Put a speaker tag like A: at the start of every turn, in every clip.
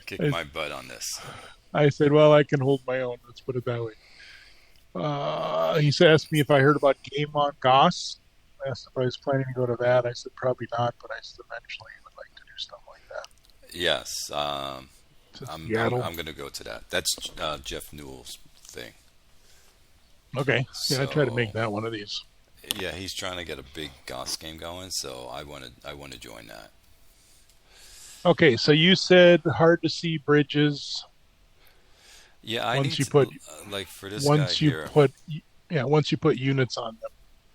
A: Kick my butt on this.
B: I said, well, I can hold my own. Let's put it that way. Asked me if I heard about Game on GOSS. Asked if I was planning to go to that. I said probably not, but I said eventually would like to do stuff like that.
A: Yes,
B: To
A: I'm
B: Seattle.
A: gonna go to that. That's Jeff Newell's thing.
B: Okay. Yeah, I try to make
A: So
B: that one of these.
A: yeah, he's trying to get a big GOSS game going. So I want to join that.
B: Okay, so you said hard to see bridges
A: Yeah, I
B: once
A: need
B: you
A: to
B: put
A: like for this guy
B: once you
A: here.
B: put yeah, once you put units on them.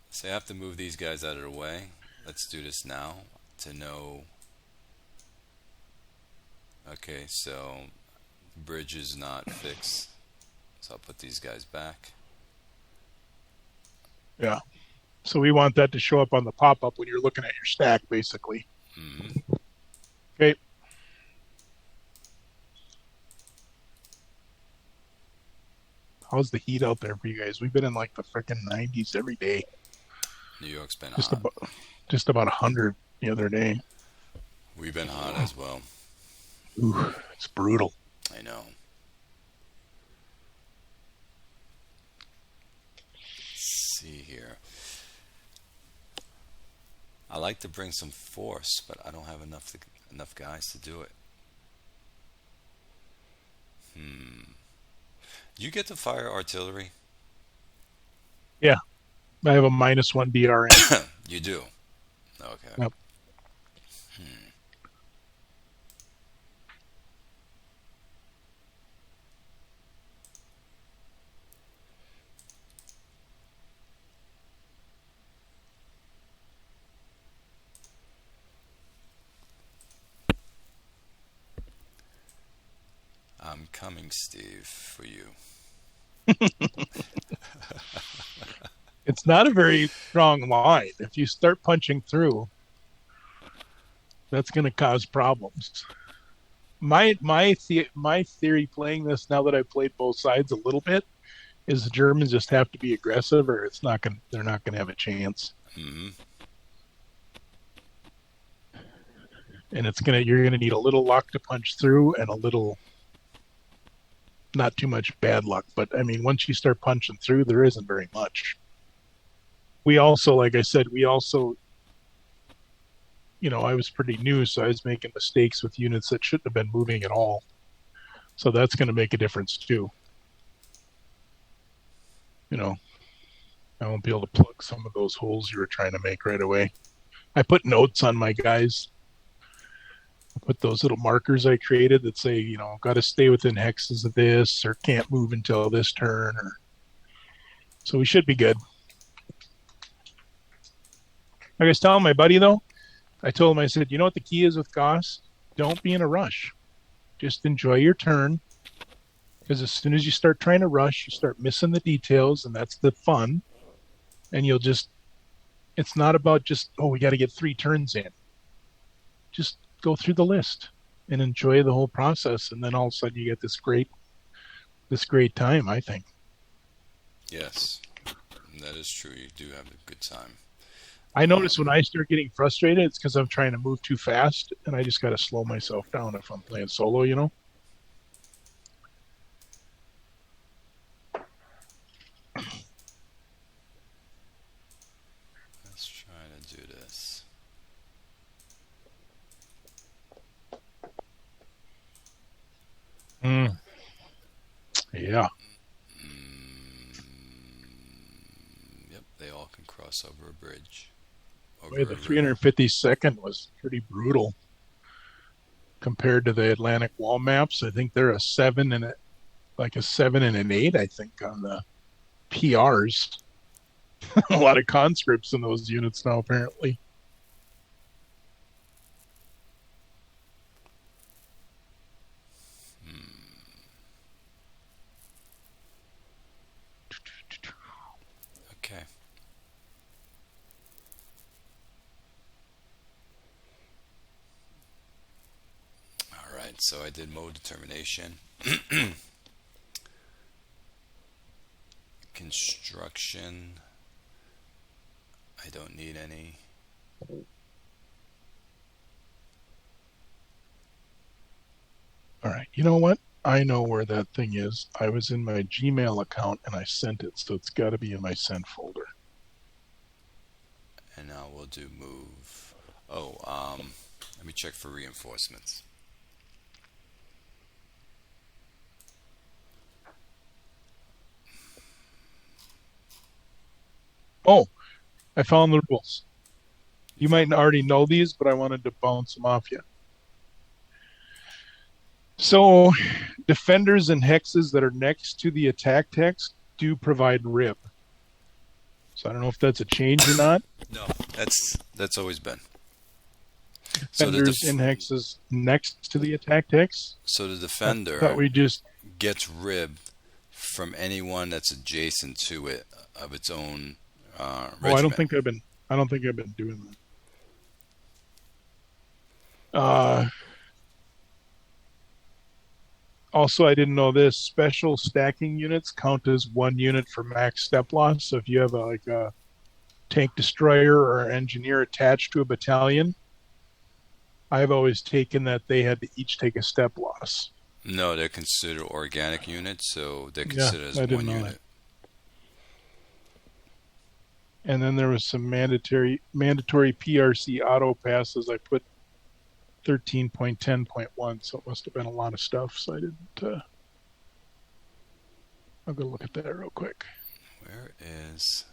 A: So I have to move these guys out of the way. Let's do this now to know. Okay, so bridge is not fixed. So I'll put these guys back.
B: Yeah. So we want that to show up on the pop-up when you're looking at your stack, basically.
A: Hmm.
B: Okay. How's the heat out there for you guys? We've been in like the freaking 90s every day.
A: New York's been
B: Just
A: hot.
B: about just about 100 the other day.
A: We've been hot as well.
B: Ooh, it's brutal.
A: I know. Let's see here. I like to bring some force, but I don't have enough guys to do it. Hmm. You get to fire artillery?
B: Yeah, I have a -1 BRM.
A: You do. Okay.
B: Yep.
A: Hmm. I'm coming, Steve, for you.
B: It's not a very strong line. If you start punching through, that's going to cause problems. My theory playing this now that I've played both sides a little bit is the Germans just have to be aggressive, or they're not going to have a chance.
A: Hmm.
B: And you're gonna need a little luck to punch through and a little not too much bad luck. But I mean, once you start punching through, there isn't very much. We also, like I said, I was pretty new, so I was making mistakes with units that shouldn't have been moving at all. So that's going to make a difference too. You know, I won't be able to plug some of those holes you were trying to make right away. I put notes on my guys. I put those little markers I created that say, got to stay within hexes of this, or can't move until this turn, or so we should be good. Like I was telling my buddy though, I told him, I said, you know what the key is with GOSS? Don't be in a rush. Just enjoy your turn. Because as soon as you start trying to rush, you start missing the details, and that's the fun. And it's not about just, oh, we got to get 3 turns in. Just go through the list and enjoy the whole process. And then all of a sudden you get this great time, I think.
A: Yes, that is true. You do have a good time.
B: I notice when
A: Um,
B: I start getting frustrated, it's because I'm trying to move too fast, and I just got to slow myself down if I'm playing solo.
A: let's try to do this.
B: Mm, yeah.
A: Yep, they all can cross over a bridge,
B: Boy,
A: over
B: the
A: a river.
B: 352nd was pretty brutal compared to the Atlantic wall maps. I think they're like a 7 and an 8, I think, on the PRs. A lot of conscripts in those units now, apparently.
A: Hmm. Okay. All right. So I did mode determination. Construction. I don't need any.
B: All right. You know what? I know where that thing is. I was in my Gmail account and I sent it, so it's got to be in my sent folder.
A: And now we'll do move. Oh, let me check for reinforcements.
B: Oh, I found the rules. You might already know these, but I wanted to bounce them off you. So, defenders and hexes that are next to the attack text do provide rib. So I don't know if that's a change or not.
A: No, that's always been.
B: Defenders and hexes next to the attack text.
A: So the defender
B: thought we just
A: gets rib from anyone that's adjacent to it of its own regiment.
B: I don't think I've been doing that. Also, I didn't know this. Special stacking units count as 1 unit for max step loss. So if you have a tank destroyer or engineer attached to a battalion, I've always taken that they had to each take a step loss.
A: No, they're considered organic units, so they're considered as 1 unit.
B: That. And then there was some mandatory PRC auto passes. I put 13.10.1, so it must have been a lot of stuff. So I didn't. I'll go look at that real quick.
A: Where is?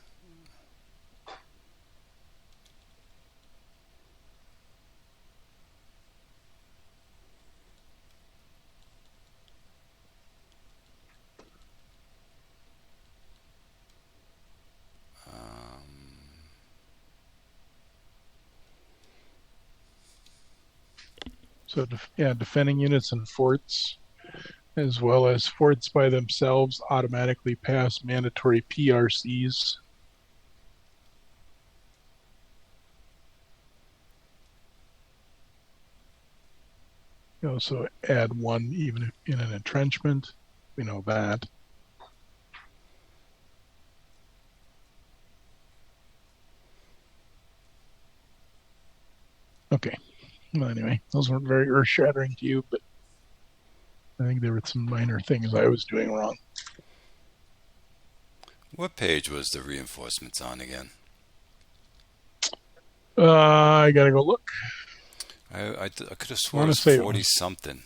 B: So defending units and forts, as well as forts by themselves, automatically pass mandatory PRCs. You also add 1 even in an entrenchment. We know that. Okay. Well, anyway, those weren't very earth-shattering to you, but I think there were some minor things I was doing wrong.
A: What page was the reinforcements on again?
B: I gotta go look.
A: I could have sworn it was 40-something.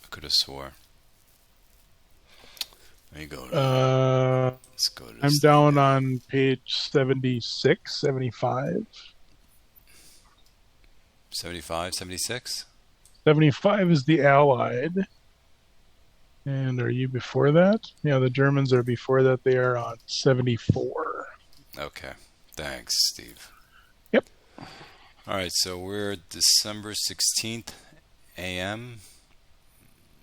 A: I could have swore. Let me go to... let's go to
B: I'm down on page 76, 75.
A: 75, 76?
B: 75 is the Allied. And are you before that? Yeah, the Germans are before that. They are on 74.
A: Okay. Thanks, Steve.
B: Yep.
A: All right, so we're December 16th, a.m.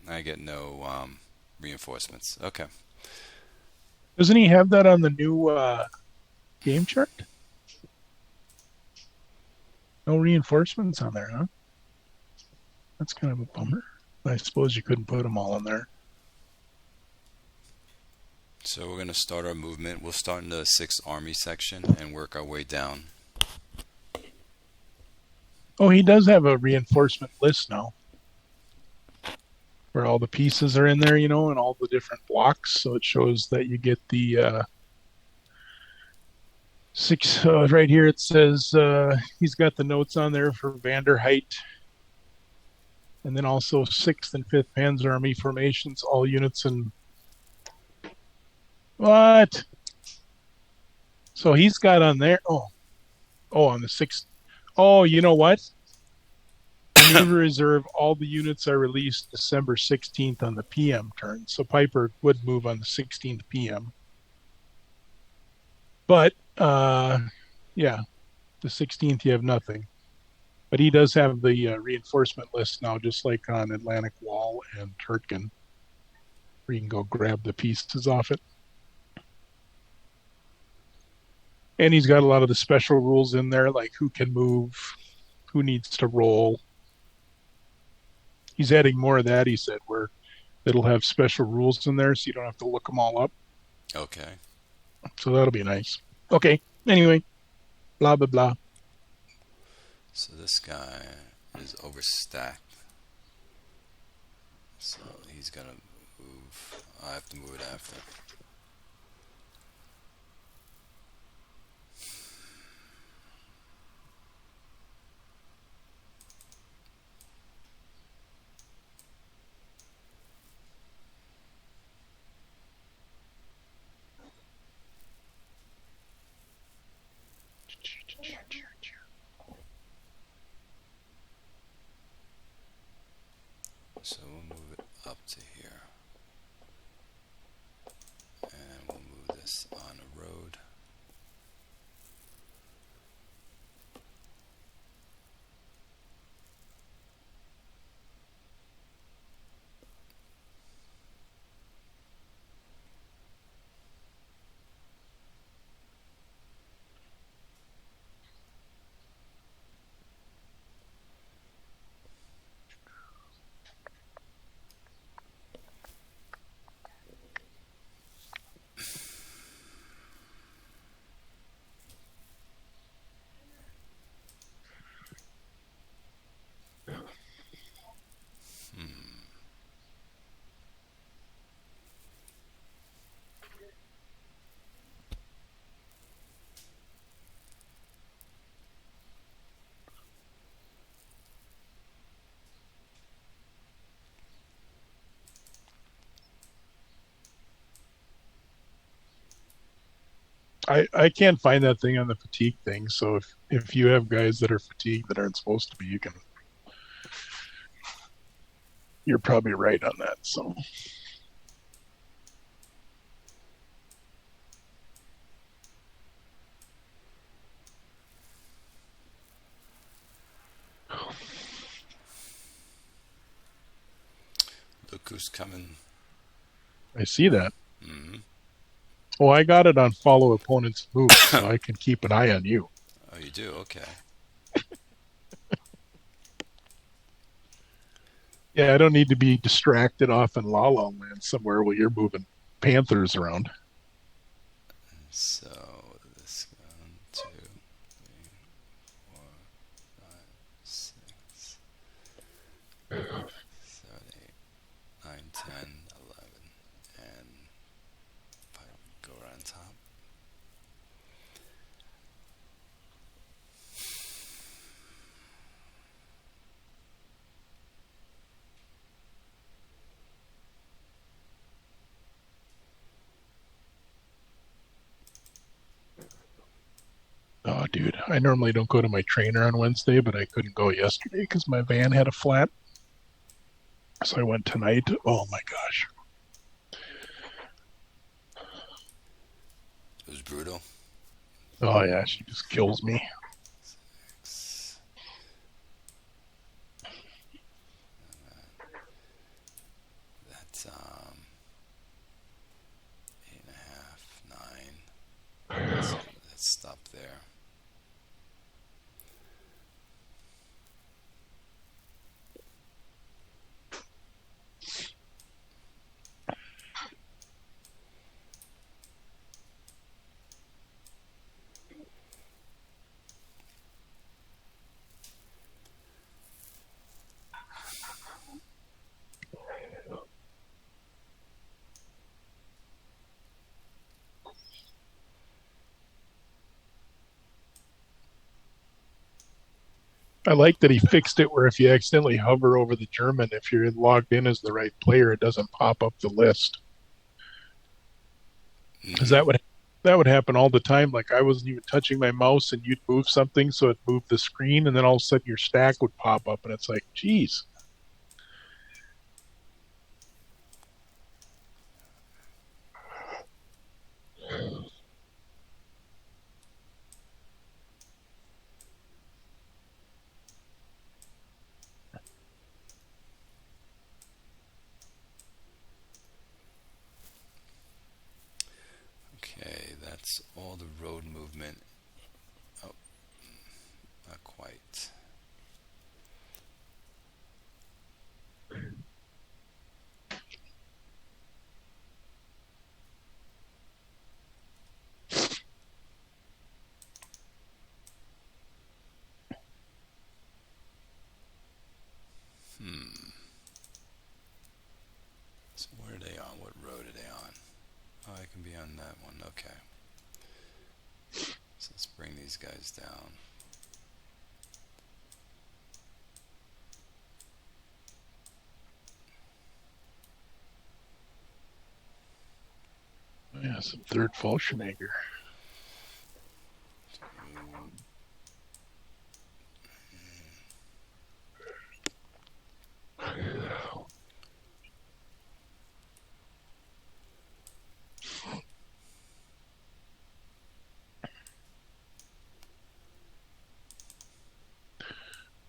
A: I get no reinforcements. Okay.
B: Doesn't he have that on the new game chart? No reinforcements on there, huh? That's kind of a bummer. I suppose you couldn't put them all in there.
A: So we're going to start our movement. We'll start in the 6th Army section and work our way down.
B: Oh, he does have a reinforcement list now. Where all the pieces are in there, and all the different blocks. So it shows that you get the 6, right here it says he's got the notes on there for Vanderheit. And then also 6th and 5th Panzer Army formations, all units in... What? So he's got on there... Oh, on the 6th... Oh, you know what? Maneuver Reserve, all the units are released December 16th on the PM turn. So Piper would move on the 16th PM. But, yeah, the 16th you have nothing. But he does have the reinforcement list now, just like on Atlantic Wall and Turtkin, where you can go grab the pieces off it. And he's got a lot of the special rules in there, like who can move, who needs to roll. He's adding more of that, he said, where it'll have special rules in there, so you don't have to look them all up.
A: Okay.
B: So that'll be nice. Okay, anyway, blah, blah, blah.
A: So this guy is overstacked. he's gonna move. I have to move it after. So we'll move it up to here. And we'll move this on a road.
B: I can't find that thing on the fatigue thing. So if you have guys that are fatigued that aren't supposed to be, you're probably right on that. So
A: Look who's coming.
B: I see that.
A: Mm-hmm.
B: Well, I got it on follow opponent's moves, so I can keep an eye on you.
A: Oh, you do? Okay.
B: Yeah, I don't need to be distracted off in La La Land somewhere while you're moving panthers around.
A: So this 1, 2, 3, 4, 5, 6, 7, 8, 9, 10, 11, and if I go around top.
B: Oh, dude, I normally don't go to my trainer on Wednesday, but I couldn't go yesterday because my van had a flat. So I went tonight. Oh my gosh.
A: It was brutal.
B: Oh yeah, she just kills me.
A: 6, that's 8.5, 9. Let's stop there.
B: I like that he fixed it where if you accidentally hover over the German, if you're logged in as the right player, it doesn't pop up the list. Because that would happen all the time. Like I wasn't even touching my mouse, and you'd move something, so it moved the screen, and then all of a sudden your stack would pop up, and it's like, geez.
A: Okay, that's all the road movement. Oh, not quite. can be on that one. Okay. So let's bring these guys down.
B: Yeah, some third Fallschirmjäger.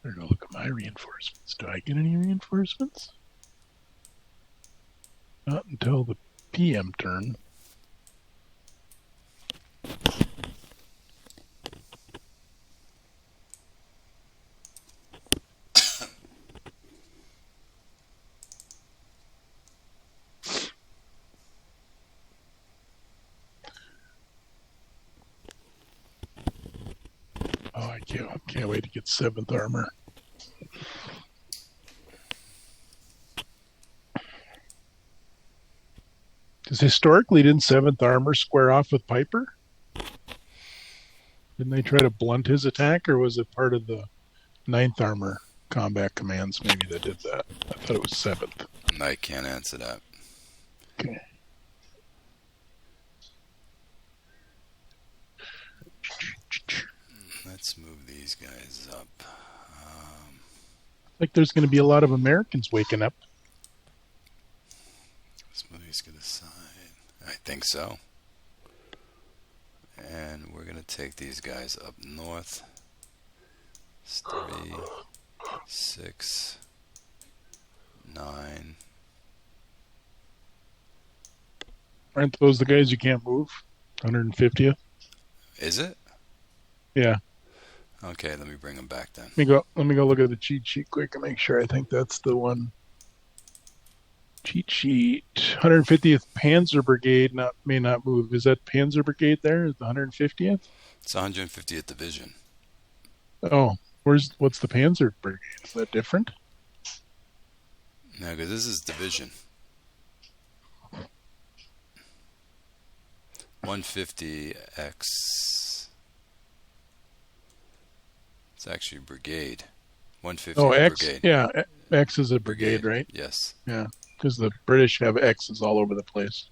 B: Better go look at my reinforcements. Do I get any reinforcements? Not until the PM turn. Oh, I can't wait to get 7th armor. Because historically, didn't 7th armor square off with Piper? Didn't they try to blunt his attack, or was it part of the 9th armor combat commands maybe that did that? I thought it was 7th.
A: I can't answer that.
B: Okay.
A: Let's move these guys up.
B: Like there's going to be a lot of Americans waking up.
A: Let's move these to the side. I think so. And we're going to take these guys up north. It's 3, 6, 9.
B: Aren't those the guys you can't move? 150th?
A: Is it?
B: Yeah.
A: Okay, let me bring them back then.
B: Let me go look at the cheat sheet quick and make sure. I think that's the one. Cheat sheet. 150th Panzer Brigade may not move. Is that Panzer Brigade there? Is the 150th?
A: It's 150th Division.
B: Oh, what's the Panzer Brigade? Is that different?
A: No, because this is division. 150X. It's actually brigade. 150th
B: Oh, X.
A: Brigade.
B: Yeah, X is a brigade, right?
A: Yes.
B: Yeah, because the British have X's all over the place.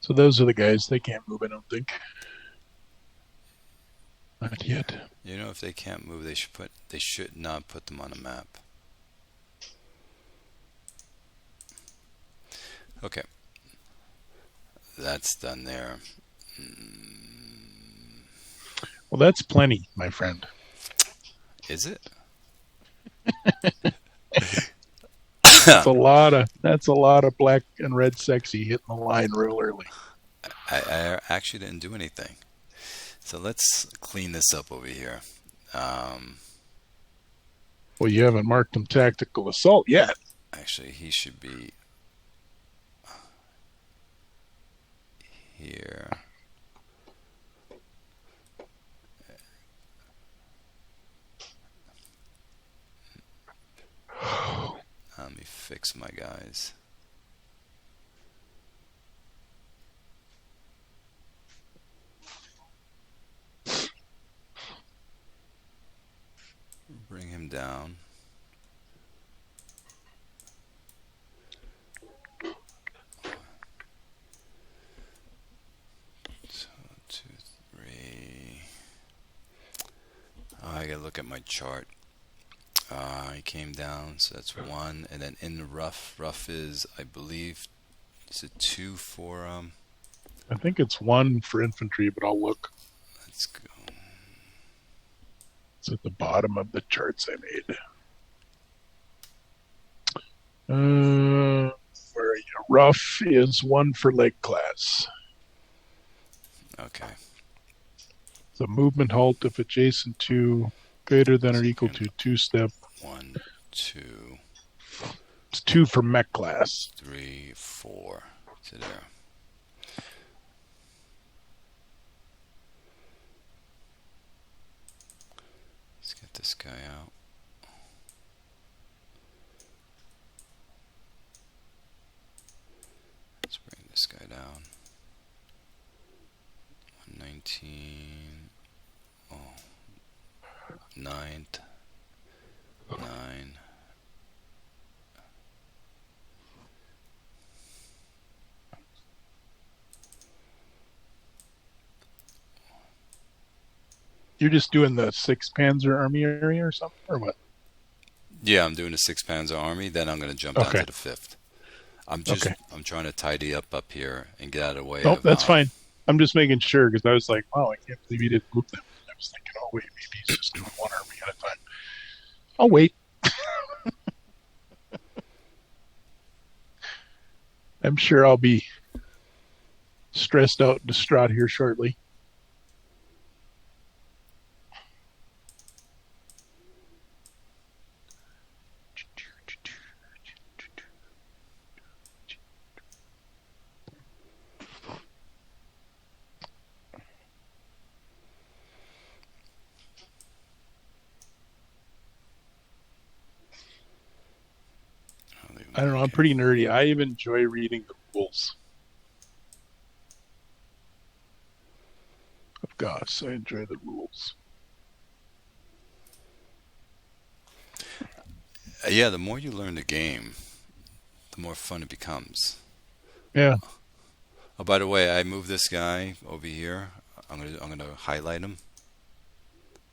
B: So those are the guys. They can't move, I don't think. Not yet.
A: You know, if they can't move, they should not put them on a map. Okay. That's done there.
B: Well, that's plenty, my friend.
A: Is it?
B: That's a lot of black and red sexy hitting the line real early.
A: I actually didn't do anything. So let's clean this up over here.
B: Well, you haven't marked him tactical assault yet.
A: Actually, he should be here. Let me fix my guys. Bring him down. 2, 3. Oh, I gotta look at my chart. He came down, so that's 1, and then in the rough is, I believe, is it 2 for
B: I think it's 1 for infantry, but I'll look.
A: Let's go.
B: It's at the bottom of the charts I made. Where are you? Rough is 1 for leg class.
A: Okay.
B: So movement halt if adjacent to greater than or equal to 2-step.
A: 1, 2.
B: It's 2 for mech class.
A: 3, 4. To there. Let's get this guy out. Let's bring this guy down. 18. Oh, 9. 9.
B: You're just doing the 6th Panzer Army area or something, or what?
A: Yeah, I'm doing the 6th Panzer Army. Then I'm going to jump down
B: Okay.
A: to the 5th.
B: Okay.
A: I'm trying to tidy up here and get out of the way
B: Oh,
A: of.
B: that's fine. I'm just making sure because I was like, wow, I can't believe he didn't move them. I was thinking, oh wait, maybe he's just doing one army at a time. I'll wait. I'm sure I'll be stressed out and distraught here shortly. I don't know. I'm pretty nerdy. I even enjoy reading the rules of GOSS. I enjoy the rules.
A: Yeah, the more you learn the game, the more fun it becomes.
B: Yeah.
A: Oh, by the way, I moved this guy over here. I'm gonna highlight him.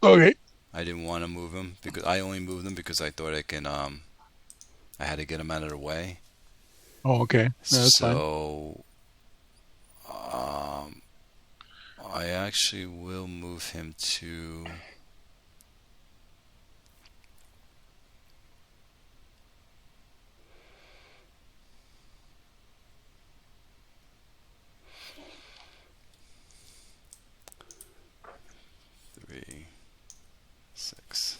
B: Okay.
A: I didn't want to move him because I only moved him because I thought I had to get him out of the way.
B: Oh, okay. No, that's fine.
A: So I actually will move him to. Three, 6.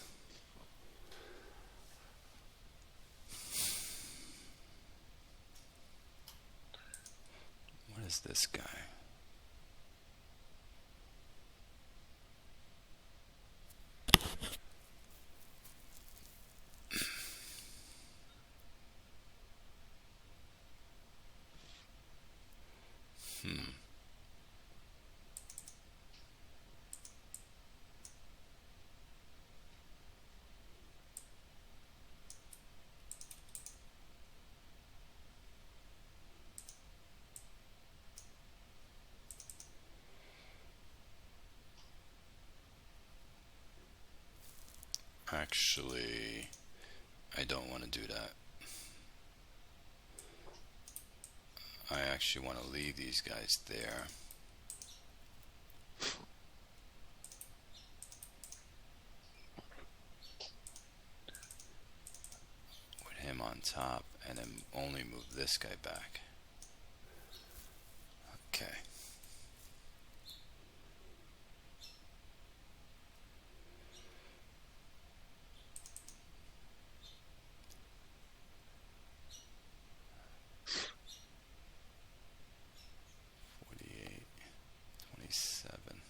A: What is this guy? Hmm. Actually, I don't want to do that. I actually want to leave these guys there. With him on top, and then only move this guy back. Okay. Seven.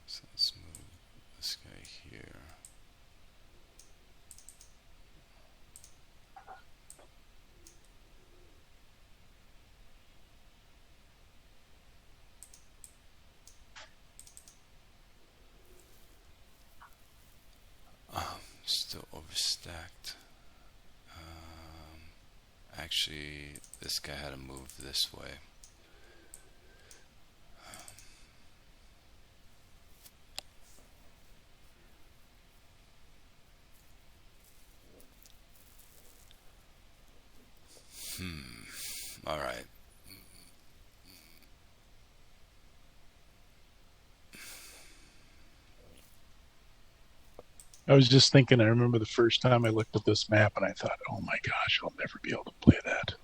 A: So let's move this guy here. Still overstacked. Actually, this guy had to move this way. All right.
B: I was just thinking, I remember the first time I looked at this map and I thought, oh my gosh, I'll never be able to play that.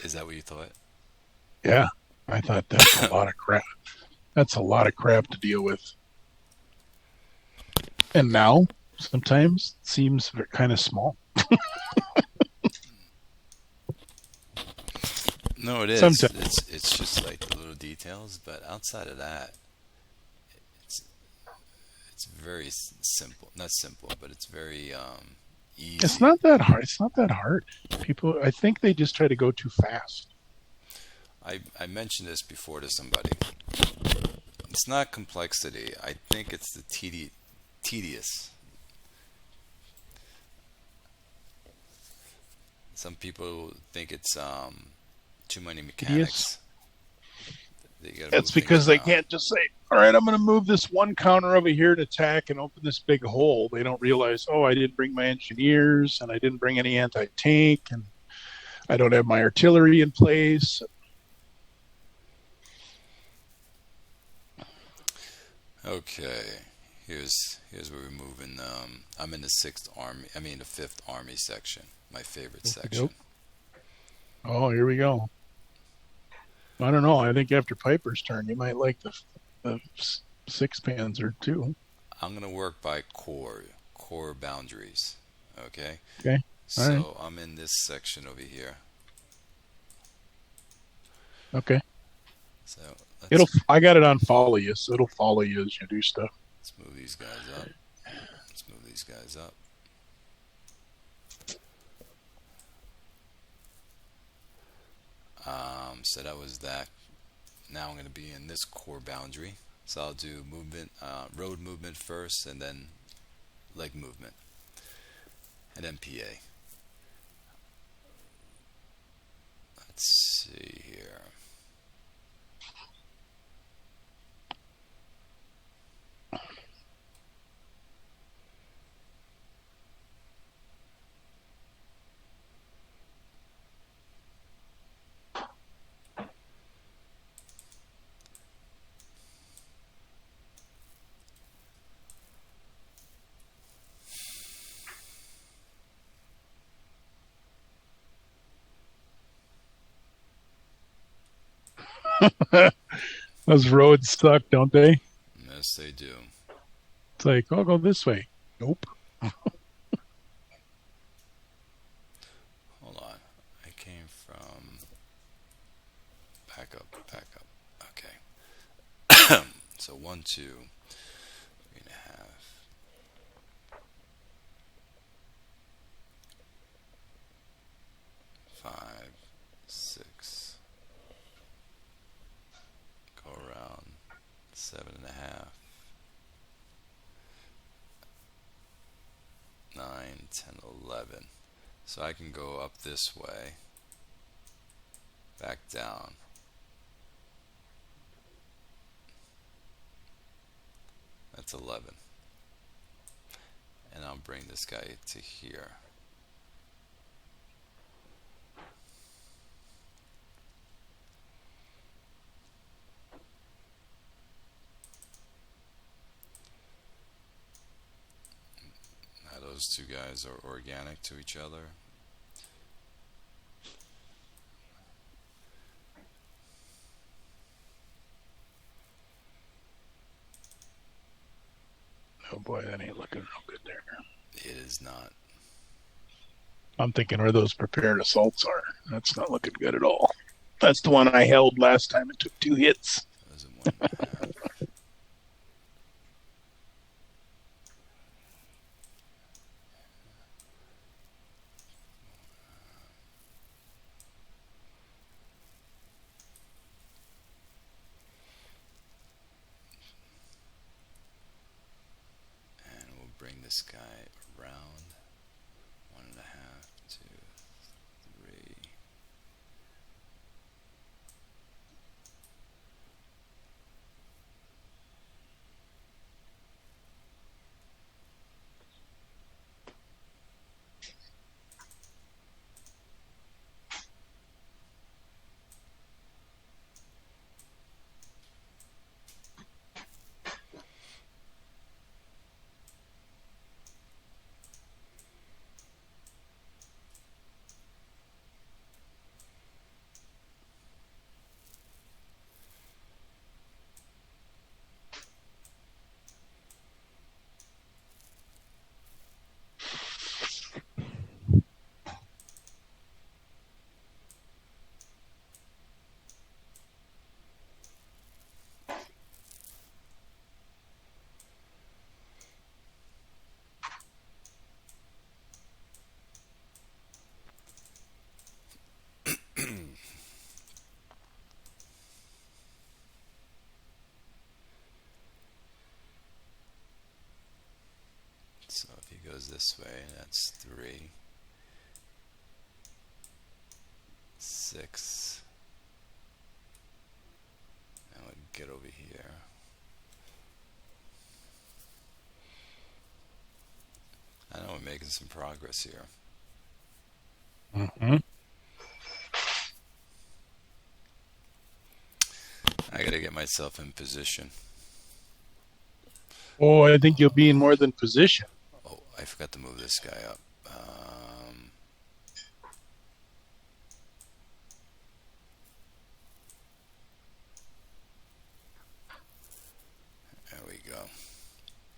A: Is that what you thought?
B: Yeah, I thought that's a lot of crap. That's a lot of crap to deal with. And now, sometimes it seems kind of small.
A: No, it is.
B: Sometimes.
A: It's just like the little details, but outside of that, it's it's very simple. Not simple, but it's very
B: It's
A: easy.
B: not that hard. It's not that hard. People, I think they just try to go too fast.
A: I mentioned this before to somebody. It's not complexity. I think it's the tedious. Some people think it's too many
B: Tedious.
A: mechanics. They got to
B: It's
A: move things
B: because they
A: around.
B: can't just say, all right, I'm going to move this one counter over here to attack and open this big hole. They don't realize, oh, I didn't bring my engineers and I didn't bring any anti tank and I don't have my artillery in place.
A: Okay, here's where we're moving. I'm in the sixth army. I mean the fifth army section. My favorite section.
B: Nope. Oh, here we go. I don't know. I think after Piper's turn, you might like the six Panzer too.
A: I'm gonna work by core boundaries. Okay,
B: Okay. All right.
A: so I'm in this section over here.
B: Okay.
A: So
B: It'll. I got it on follow you, so it'll follow you as you do stuff.
A: let's move these guys up. Let's move these guys up. So that was that. Now I'm going to be in this core boundary. So I'll do movement, road movement first, and then leg movement, and MPA. Let's see here.
B: Those roads suck, don't they?
A: Yes, they do.
B: It's like, I'll go this way. Nope.
A: Hold on. I came from back up, back up. Okay. So 1, 2, 3.5. 5, 6. Go around 7.5. 9, 10, 11. So I can go up this way, back down. That's 11. And I'll bring this guy to here. Now those two guys are organic to each other.
B: Oh boy, that ain't looking real good there.
A: It is not.
B: I'm thinking where those prepared assaults are. That's not looking good at all. That's the one I held last time and took 2 hits.
A: Those are 1.5. And we'll bring this guy around. 1.5, 2, 3. So if he goes this way, that's 3, 6. And we get over here. I know we're making some progress here.
B: Mm-hmm.
A: I gotta get myself in position.
B: Oh, I think you'll be in more than position.
A: Oh, I forgot to move this guy up. There we go.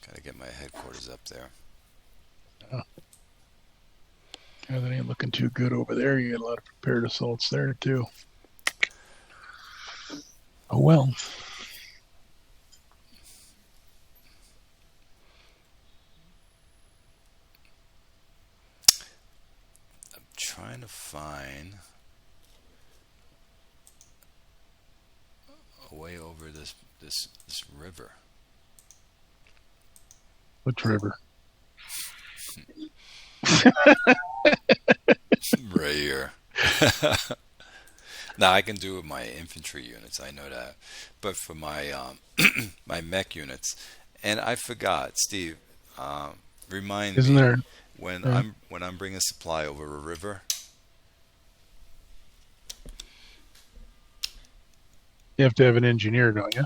A: Gotta get my headquarters up there.
B: Yeah, that ain't looking too good over there. You got a lot of prepared assaults there too. Oh well.
A: I'm trying to find a way over this river.
B: Which river?
A: Right here. Now I can do it with my infantry units, I know that, but for my my mech units, and I forgot, Steve, remind
B: Isn't
A: me
B: there?
A: when
B: Yeah.
A: I'm bringing supply over a river.
B: You have to have an engineer, don't you?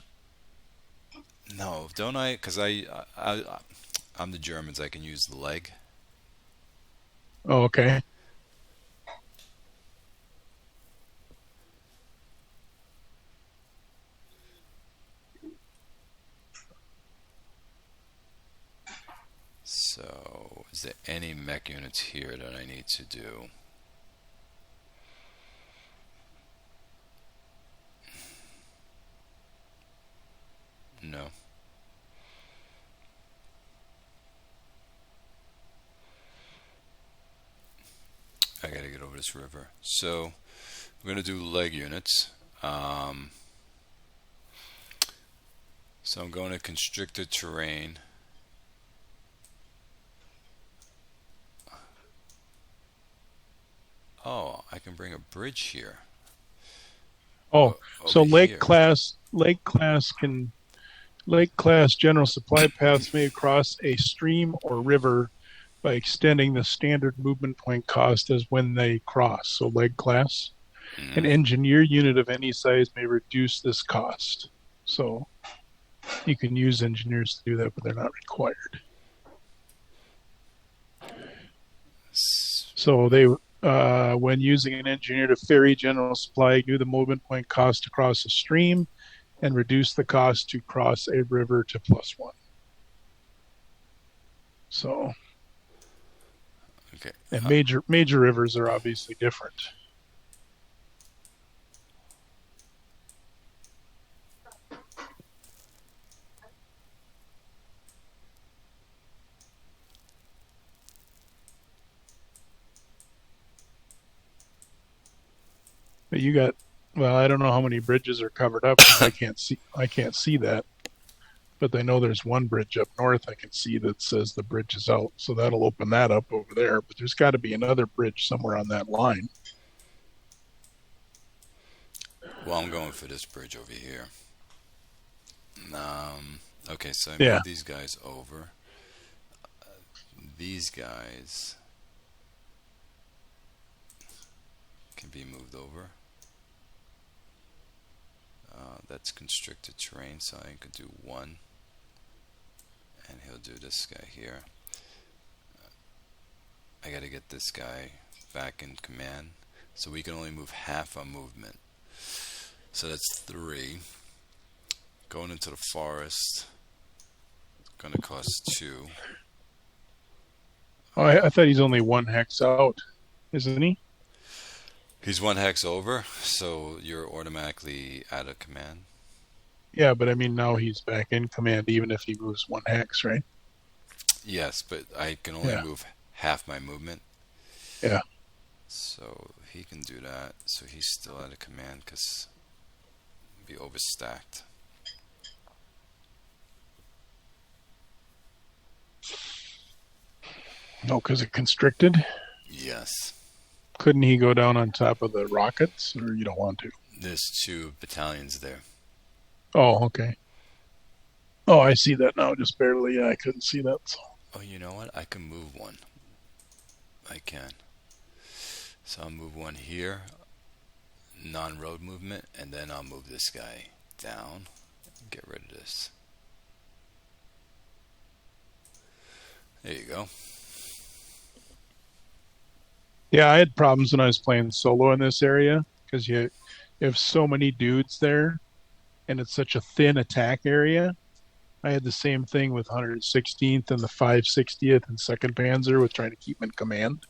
A: No, don't I? Because I'm the Germans. I can use the leg.
B: Oh, okay.
A: So, is there any mech units here that I need to do? No. I gotta get over this river. So, we're gonna do leg units. So I'm going to constricted terrain. Oh, I can bring a bridge here.
B: Oh, so
A: Over here.
B: lake class general supply paths may cross a stream or river by extending the standard movement point cost as when they cross. So lake class. An engineer unit of any size may reduce this cost. So you can use engineers to do that, but they're not required. So they, when using an engineer to ferry general supply, do the movement point cost to cross a stream and reduce the cost to cross a river to +1. So,
A: Okay.
B: and major rivers are obviously different. But you got, well, I don't know how many bridges are covered up. I can't see that. But I know there's one bridge up north I can see that says the bridge is out. So that'll open that up over there. But there's got to be another bridge somewhere on that line.
A: Well, I'm going for this bridge over here. Okay, so I
B: Yeah.
A: moved these guys over. These guys can be moved over. That's constricted terrain, so I could do 1. And he'll do this guy here. I gotta get this guy back in command. So we can only move half our movement. So that's 3. Going into the forest, it's gonna cost 2.
B: Oh, I thought he's only 1 hex out, isn't he?
A: He's 1 hex over, so you're automatically out of command.
B: Yeah, but I mean now he's back in command even if he moves 1 hex, right?
A: Yes, but I can only move half my movement.
B: Yeah.
A: So he can do that. So he's still out of command because he'll be overstacked.
B: No, because it constricted.
A: Yes.
B: Couldn't he go down on top of the rockets, or you don't want to?
A: There's 2 battalions there.
B: Oh, okay. Oh, I see that now, just barely. Yeah, I couldn't see that. So.
A: Oh, you know what? I can move one. I can. So I'll move one here, non-road movement, and then I'll move this guy down. Get rid of this. There you go.
B: Yeah, I had problems when I was playing solo in this area because you have so many dudes there, and it's such a thin attack area. I had the same thing with 116th and the 560th and 2nd Panzer with trying to keep them in command.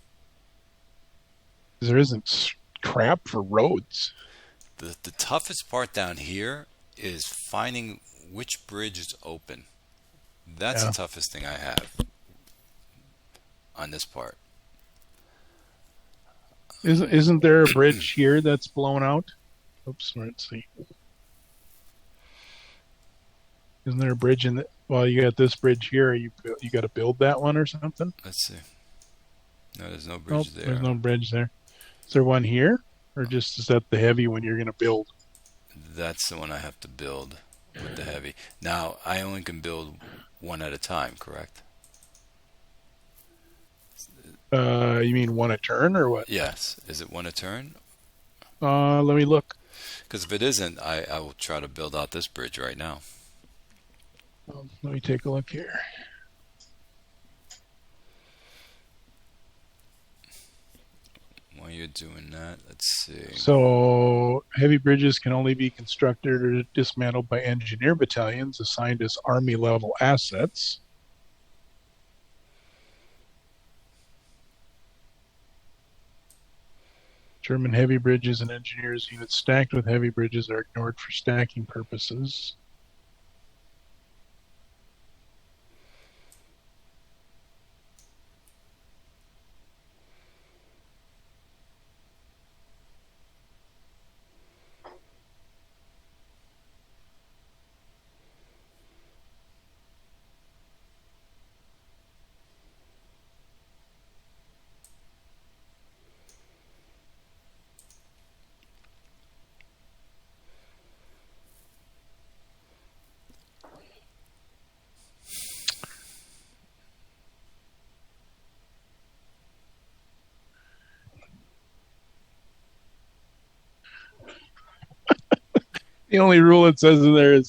B: There isn't crap for roads.
A: The toughest part down here is finding which bridge is open. That's
B: Yeah.
A: the toughest thing I have on this part.
B: Isn't there a bridge here that's blown out? Oops, let's see. Isn't there a bridge in the? Well, you got this bridge here. You got to build that one or something?
A: Let's see. No, there's no
B: Nope,
A: bridge there.
B: there's no bridge there. Is there one here, or just is that the heavy one you're going to build?
A: That's the one I have to build with the heavy. Now, I only can build one at a time, correct?
B: You mean one a turn or what?
A: Yes. Is it one a turn?
B: Let me look.
A: Because if it isn't, I will try to build out this bridge right now.
B: Let me take a look here.
A: While you're doing that, let's see.
B: So heavy bridges can only be constructed or dismantled by engineer battalions assigned as army level assets. German heavy bridges and engineers units stacked with heavy bridges are ignored for stacking purposes. The only rule it says in there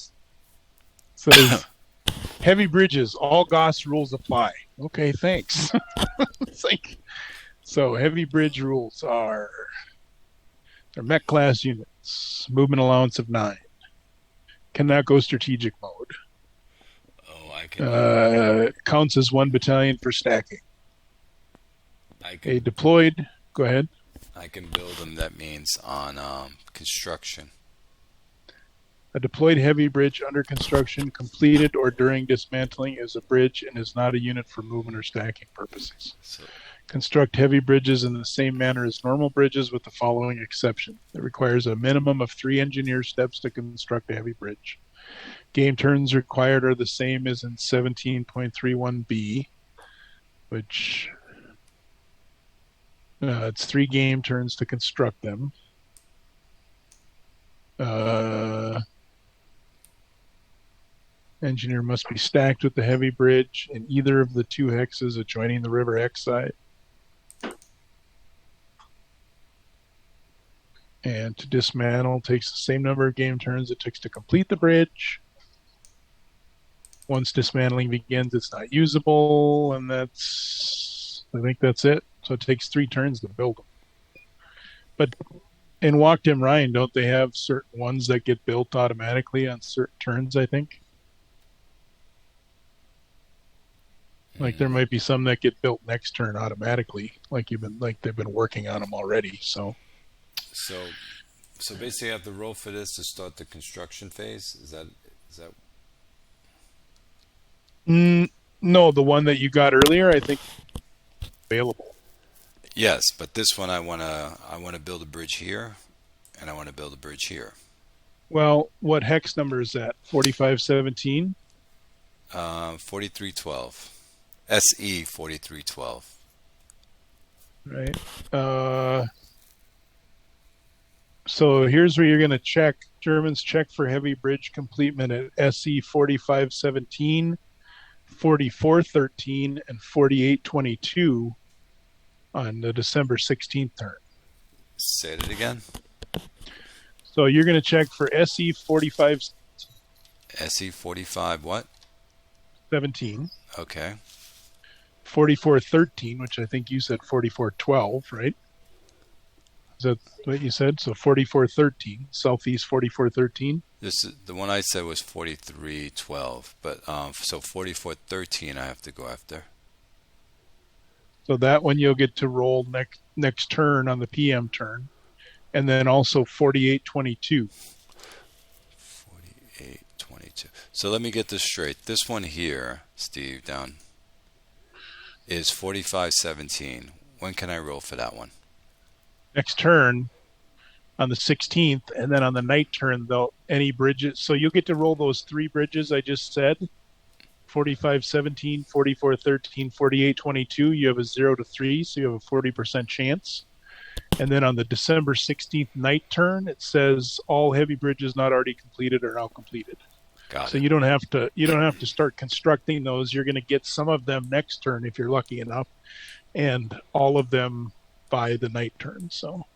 B: says heavy bridges, all GOSS rules apply. Okay, thanks. It's like, so heavy bridge rules are they're mech class units, movement allowance of 9, cannot go strategic mode.
A: Oh, I can.
B: Counts as 1 battalion for stacking.
A: I
B: A
A: can.
B: deployed. Go ahead.
A: I can build them. That means on construction.
B: A deployed heavy bridge under construction, completed or during dismantling, is a bridge and is not a unit for movement or stacking purposes.
A: So,
B: Construct heavy bridges in the same manner as normal bridges with the following exception. It requires a minimum of 3 engineer steps to construct a heavy bridge. Game turns required are the same as in 17.31b, which it's 3 game turns to construct them. Engineer must be stacked with the heavy bridge in either of the 2 hexes adjoining the river X side. And to dismantle takes the same number of game turns it takes to complete the bridge. Once dismantling begins, it's not usable, and I think that's it. So it takes 3 turns to build them. But in Wacht and Rhein, don't they have certain ones that get built automatically on certain turns, I think? Like there might be some that get built next turn automatically, like they've been working on them already. So
A: basically, I have to roll for this to start the construction phase. Is that?
B: No, the one that you got earlier, I think, available.
A: Yes, but this one I wanna build a bridge here, and I want to build a bridge here.
B: Well, what hex number is that? 4517.
A: 4312. SE 4312.
B: right? So here's where you're going to check. Germans check for heavy bridge completement at SE 4517, 4413, and 4822 on the December 16th turn.
A: Say it again.
B: So you're going to check for SE 4517,
A: SE 45 what? Okay.
B: 4413, which I think you said 4412, right? Is that what you said? So 4413, Southeast 4413.
A: This is, the one I said was 4312, but so 4413 I have to go after.
B: So that one you'll get to roll next turn on the PM turn. And then also 4822.
A: 4822. So let me get this straight. This one here, Steve, down, is 4517. When can I roll for that one?
B: Next turn on the 16th, and then on the night turn, though, any bridges. So you'll get to roll those three bridges I just said. 4517, 4413, 4822. You have a 0 to 3, so you have a 40% chance. And then on the December 16th night turn, it says all heavy bridges not already completed are now completed.
A: Got
B: So
A: it.
B: you don't have to start constructing those. You're going to get some of them next turn if you're lucky enough, and all of them by the night turn. So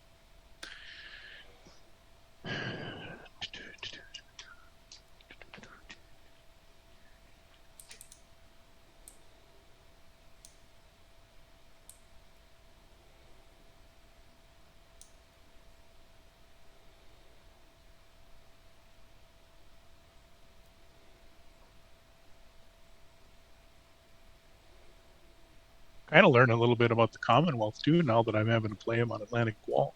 B: kind of learn a little bit about the Commonwealth too now that I'm having to play them on Atlantic Wall.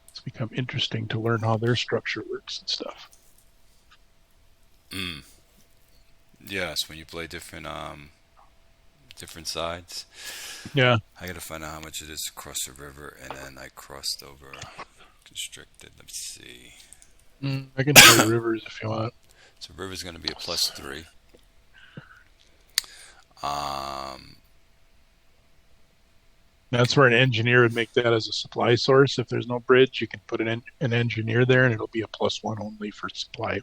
B: It's become interesting to learn how their structure works and stuff.
A: Yes, when you play different sides.
B: Yeah.
A: I gotta find out how much it is to cross the river, and then I crossed over constricted. Let me see.
B: I can play rivers if you want.
A: So river's gonna be a +3.
B: That's where an engineer would make that as a supply source. If there's no bridge, you can put an engineer there, and it'll be a +1 only for supply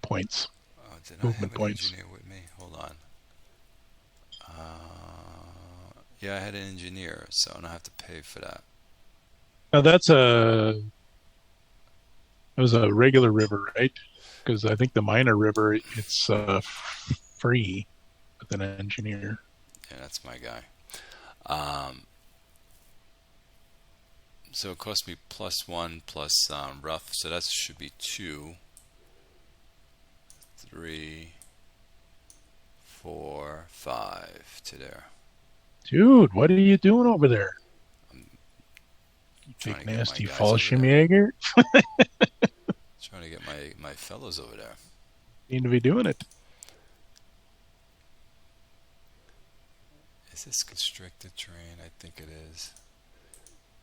B: points.
A: Did I have an
B: points.
A: engineer with me? Hold on. Yeah, I had an engineer, so I don't have to pay for that.
B: Now it was a regular river, right? Because I think the minor river, it's free with an engineer.
A: Yeah, that's my guy. So it cost me +1 plus rough, so that should be 2, 3, 4, 5 to there.
B: Dude, what are you doing over there?
A: Trying
B: Big
A: to get
B: nasty
A: my guys over
B: Fallschirmjäger.
A: Trying to get my fellows over there.
B: Seem to be doing it.
A: Is this constricted terrain? I think it is.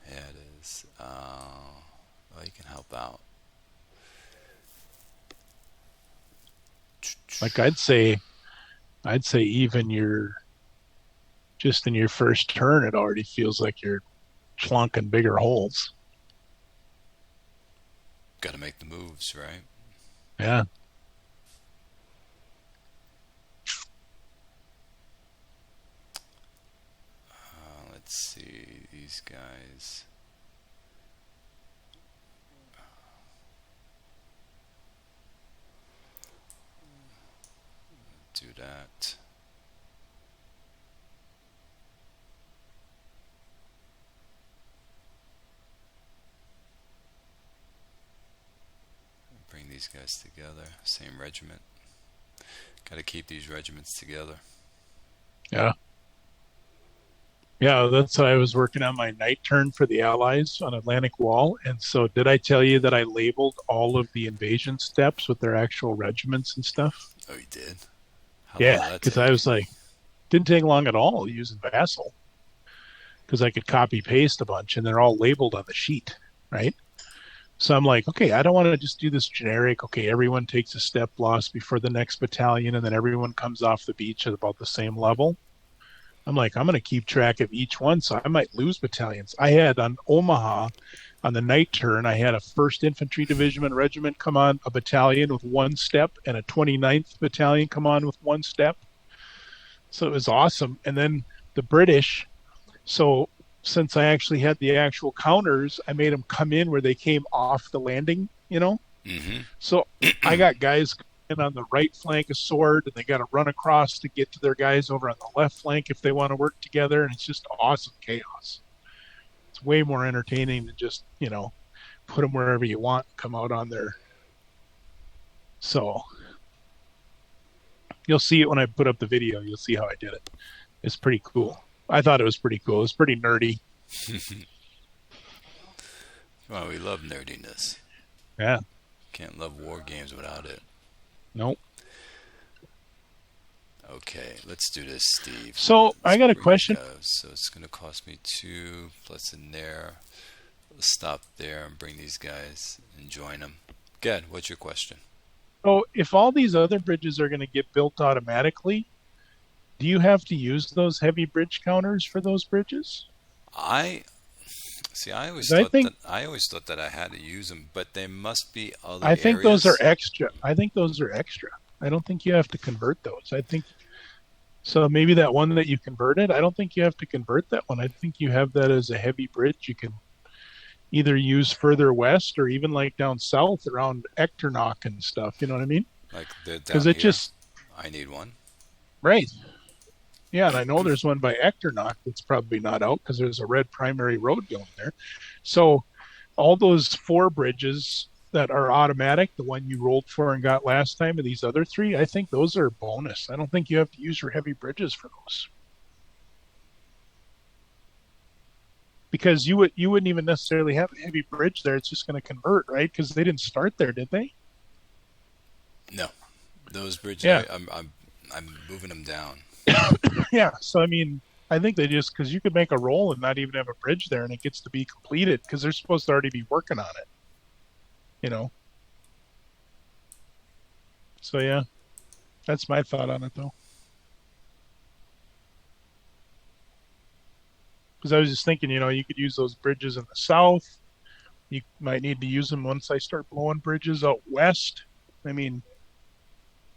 A: Yeah, it is. Well, you can help out.
B: Like I'd say even just in your first turn, it already feels like you're clonking bigger holes.
A: Got to make the moves, right?
B: Yeah.
A: Let's see these guys. Do that. Bring these guys together. Same regiment. Got to keep these regiments together.
B: Yeah. Yeah, that's why I was working on my night turn for the Allies on Atlantic Wall. And so did I tell you that I labeled all of the invasion steps with their actual regiments and stuff?
A: Oh, you did?
B: Yeah, because I was like, didn't take long at all using Vassal. Because I could copy paste a bunch and they're all labeled on the sheet, right? So I'm like, okay, I don't want to just do this generic. Okay, everyone takes a step loss before the next battalion, and then everyone comes off the beach at about the same level. I'm like, I'm going to keep track of each one, so I might lose battalions. I had on Omaha, on the night turn, I had a 1st Infantry Division and Regiment come on a battalion with 1 step, and a 29th Battalion come on with 1 step. So it was awesome. And then the British, so since I actually had the actual counters, I made them come in where they came off the landing,
A: Mm-hmm.
B: So I got guys in on the right flank of Sword, and they got to run across to get to their guys over on the left flank if they want to work together, and it's just awesome chaos. It's way more entertaining than just, put them wherever you want, come out on there. So you'll see it when I put up the video. You'll see how I did it. It's pretty cool. I thought it was pretty cool. It was pretty nerdy.
A: Well, we love nerdiness.
B: Yeah.
A: Can't love war games without it.
B: Nope.
A: Okay, let's do this, Steve.
B: So I got a question.
A: So it's going to cost me 2 plus in there. Let's stop there and bring these guys and join them. Good. What's your question?
B: So if all these other bridges are going to get built automatically, do you have to use those heavy bridge counters for those bridges?
A: I always thought that I had to use them, but they must be other
B: I think
A: areas.
B: those are extra. I don't think you have to convert those. I think so. Maybe that one that you converted, I don't think you have to convert that one. I think you have that as a heavy bridge. You can either use further west or even like down south around Echternach and stuff. You know what I mean?
A: Like
B: because it just
A: I need one.
B: Right. Yeah, and I know there's one by Echternach that's probably not out because there's a red primary road going there. So all those 4 bridges that are automatic, the one you rolled for and got last time, and these other 3, I think those are bonus. I don't think you have to use your heavy bridges for those. Because you wouldn't even necessarily have a heavy bridge there. It's just going to convert, right? Because they didn't start there, did they?
A: No. Those bridges,
B: yeah.
A: I'm moving them down.
B: Yeah, so I mean, I think they just, because you could make a roll and not even have a bridge there and it gets to be completed because they're supposed to already be working on it, So yeah, that's my thought on it though. Because I was just thinking, you could use those bridges in the south. You might need to use them once I start blowing bridges out west. I mean,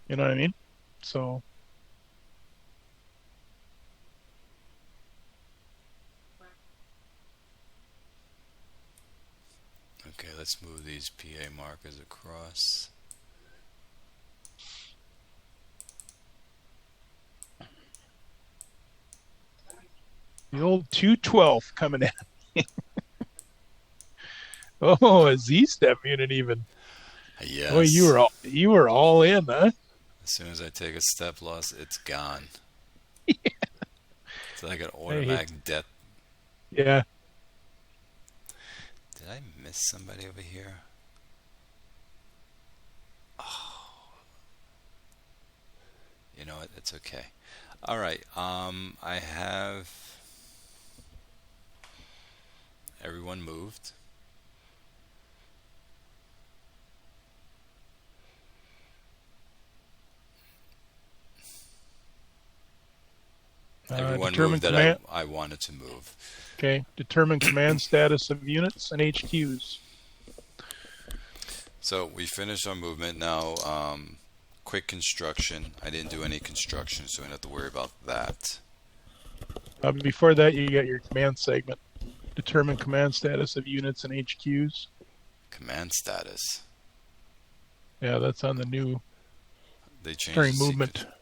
B: you know what I mean? So...
A: Okay, let's move these PA markers across.
B: The old 212 coming in. Oh, a Z-step unit even.
A: Yes.
B: Boy, you were all in, huh?
A: As soon as I take a step loss, it's gone.
B: Yeah.
A: It's like an automatic death.
B: Yeah.
A: Did I miss somebody over here? Oh. You know what? It's okay. All right. I have everyone moved. Everyone moved that I wanted to move.
B: Okay. Determine command status of units and HQs.
A: So we finished our movement. Now, quick construction. I didn't do any construction, so I don't have to worry about that.
B: Before that, you got your command segment. Determine command status of units and HQs.
A: Command status.
B: Yeah, that's on the new.
A: They changed
B: during
A: the
B: movement.
A: sequence.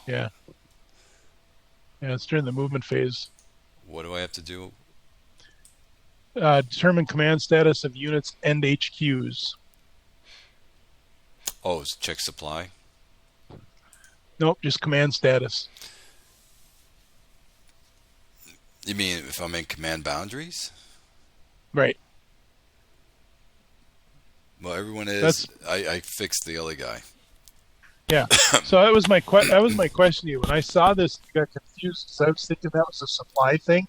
B: Yeah. Yeah, it's during the movement phase.
A: What do I have to do?
B: Determine command status of units and HQs.
A: Oh, it's check supply.
B: Nope, just command status.
A: You mean if I'm in command boundaries?
B: Right.
A: Well, everyone is. I fixed the other guy.
B: Yeah. So that was my question to you. When I saw this, I got confused because I was thinking that was a supply thing.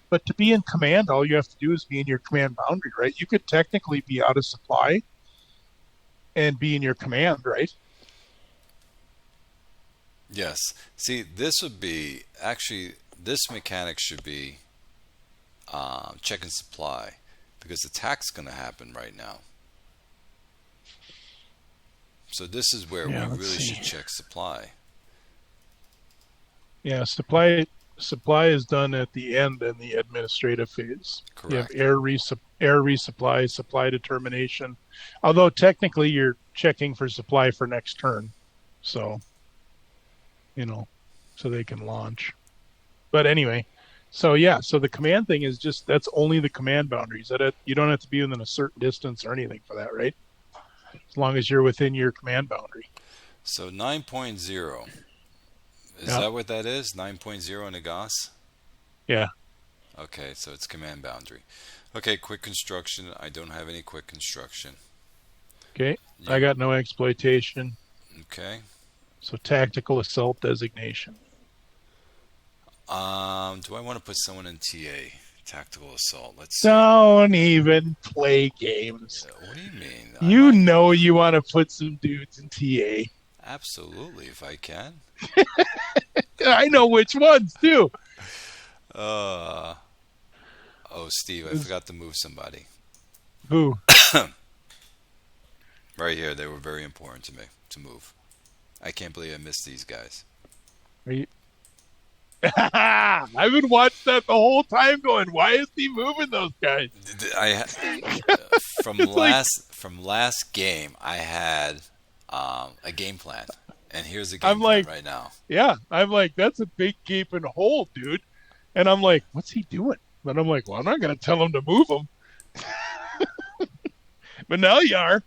B: But to be in command, all you have to do is be in your command boundary, right? You could technically be out of supply and be in your command, right?
A: Yes. See, this would be actually this mechanic should be checking supply because attack's going to happen right now. So this is where we really should check supply.
B: Yeah, supply is done at the end in the administrative phase.
A: Correct.
B: You have air resupply, supply determination. Although technically you're checking for supply for next turn. So, so they can launch. But anyway, so the command thing is just, that's only the command boundaries. You don't have to be within a certain distance or anything for that, right? As long as you're within your command boundary.
A: So 9.0. Is that what that is? 9.0 in the GOSS?
B: Yeah.
A: Okay, so it's command boundary. Okay, quick construction. I don't have any quick construction.
B: Okay. I got no exploitation.
A: Okay.
B: So tactical assault designation.
A: Do I want to put someone in TA? Tactical assault. Let's see.
B: Don't even play games.
A: What do you mean?
B: You know you want to put some dudes in TA.
A: Absolutely, if I can.
B: I know which ones too.
A: Oh, Steve, I forgot to move somebody.
B: Who?
A: Right here. They were very important to me to move. I can't believe I missed these guys.
B: Are you? I've been watching that the whole time going, why is he moving those guys?
A: From last game, I had a game plan. And here's the game plan right now.
B: Yeah, I'm like, that's a big gaping hole, dude. And I'm like, what's he doing? But I'm like, well, I'm not going to tell him to move him. But now you are.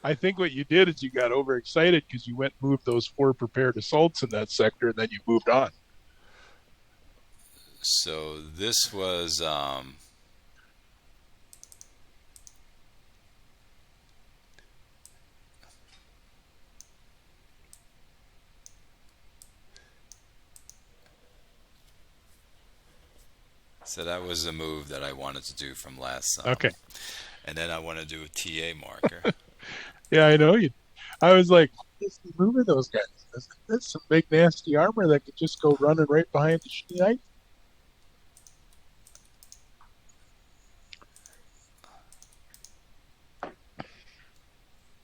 B: I think what you did is you got overexcited because you went and moved those 4 prepared assaults in that sector, and then you moved on.
A: So this was... So that was the move that I wanted to do from last time.
B: Okay.
A: And then I want to do a TA marker.
B: Yeah, I know. I was like, what is he moving those guys? That's some big nasty armor that could just go running right behind the Schneid.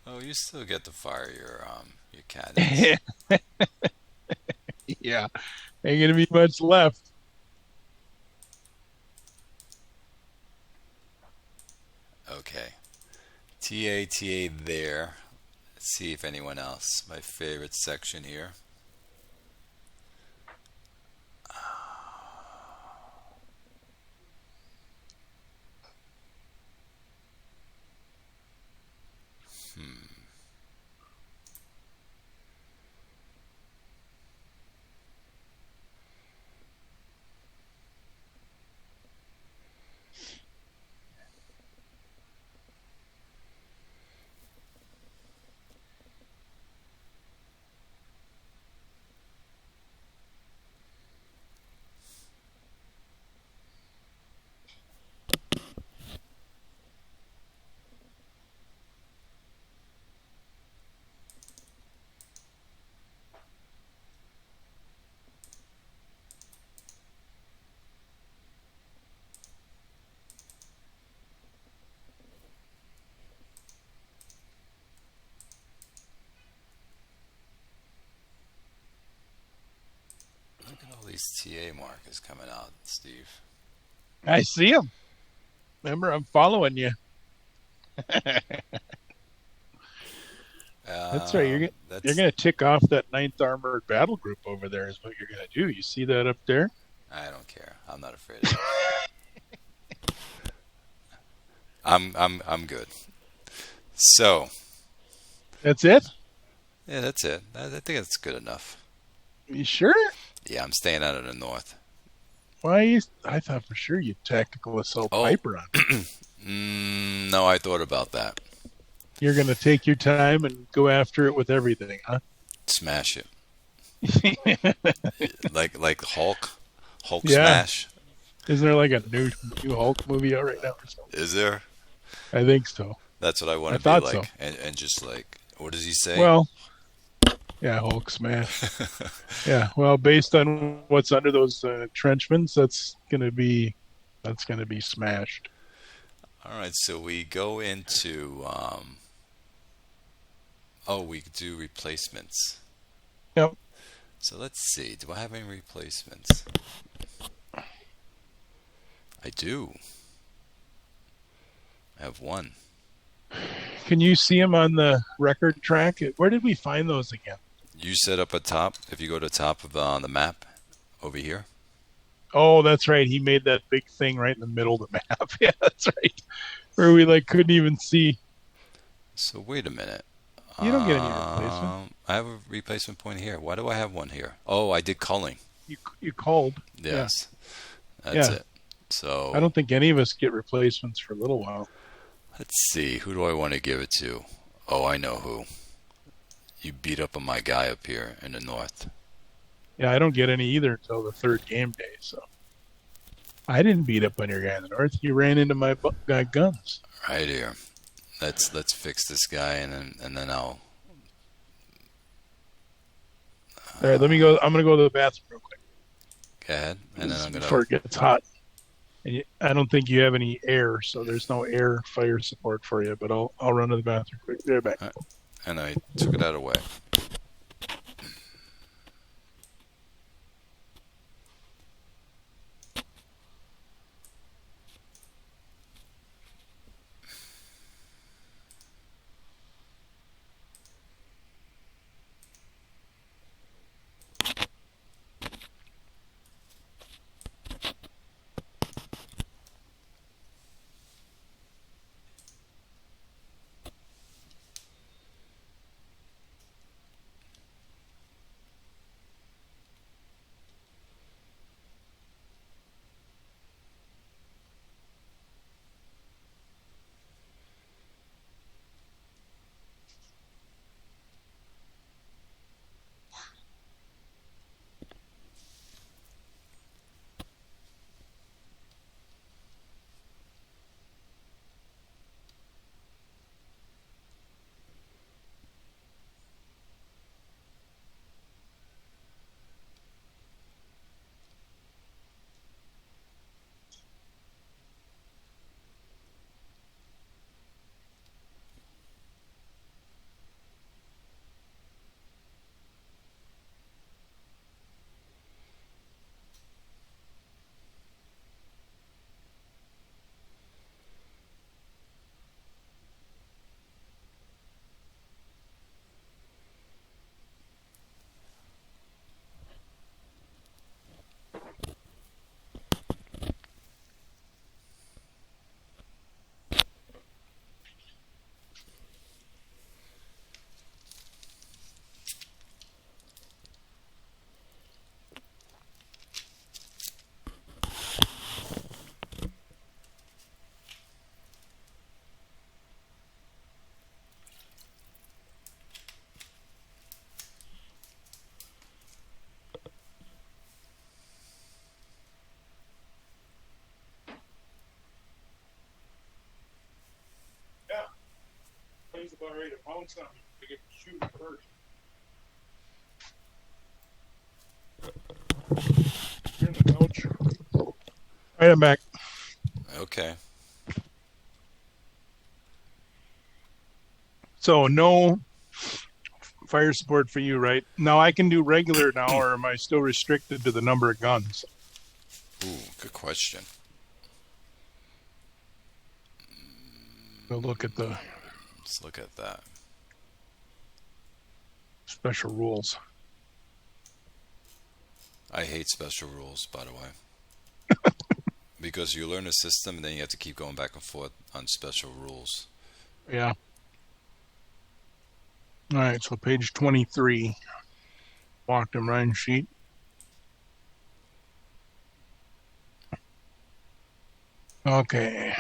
A: Oh, you still get to fire your cannons.
B: Yeah. Ain't going to be much left.
A: Okay. TA there. Let's see if anyone else. My favorite section here. Look at all these TA markers coming out, Steve.
B: I see them. Remember, I'm following you. That's right. You're going to tick off that 9th Armored Battle Group over there is what you're going to do. You see that up there?
A: I don't care. I'm not afraid of it. I'm good. So.
B: That's it?
A: Yeah, that's it. I think that's good enough.
B: You sure?
A: Yeah, I'm staying out of the north.
B: Why? I thought for sure you'd tactical assault Piper on.
A: No, I thought about that.
B: You're going to take your time and go after it with everything, huh?
A: Smash it. like Hulk. Hulk
B: Yeah.
A: smash.
B: Isn't there like a new Hulk movie out right now or something?
A: Is there?
B: I think so.
A: That's what I want
B: I
A: to be
B: thought so.
A: like, and just like, what does he say?
B: Well, yeah, Hulk smash. Yeah. Well, based on what's under those entrenchments, that's gonna be smashed.
A: All right, so we go into oh, we do replacements.
B: Yep.
A: So let's see. Do I have any replacements? I do. I have one.
B: Can you see them on the record track? Where did we find those again?
A: You set up a top. If you go to top of the map over here.
B: Oh, that's right. He made that big thing right in the middle of the map. Yeah, that's right. Where we like couldn't even see.
A: So wait a minute.
B: You don't get any replacement.
A: I have a replacement point here. Why do I have one here? Oh, I did culling.
B: You called.
A: Yes,
B: Yeah.
A: that's
B: Yeah.
A: it. So
B: I don't think any of us get replacements for a little while.
A: let's see. Who do I want to give it to? Oh, I know who. You beat up on my guy up here in the north.
B: Yeah, I don't get any either until the third game day. So I didn't beat up on your guy in the north. You ran into my guy guns.
A: Right here. Let's fix this guy and then I'll.
B: All right, let me go. I'm gonna go to the bathroom real quick
A: Go ahead, and then I'm
B: before
A: gonna.
B: it gets hot. And I don't think you have any air, so there's no air fire support for you. But I'll run to the bathroom quick. There, back.
A: And I took it out of the way.
B: Yeah, he's about ready to pounce on me to get the shoot first. Turn the couch. All right, I'm back.
A: Okay.
B: So no fire support for you, right? Now I can do regular now, or am I still restricted to the number of guns?
A: Ooh, good question.
B: We'll look at the
A: Let's look at that.
B: special rules.
A: I hate special rules, by the way. Because you learn a system and then you have to keep going back and forth on special rules.
B: Yeah. All right, so page 23, Wacht and Rhein sheet. Okay.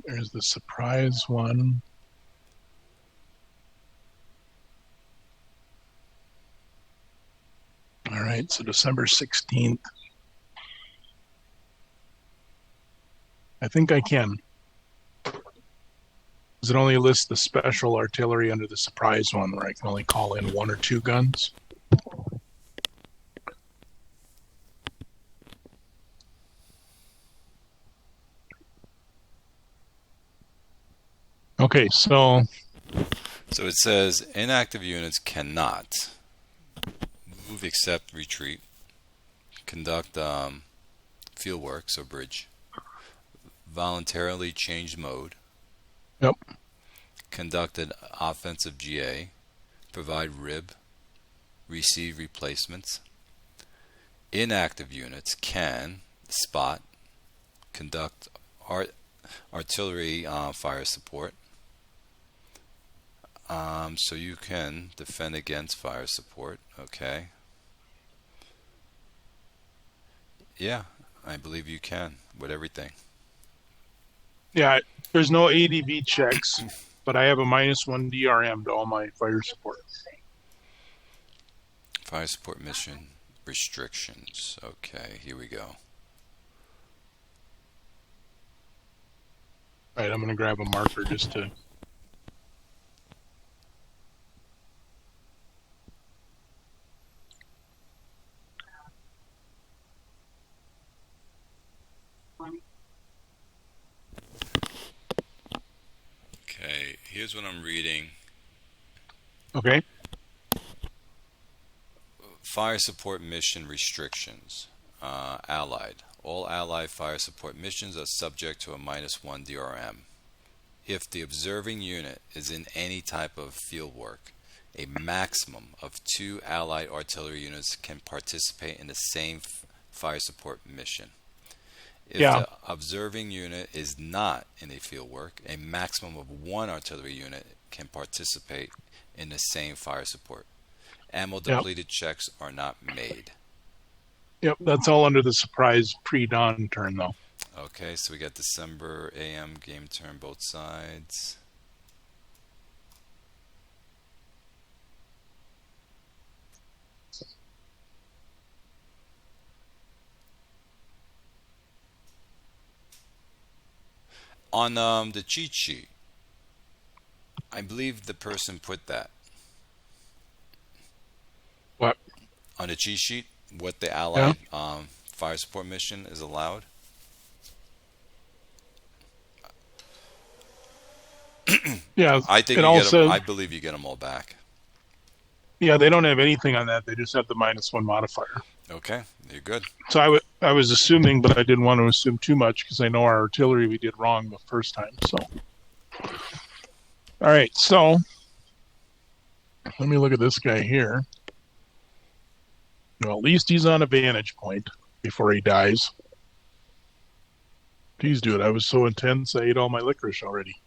B: right, there's the surprise one. All right, so December 16th. I think I can. Does it only list the special artillery under the surprise one where I can only call in 1 or 2 guns? Okay, so
A: it says inactive units cannot move except retreat, conduct field works or bridge, voluntarily change mode,
B: yep,
A: conduct an offensive GA, provide rib, receive replacements. Inactive units can spot, conduct artillery fire support. So you can defend against fire support. Okay. Yeah, I believe you can with everything.
B: yeah, there's no ADV checks, but I have a -1 DRM to all my fire support.
A: Fire support mission restrictions. Okay, here we go.
B: All right, I'm going to grab a marker just to...
A: Okay, here's what I'm reading.
B: Okay.
A: Fire support mission restrictions. Allied. All Allied fire support missions are subject to a -1 DRM. If the observing unit is in any type of field work, a maximum of 2 Allied artillery units can participate in the same fire support mission. If the observing unit is not in a field work, a maximum of 1 artillery unit can participate in the same fire support. Ammo depleted checks are not made.
B: Yep, that's all under the surprise pre-dawn turn, though.
A: Okay, so we got December AM game turn both sides. On the cheat sheet, I believe the person put that.
B: What?
A: On the cheat sheet, what the Allied fire support mission is allowed.
B: Yeah,
A: I think I believe you get them all back.
B: Yeah, they don't have anything on that. They just have the -1 modifier.
A: Okay, you're good.
B: So I was assuming, but I didn't want to assume too much because I know our artillery we did wrong the first time. So, all right. So let me look at this guy here. Well, at least he's on a vantage point before he dies. Please, dude, I was so intense I ate all my licorice already.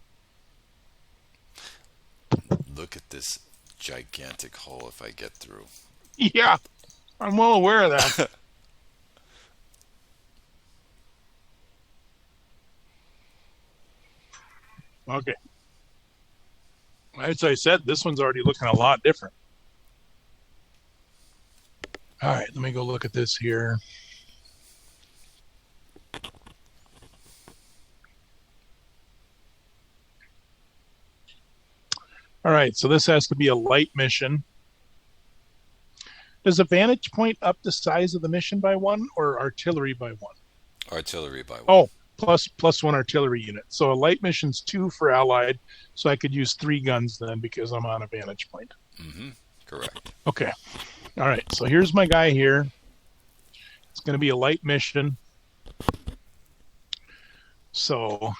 A: Look at this gigantic hole if I get through.
B: Yeah, I'm well aware of that. Okay. As I said, this one's already looking a lot different. All right, let me go look at this here. All right, so this has to be a light mission. Does a vantage point up the size of the mission by 1 or artillery by 1?
A: Artillery by 1.
B: Oh, plus 1 artillery unit. So a light mission's 2 for Allied, so I could use 3 guns then because I'm on a vantage point.
A: Mm-hmm. Correct.
B: Okay. All right, so here's my guy here. It's going to be a light mission. So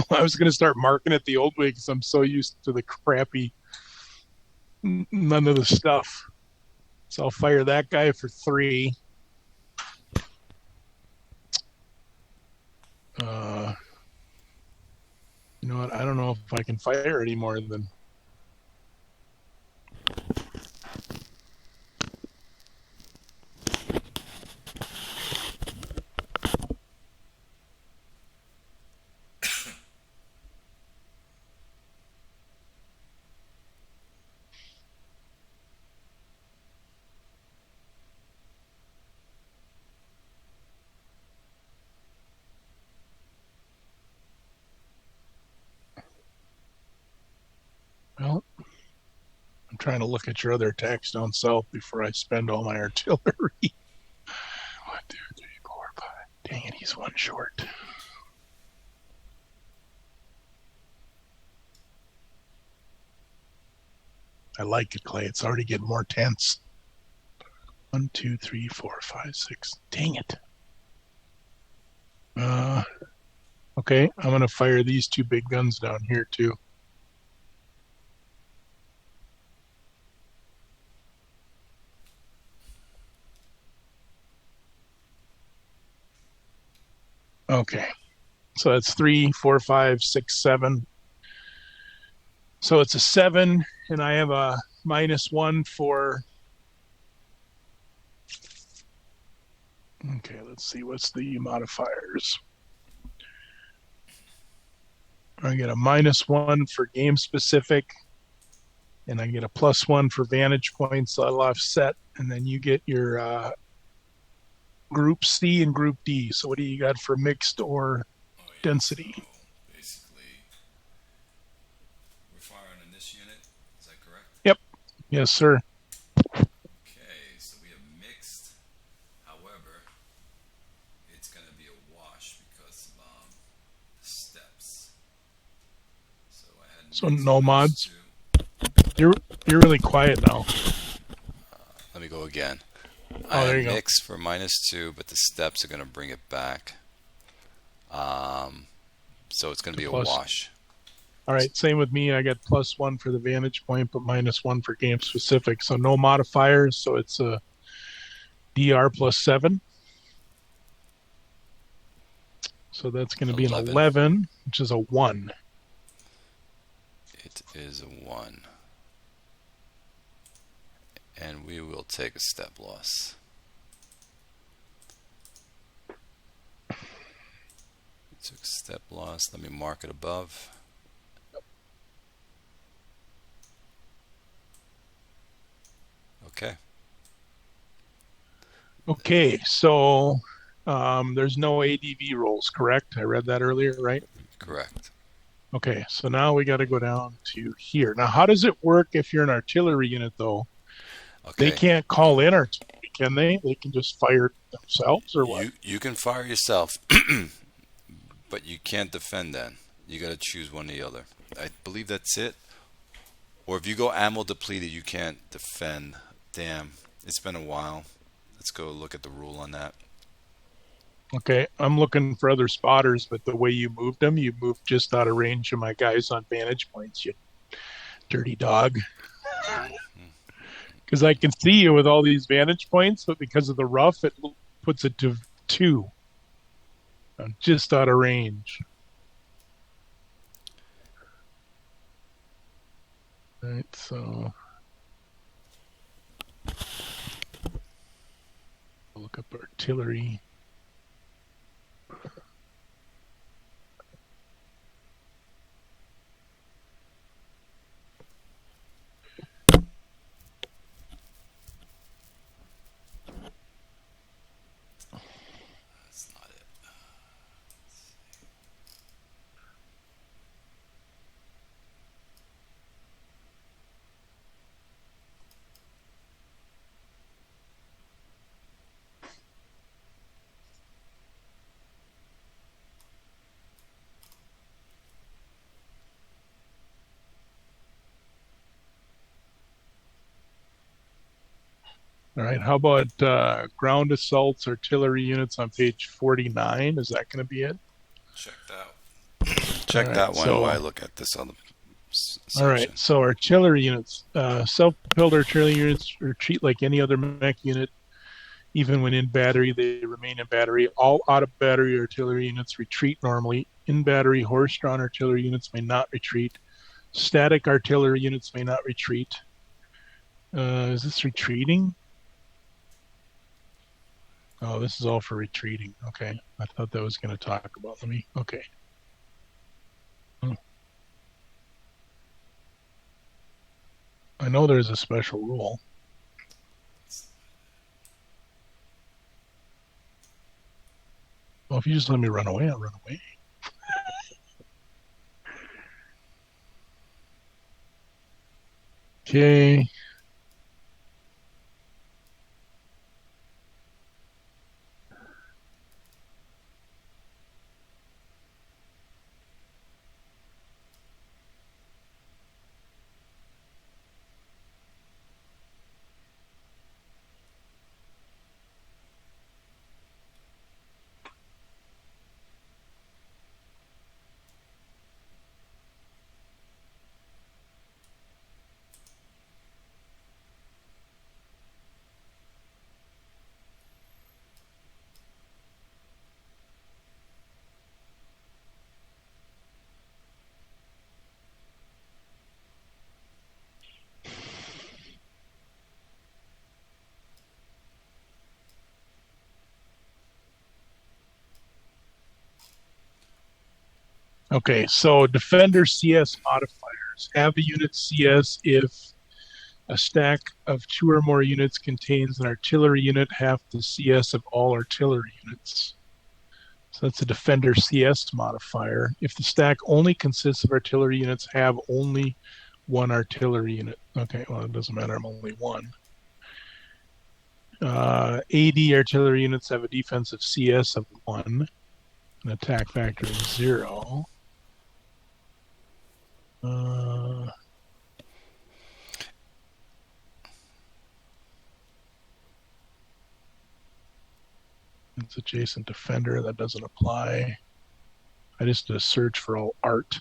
B: I was going to start marking it the old way because I'm so used to the crappy none of the stuff. So I'll fire that guy for 3. You know what? I don't know if I can fire any more than... trying to look at your other attacks down south before I spend all my artillery. 1, 2, 3, 4, 5. Dang it, he's one short. I like it, Clay. It's already getting more tense. 1, 2, 3, 4, 5, 6. Dang it. Okay, I'm going to fire these two big guns down here, too. Okay, so that's 3, 4, 5, 6, 7. So it's a 7, and I have a -1 for... Okay, let's see. What's the modifiers? I get a -1 for game specific, and I get a +1 for vantage points. So I'll offset, and then you get your group C and group D. So what do you got for mixed or density?
A: So basically, we're firing in this unit. Is that correct?
B: Yep. Yes, sir.
A: Okay, so we have mixed. However, it's going to be a wash because of the steps. So I had
B: So
A: mixed
B: no
A: minus
B: mods?
A: 2.
B: You're really quiet now.
A: Let me go again.
B: Oh, there you go.
A: Mix for -2, but the steps are going to bring it back. So it's going to be a
B: Plus.
A: wash.
B: All right, same with me. I got +1 for the vantage point, but -1 for game specific. So no modifiers. So it's a DR +7. So that's going to be an 11, which is a 1.
A: It is a 1. And we will take a step loss. Took a step loss. Let me mark it above. Okay.
B: Okay, so there's no ADV rolls, correct? I read that earlier, right?
A: Correct.
B: Okay, so now we got to go down to here. Now, how does it work if you're an artillery unit, though?
A: Okay.
B: They can't call in artillery, can they? They can just fire themselves, or what?
A: You can fire yourself, but you can't defend then. You got to choose one or the other. I believe that's it. Or if you go ammo depleted, you can't defend. Damn, it's been a while. Let's go look at the rule on that.
B: Okay, I'm looking for other spotters, but the way you moved them, you moved just out of range of my guys on vantage points, you dirty dog. Because I can see you with all these vantage points, but because of the rough, it puts it to 2. I'm just out of range. All right, so I'll look up artillery.
A: That's not it.
B: All right, how about ground assaults artillery units on page 49? Is that going to be it?
A: Check that. Check
B: All
A: that
B: right,
A: one
B: so-
A: while I look at this other section.
B: All right, so artillery units, self-propelled artillery units retreat like any other mech unit. Even when in battery, they remain in battery. All out-of-battery artillery units retreat normally. In-battery horse-drawn artillery units may not retreat. Static artillery units may not retreat. Is this retreating? Oh, this is all for retreating. Okay, I thought that was going to talk about. Okay. I know there's a special rule. Well, if you just let me run away, I'll run away. Okay. Okay, so Defender CS modifiers. Have a unit CS if a stack of 2 or more units contains an artillery unit half the CS of all artillery units. So that's a Defender CS modifier. If the stack only consists of artillery units, have only one artillery unit. Okay, well, it doesn't matter. I'm only one. AD artillery units have a defensive CS of 1, an attack factor of 0. It's adjacent defender. That doesn't apply. I just did a search for all art.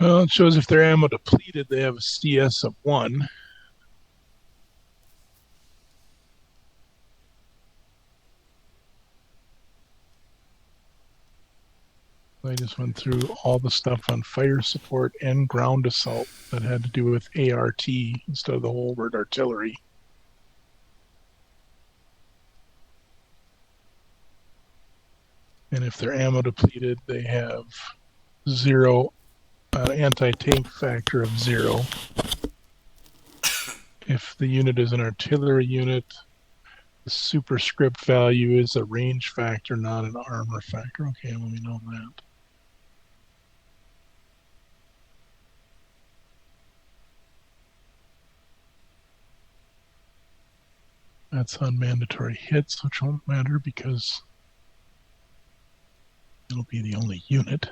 B: Well, it shows if they're ammo depleted, they have a CS of 1. I just went through all the stuff on fire support and ground assault that had to do with ART instead of the whole word artillery. And if they're ammo depleted, they have 0 anti-tank factor of 0. If the unit is an artillery unit, the superscript value is a range factor, not an armor factor. Okay, let me know that. That's on mandatory hits, which won't matter because it'll be the only unit.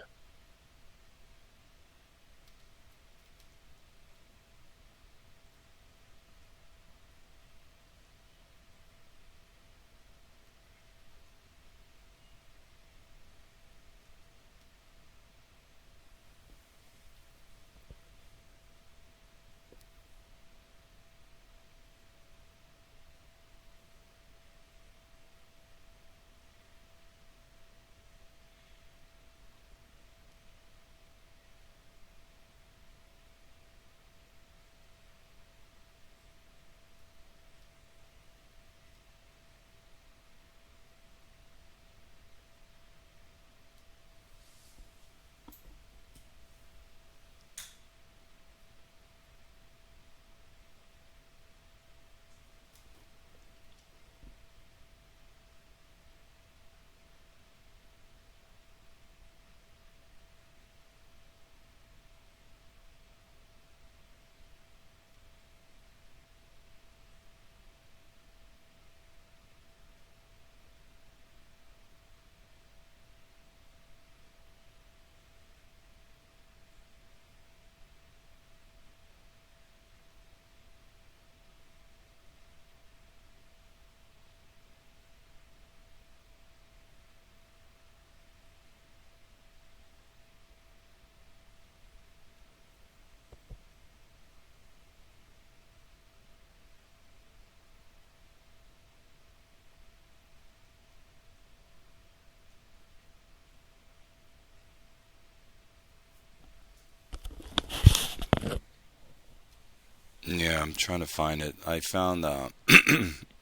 A: Yeah, I'm trying to find it. I found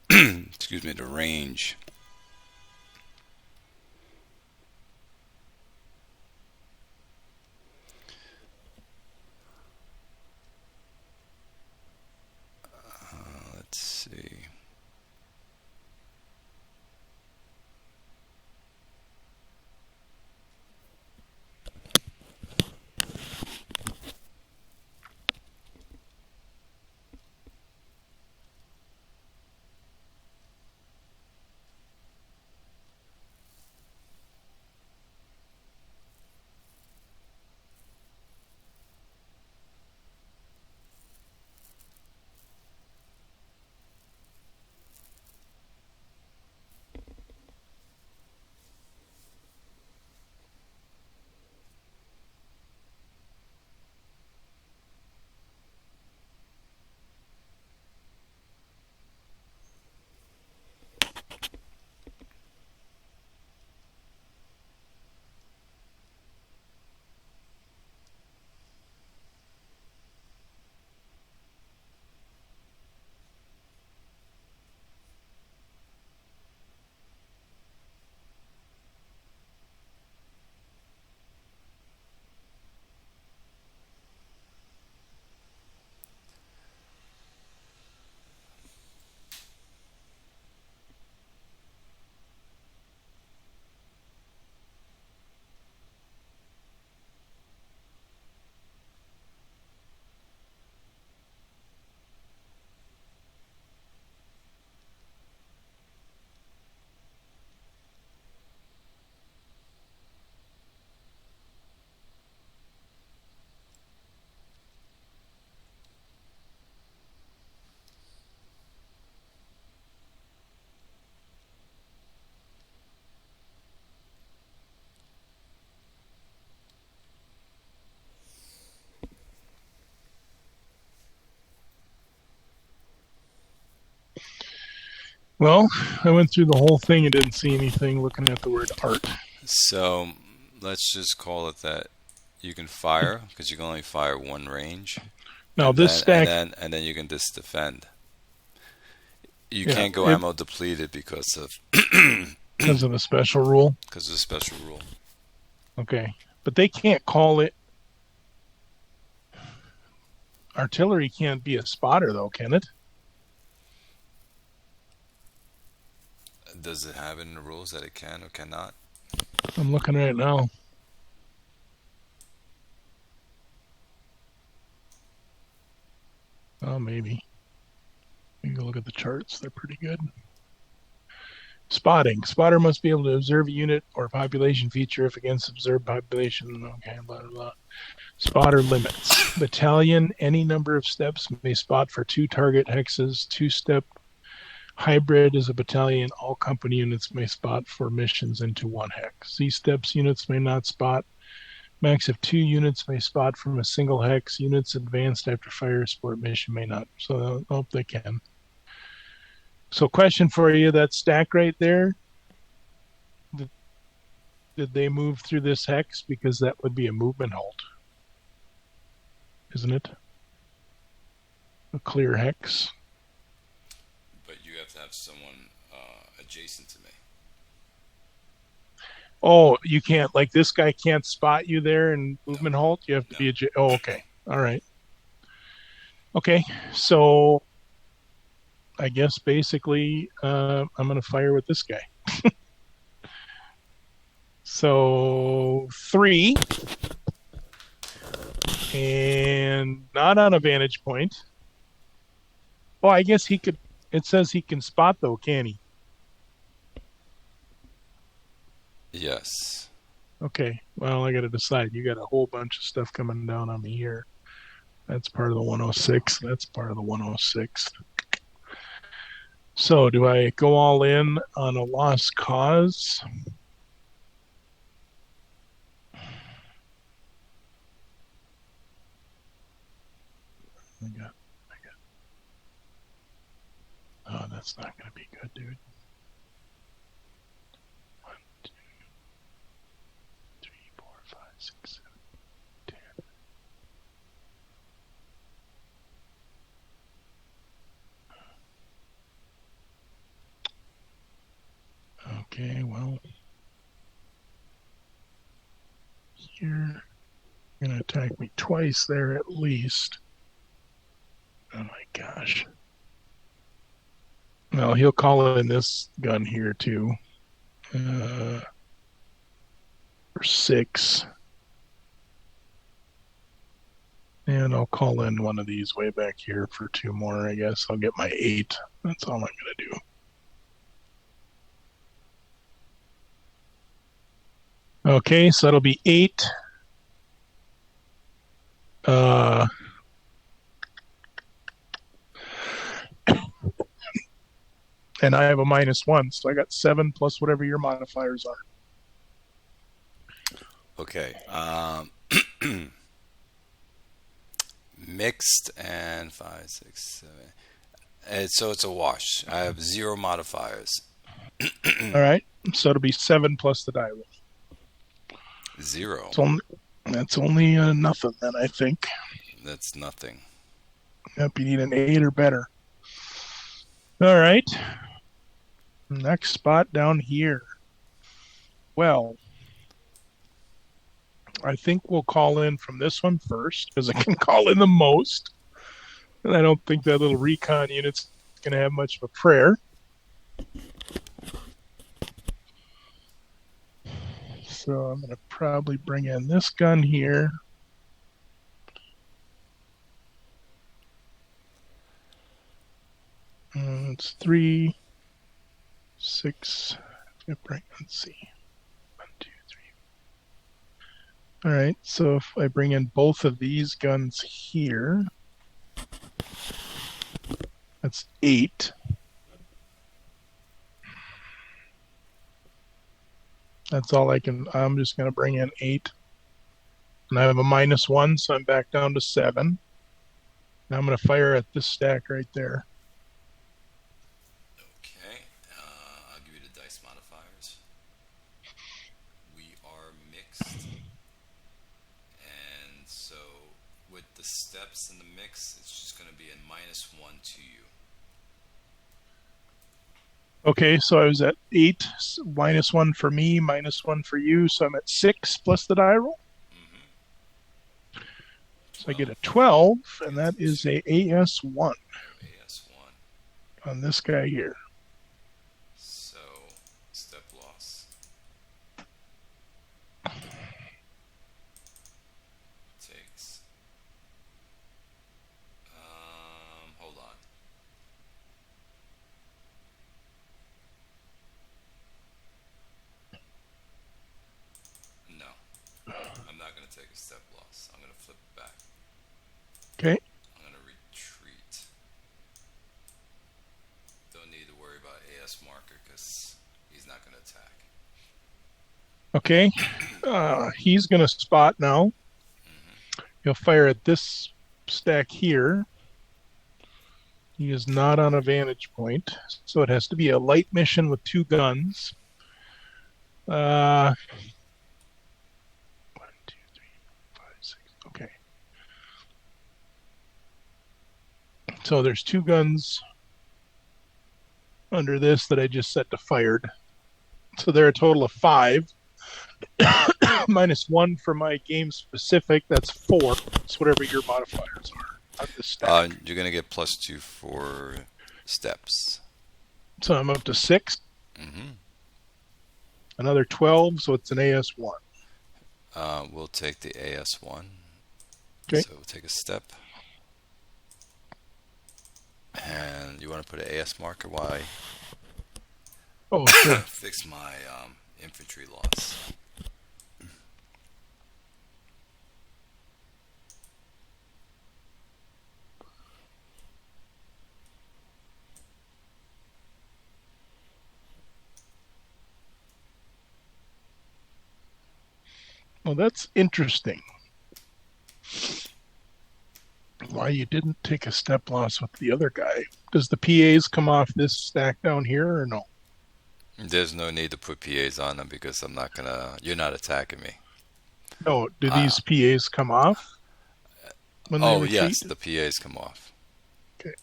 A: excuse me, the range. Let's see.
B: Well, I went through the whole thing and didn't see anything looking at the word art.
A: So let's just call it that you can fire because you can only fire one range,
B: Now
A: and
B: this
A: then
B: stack,
A: you can just defend. You
B: yeah,
A: can't go ammo depleted because of
B: because of the special rule.
A: because of the special rule.
B: Okay, but they can't call it. Artillery can't be a spotter, though, can it?
A: Does it have it in the rules that it can or cannot?
B: I'm looking right now. Oh, maybe. You can go look at the charts. They're pretty good. Spotting. Spotter must be able to observe a unit or population feature if against observed population. Okay, blah, blah, blah. Spotter limits. Battalion, any number of steps may spot for 2 target hexes. 2-step hybrid is a battalion. All company units may spot for missions into 1 hex. Z-steps units may not spot. Max of 2 units may spot from a single hex. Units advanced after fire support mission may not. So I hope they can. So question for you, that stack right there, did they move through this hex? Because that would be a movement halt, isn't it? A clear hex.
A: But you have to have someone adjacent to me.
B: Oh, you can't, like this guy can't spot you there and movement halt? You have to be oh, okay. All right. Okay, so I guess basically I'm going to fire with this guy. So 3. And not on a vantage point. Oh, I guess he could. It says he can spot, though, can he?
A: Yes.
B: Okay. Well, I got to decide. You got a whole bunch of stuff coming down on me here. That's part of the 106. That's part of the 106. So, do I go all in on a lost cause? Oh, that's not going to be good, dude. 1, 2, 3, 4, 5, 6, 7, 10. Okay, well, here, you're going to attack me twice there at least. Oh my gosh. Well, he'll call in this gun here too. For 6. And I'll call in one of these way back here for 2 more, I guess. I'll get my 8. That's all I'm going to do. Okay, so that'll be 8. And I have a -1, so I got 7 plus whatever your modifiers are.
A: Okay. Mixed and 5, 6, 7. So it's a wash. I have 0 modifiers.
B: All right, so it'll be 7 plus the die roll.
A: 0.
B: That's only nothing then, I think.
A: That's nothing.
B: Yep, you need an 8 or better. All right. Next spot down here. Well, I think we'll call in from this one first because I can call in the most. And I don't think that little recon unit's going to have much of a prayer. So I'm going to probably bring in this gun here. It's 3, 6. Let's see. 1, 2, 3. All right. So if I bring in both of these guns here, that's 8. That's all I can. I'm just going to bring in 8. And I have a -1, so I'm back down to 7. Now I'm going to fire at this stack right there.
A: Okay. I'll give you the dice modifiers. We are mixed. loss in the mix, it's just going to be a -1 to you.
B: Okay, so I was at 8, -1 for me, -1 for you, so I'm at 6 plus the die roll. So I get a 12, and that is a AS1
A: AS1.
B: on this guy here.
A: So, step loss. Takes. Hold on. No. I'm not going to take a step loss. I'm going to flip it back.
B: Okay.
A: I'm going to retreat. Don't need to worry about AS marker because he's not going to attack.
B: Okay. He's going to spot now. He'll fire at this stack here. He is not on a vantage point, so it has to be a light mission with 2 guns. 1, 2, 3, 4, 5, 6. Okay. So there's 2 guns under this that I just set to fired. So they're a total of 5. -1 for my game specific. That's 4. It's whatever your modifiers are on this stack.
A: You're going to get +2 for steps.
B: So I'm up to 6.
A: Mm-hmm.
B: Another 12, so it's an AS1.
A: We'll take the AS1.
B: Okay.
A: So we'll take a step. And you want to put an AS marker while I
B: Oh, sure.
A: fix my infantry loss.
B: Well, that's interesting. Why you didn't take a step loss with the other guy. Does the PAs come off this stack down here or no?
A: There's no need to put PAs on them because you're not attacking me.
B: No, do these PAs come off when they retreat?
A: Yes, the PAs come off.
B: Okay.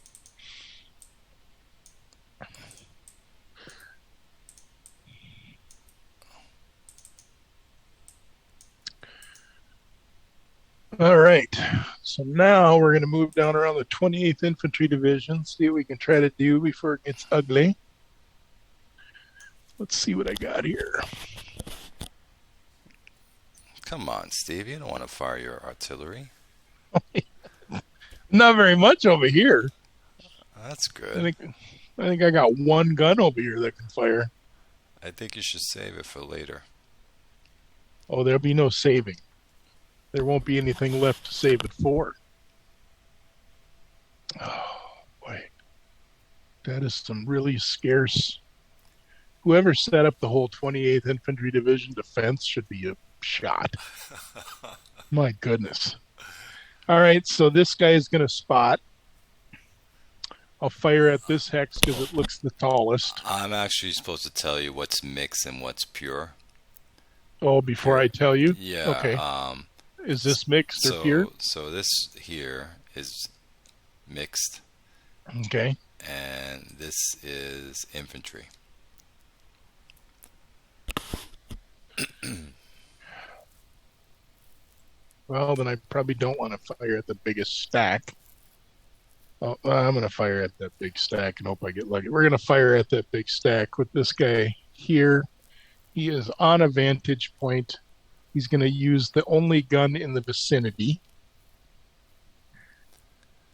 B: All right. So now we're going to move down around the 28th Infantry Division, see what we can try to do before it gets ugly. Let's see what I got here.
A: Come on, Steve. You don't want to fire your artillery.
B: Not very much over here.
A: That's good.
B: I think I got 1 gun over here that can fire.
A: I think you should save it for later.
B: Oh, there'll be no saving. There won't be anything left to save it for. Oh, boy. That is some really scarce. Whoever set up the whole 28th Infantry Division defense should be shot. My goodness. All right, so this guy is going to spot. I'll fire at this hex because it looks the tallest.
A: I'm actually supposed to tell you what's mixed and what's pure.
B: Oh, before I tell you?
A: Yeah.
B: Okay. Is this mixed or pure?
A: So this here is mixed.
B: Okay.
A: And this is infantry.
B: Well, then I probably don't want to fire at the biggest stack. Oh, I'm going to fire at that big stack and hope I get lucky. We're going to fire at that big stack with this guy here. He is on a vantage point. He's going to use the only gun in the vicinity.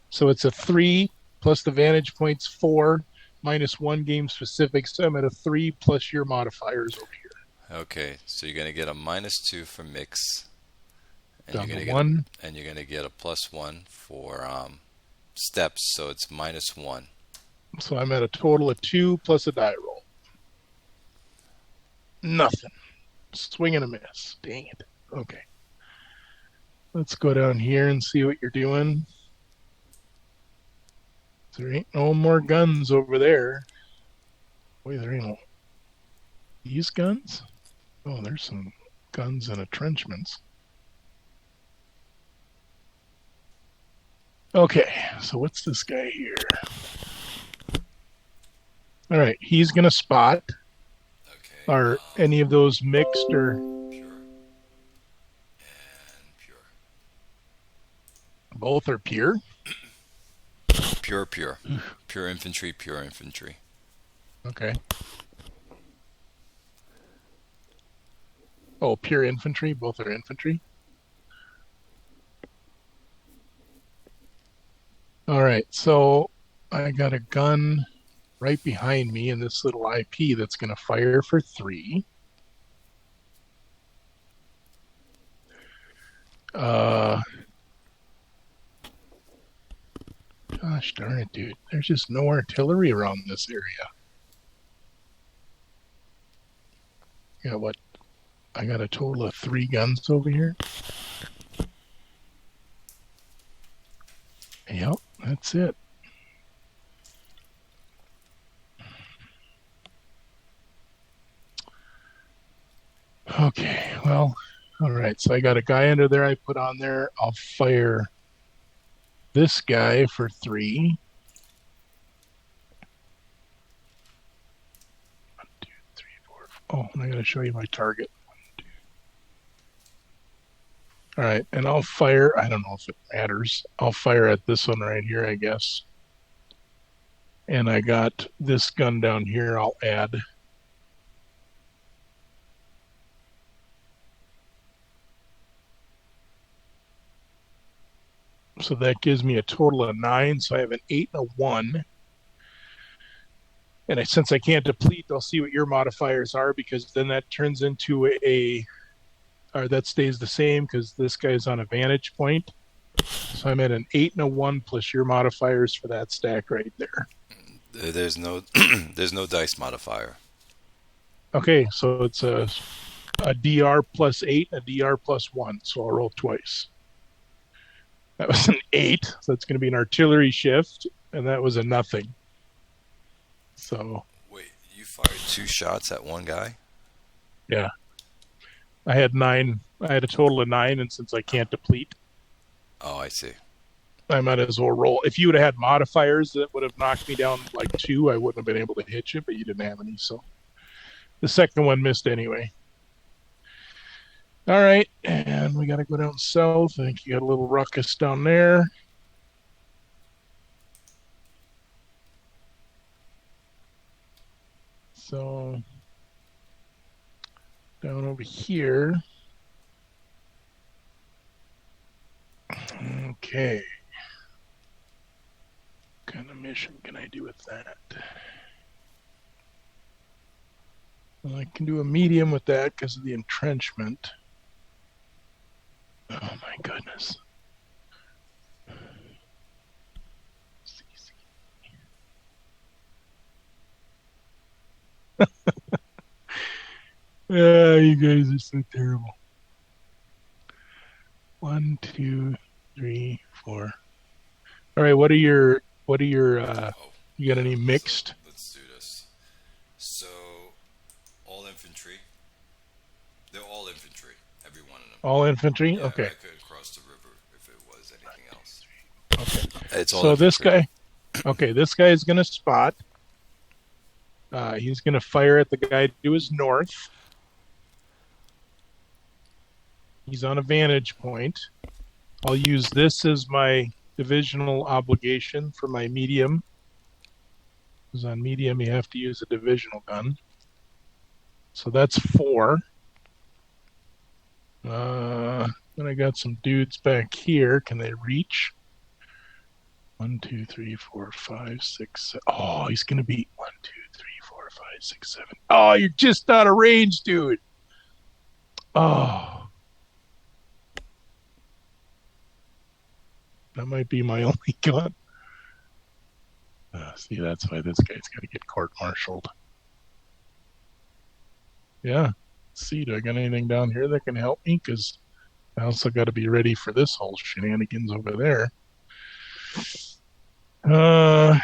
B: So it's a 3 plus the vantage point's 4 -1 game specific. So I'm at a 3 plus your modifiers over here.
A: Okay, so you're going to get a -2 for mix. And
B: Down
A: you're
B: to
A: gonna
B: 1.
A: and you're going to get a +1 for steps, so it's -1.
B: So I'm at a total of 2 plus a die roll. Nothing. Swing and a miss. Dang it. Okay. Let's go down here and see what you're doing. There ain't no more guns over there. Boy, there ain't no... These guns? Oh, there's some guns and entrenchments. Okay, so what's this guy here? All right, he's going to spot.
A: Okay.
B: Are any of those mixed or
A: Pure and pure.
B: both are pure?
A: Pure, pure. Pure infantry, pure infantry.
B: Okay. Oh, pure infantry. Both are infantry. All right, so I got a gun right behind me in this little IP that's going to fire for 3. Gosh darn it, dude. There's just no artillery around this area. Yeah, what? I got a total of 3 guns over here. Yep, that's it. Okay, well, all right. So I got a guy under there I put on there. I'll fire this guy for 3. 1, 2, 3, 4. Oh, and I got to show you my target. 1, 2. All right, and I'll fire. I don't know if it matters. I'll fire at this one right here, I guess. And I got this gun down here. I'll add. So that gives me a total of 9. So I have an 8 and a 1. And since I can't deplete, I'll see what your modifiers are, because then that turns into or that stays the same because this guy's on a vantage point. So I'm at an 8 and a 1 plus your modifiers for that stack right there.
A: There's no there's no dice modifier.
B: Okay, so it's a DR plus 8 and a DR plus 1. So I'll roll twice. That was an 8. So that's going to be an artillery shift. And that was a nothing. So.
A: Wait, you fired 2 shots at one guy?
B: Yeah. I had 9. I had a total of 9. And since I can't deplete.
A: Oh, I see.
B: I might as well roll. If you would have had modifiers that would have knocked me down like 2, I wouldn't have been able to hit you, but you didn't have any. So the second one missed anyway. All right. And we got to go down south. I think you got a little ruckus down there. So down over here. Okay. What kind of mission can I do with that? Well, I can do a medium with that because of the entrenchment. Oh my goodness. You guys are so terrible. 1, 2, 3, 4. All right, what are your you got any mixed?
A: Let's do this. So all infantry. They're all infantry, every one of them.
B: All infantry?
A: Yeah,
B: Okay.
A: I could cross the river if it was anything else.
B: Okay.
A: It's all
B: so
A: infantry.
B: this guy is going to spot. He's going to fire at the guy to his north. He's on a vantage point. I'll use this as my divisional obligation for my medium. Because on medium, you have to use a divisional gun. So that's 4. Then I got some dudes back here. Can they reach? 1, 2, 3, 4, 5, 6, 7. Oh, he's going to be 1, 2, 3, 4, 5, 6, 7. Oh, you're just out of range, dude. Oh. That might be my only gun. See, that's why this guy's got to get court-martialed. Yeah. Let's see, do I got anything down here that can help me? Because I also got to be ready for this whole shenanigans over there. Well,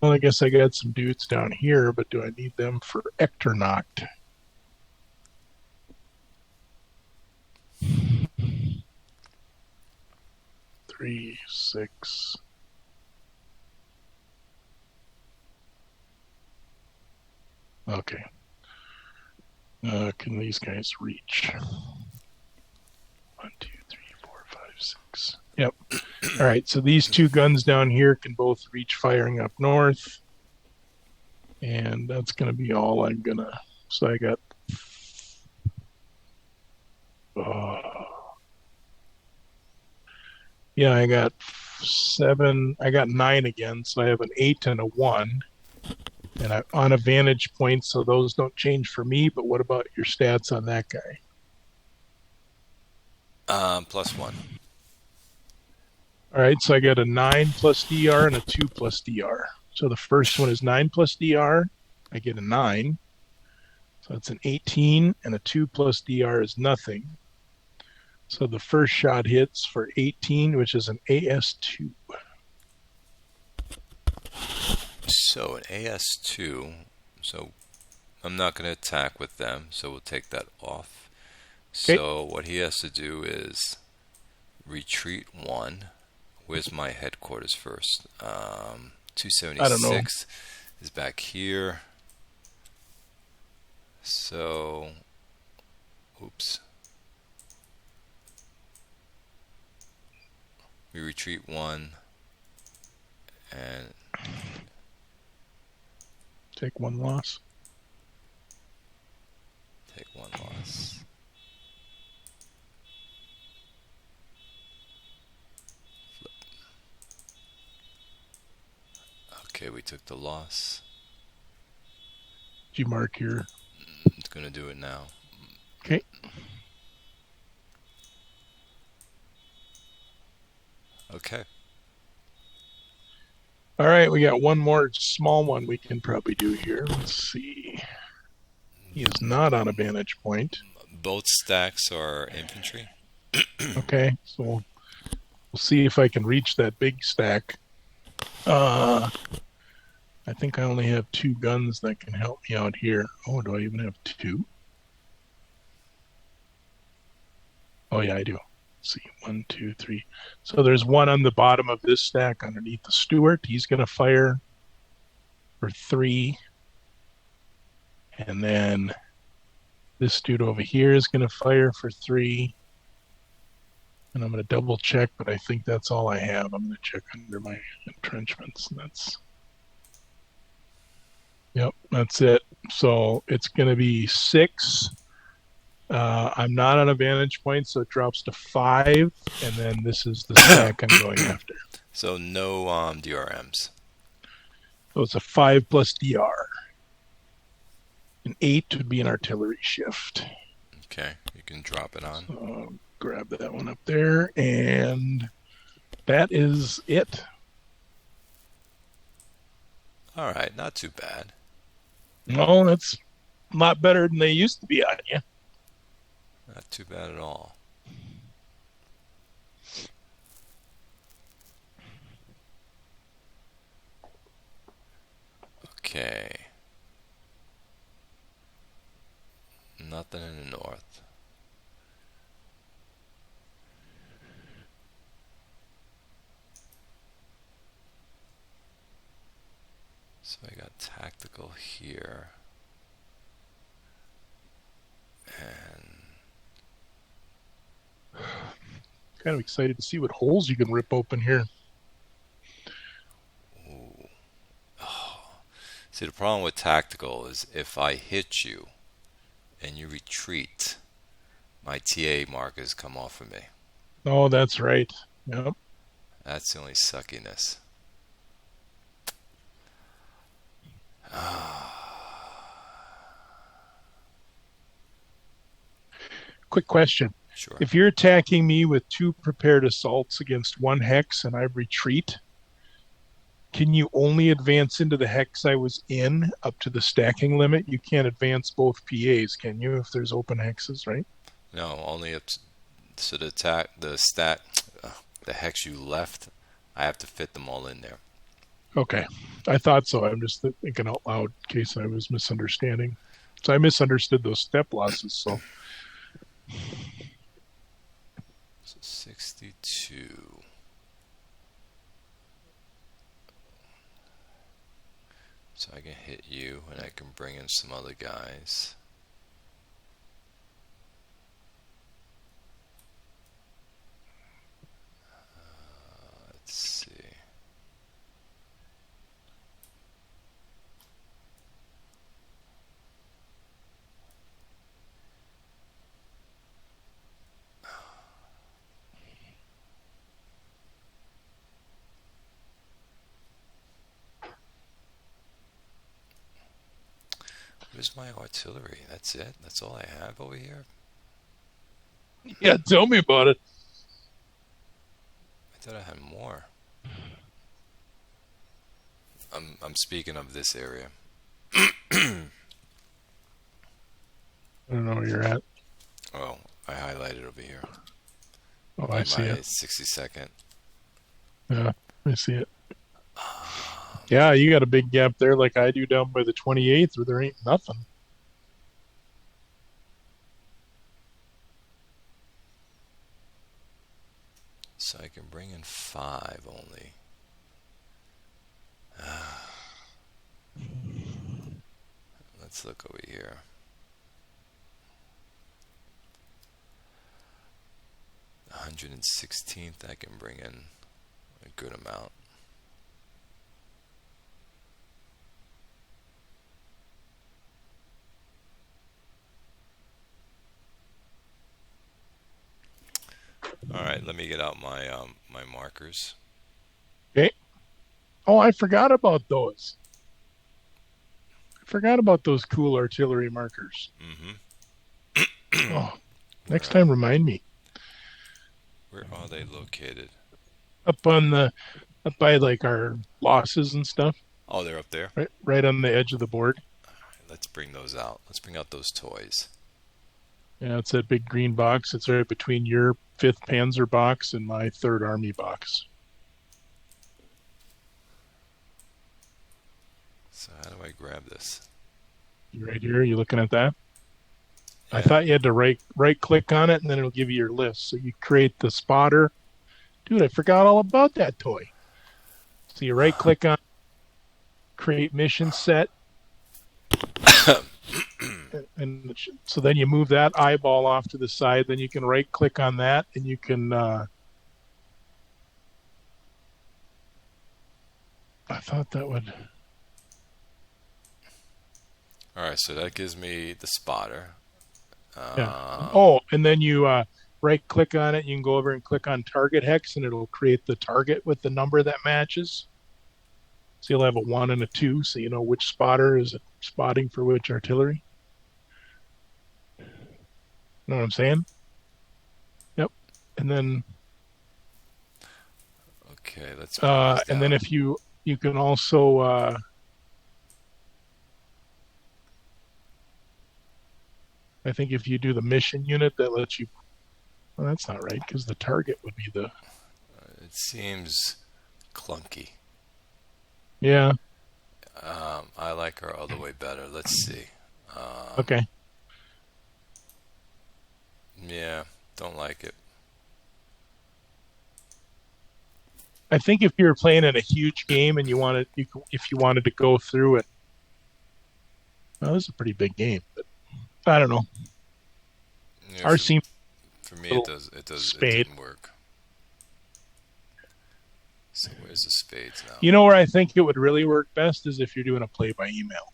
B: I guess I got some dudes down here, but do I need them for Ectornoct? 3, 6. Okay. Can these guys reach? 1, 2, 3, 4, 5, 6. Yep. All right. So these two guns down here can both reach firing up north. And that's going to be all I'm going to. So I got. Yeah, I got 7. I got 9 again. So I have an 8 and a 1. And I'm on a vantage point, so those don't change for me. But what about your stats on that guy?
A: +1.
B: All right, so I got a 9 plus DR and a 2 plus DR. So the first one is 9 plus DR. I get a 9. So that's an 18, and a 2 plus DR is nothing. So the first shot hits for 18, which is an AS2.
A: So an AS2, so I'm not going to attack with them, so we'll take that off.
B: Okay.
A: So what he has to do is retreat 1. Where's my headquarters first? 276 is back here. So, oops. We retreat 1 and
B: Take 1 loss.
A: take 1 loss. Flip. Okay, we took the loss.
B: Did you mark your...
A: It's going to do it now.
B: Okay.
A: Okay.
B: All right, we got one more small one we can probably do here. Let's see. He is not on a vantage point.
A: Both stacks are infantry.
B: Okay, so we'll see if I can reach that big stack. I think I only have 2 guns that can help me out here. Oh, do I even have 2? Oh, yeah, I do. Let's see, 1, 2, 3. So there's one on the bottom of this stack underneath the Stewart. He's going to fire for 3. And then this dude over here is going to fire for 3. And I'm going to double check, but I think that's all I have. I'm going to check under my entrenchments. Yep, that's it. So it's going to be 6. I'm not on a vantage point, so it drops to 5. And then this is the stack I'm going after.
A: So no DRMs.
B: So it's a 5 plus DR. An 8 would be an artillery shift.
A: Okay, you can drop it on.
B: So grab that one up there, and that is it.
A: All right, not too bad.
B: No, that's a lot better than they used to be on you.
A: Not too bad at all. Okay. Nothing in the north. So I got tactical here. And
B: Kind of excited to see what holes you can rip open here.
A: ooh. Oh. See, the problem with tactical is if I hit you and you retreat, my TA markers come off of me.
B: Oh, that's right. Yep.
A: That's the only suckiness.
B: Quick question.
A: Sure.
B: If you're attacking me with 2 prepared assaults against 1 hex and I retreat, can you only advance into the hex I was in up to the stacking limit? You can't advance both PAs, can you, if there's open hexes, right?
A: No, only up to the the hex you left. I have to fit them all in there.
B: Okay. I thought so. I'm just thinking out loud in case I was misunderstanding. So I misunderstood those step losses, so...
A: So 62. So I can hit you, and I can bring in some other guys. Let's see. Where's my artillery? That's it? That's all I have over here?
B: Yeah, tell me about it.
A: I thought I had more. I'm speaking of this area.
B: I don't know where you're at.
A: Oh, I highlighted over here.
B: Oh, I see
A: My
B: it.
A: 60-second.
B: Yeah, I see it. Yeah, you got a big gap there like I do down by the 28th where there ain't nothing.
A: So I can bring in 5 only. Let's look over here. The 116th, I can bring in a good amount. All right, let me get out my my markers.
B: Okay. Oh, I forgot about those. I forgot about those cool artillery markers.
A: Mm-hmm.
B: Oh, next time remind me.
A: Where are they located?
B: Up by like our losses and stuff.
A: Oh, they're up there.
B: Right on the edge of the board.
A: All right, let's bring those out. Let's bring out those toys.
B: Yeah, it's that big green box. It's right between your 5th Panzer box and my 3rd Army box.
A: So how do I grab this?
B: You right here. You looking at that?
A: Yeah.
B: I thought you had to right click on it and then it'll give you your list. So you create the spotter. Dude, I forgot all about that toy. So you right click on create mission set. And so then you move that eyeball off to the side. Then you can right click on that and you can I thought that would.
A: All right, so that gives me the spotter.
B: Yeah. Oh, and then you right click on it. You can go over and click on target hex and it'll create the target with the number that matches. So you'll have a 1 and a 2, so you know which spotter is spotting for which artillery. Know what I'm saying? Yep. And then
A: Okay, let's
B: and then if you can also I think if you do the mission unit that lets you, well, that's not right because the target would be the
A: it seems clunky.
B: Yeah.
A: I like our other way better. Let's see.
B: Okay.
A: Yeah, don't like it.
B: I think if you're playing in a huge game and if you wanted to go through it, well, this is a pretty big game, but I don't know.
A: Yeah,
B: Ours seems
A: for me it didn't work. So where's the spades now?
B: You know where I think it would really work best is if you're doing a play by email,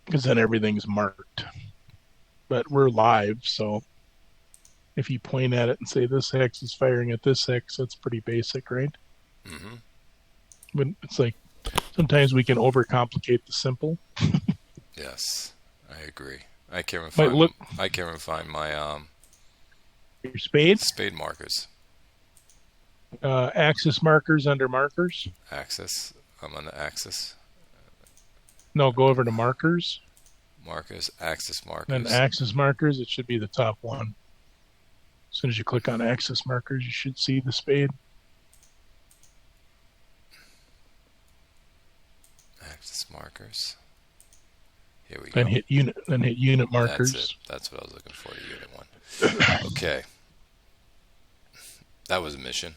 B: because then everything's marked. But we're live, so if you point at it and say this hex is firing at this hex, that's pretty basic, right?
A: Mm-hmm.
B: But it's like sometimes we can overcomplicate the simple.
A: Yes, I agree. I can't even find my
B: your spade
A: markers.
B: Axis markers under markers.
A: Axis. I'm on the axis.
B: No, go over to markers.
A: Markers, axis markers.
B: Then axis markers, it should be the top one. As soon as you click on axis markers, you should see the spade.
A: Axis markers. Here we go.
B: Then hit unit markers.
A: That's it. That's what I was looking for, the unit one. Okay. That was a mission.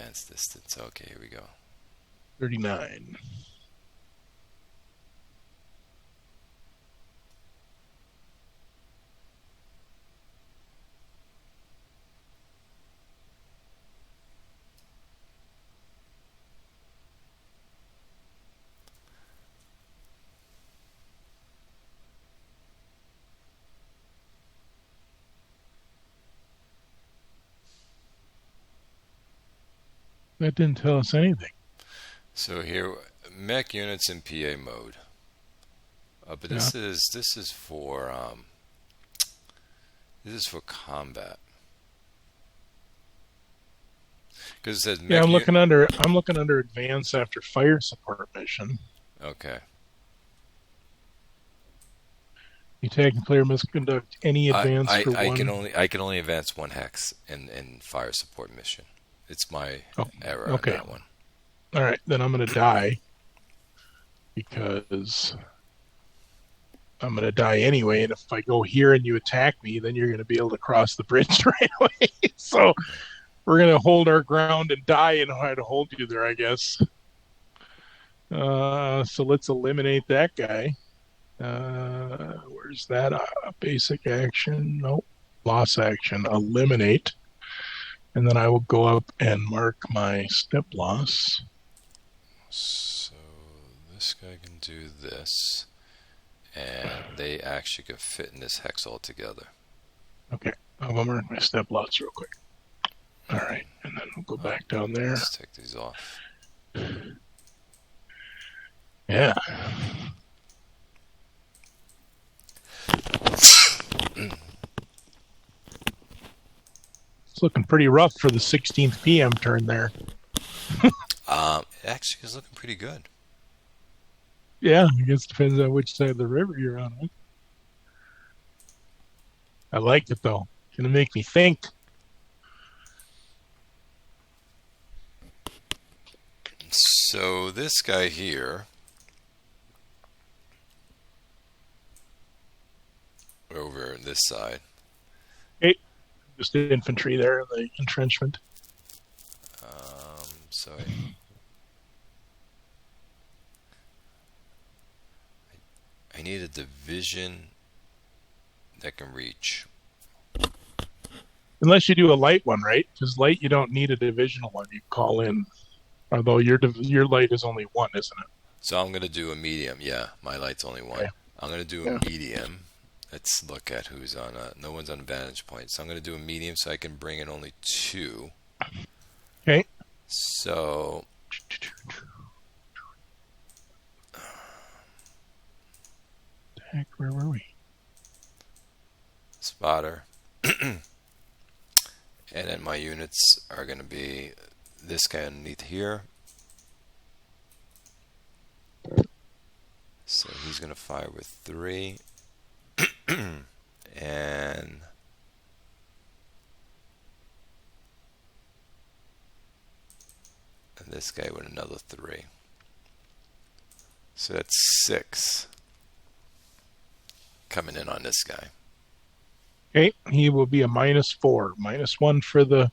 A: advance distance. Okay, here we go.
B: 39. That didn't tell us anything.
A: So here, mech units in PA mode. But this is for combat. Because it says mech.
B: Yeah, I'm looking under advance after fire support mission.
A: Okay.
B: The attacking player must conduct any advance for one.
A: I can only advance one hex in fire support mission. It's my error on that one.
B: All right, then I'm going to die because I'm going to die anyway. And if I go here and you attack me, then you're going to be able to cross the bridge right away. So we're going to hold our ground and die and know how to hold you there, I guess. So let's eliminate that guy. Where's that? Basic action. Nope. Loss action. Eliminate. And then I will go up and mark my step loss.
A: So this guy can do this. And they actually can fit in this hex altogether.
B: Okay. I'll mark my step loss real quick. All right. And then we'll go back down there.
A: Let's take these off.
B: Yeah. It's looking pretty rough for the 16th PM turn there.
A: Actually, it's looking pretty good.
B: Yeah, I guess it depends on which side of the river you're on. Right? I like it, though. It's going to make me think.
A: So this guy here, over this side.
B: Hey, just the infantry there, the entrenchment.
A: So I need a division that can reach.
B: Unless you do a light one, right? Because light, you don't need a divisional one. You call in. Although your light is only one, isn't it?
A: So I'm going to do a medium. Yeah, my light's only one. Okay. I'm going to do a medium. Let's look at who's on. No one's on vantage point. So I'm going to do a medium so I can bring in only 2.
B: Okay.
A: So
B: heck, where were we?
A: Spotter. And then my units are going to be this guy underneath here. So he's going to fire with 3. And this guy with another 3. So that's 6 coming in on this guy.
B: Okay, he will be a -4. -1 for the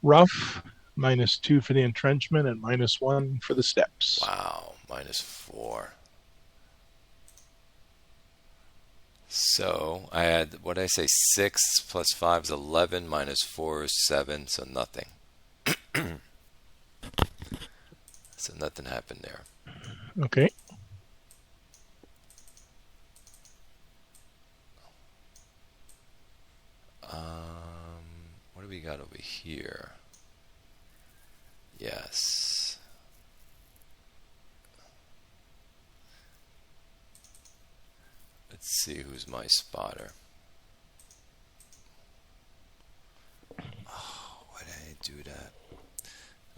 B: rough, -2 for the entrenchment, and -1 for the steps.
A: Wow, -4. So I had, what did I say, 6 plus 5 is 11, -4 is 7, so nothing. So nothing happened there.
B: Okay.
A: What do we got over here? Yes. Let's see who's my spotter. Oh, why did I do that?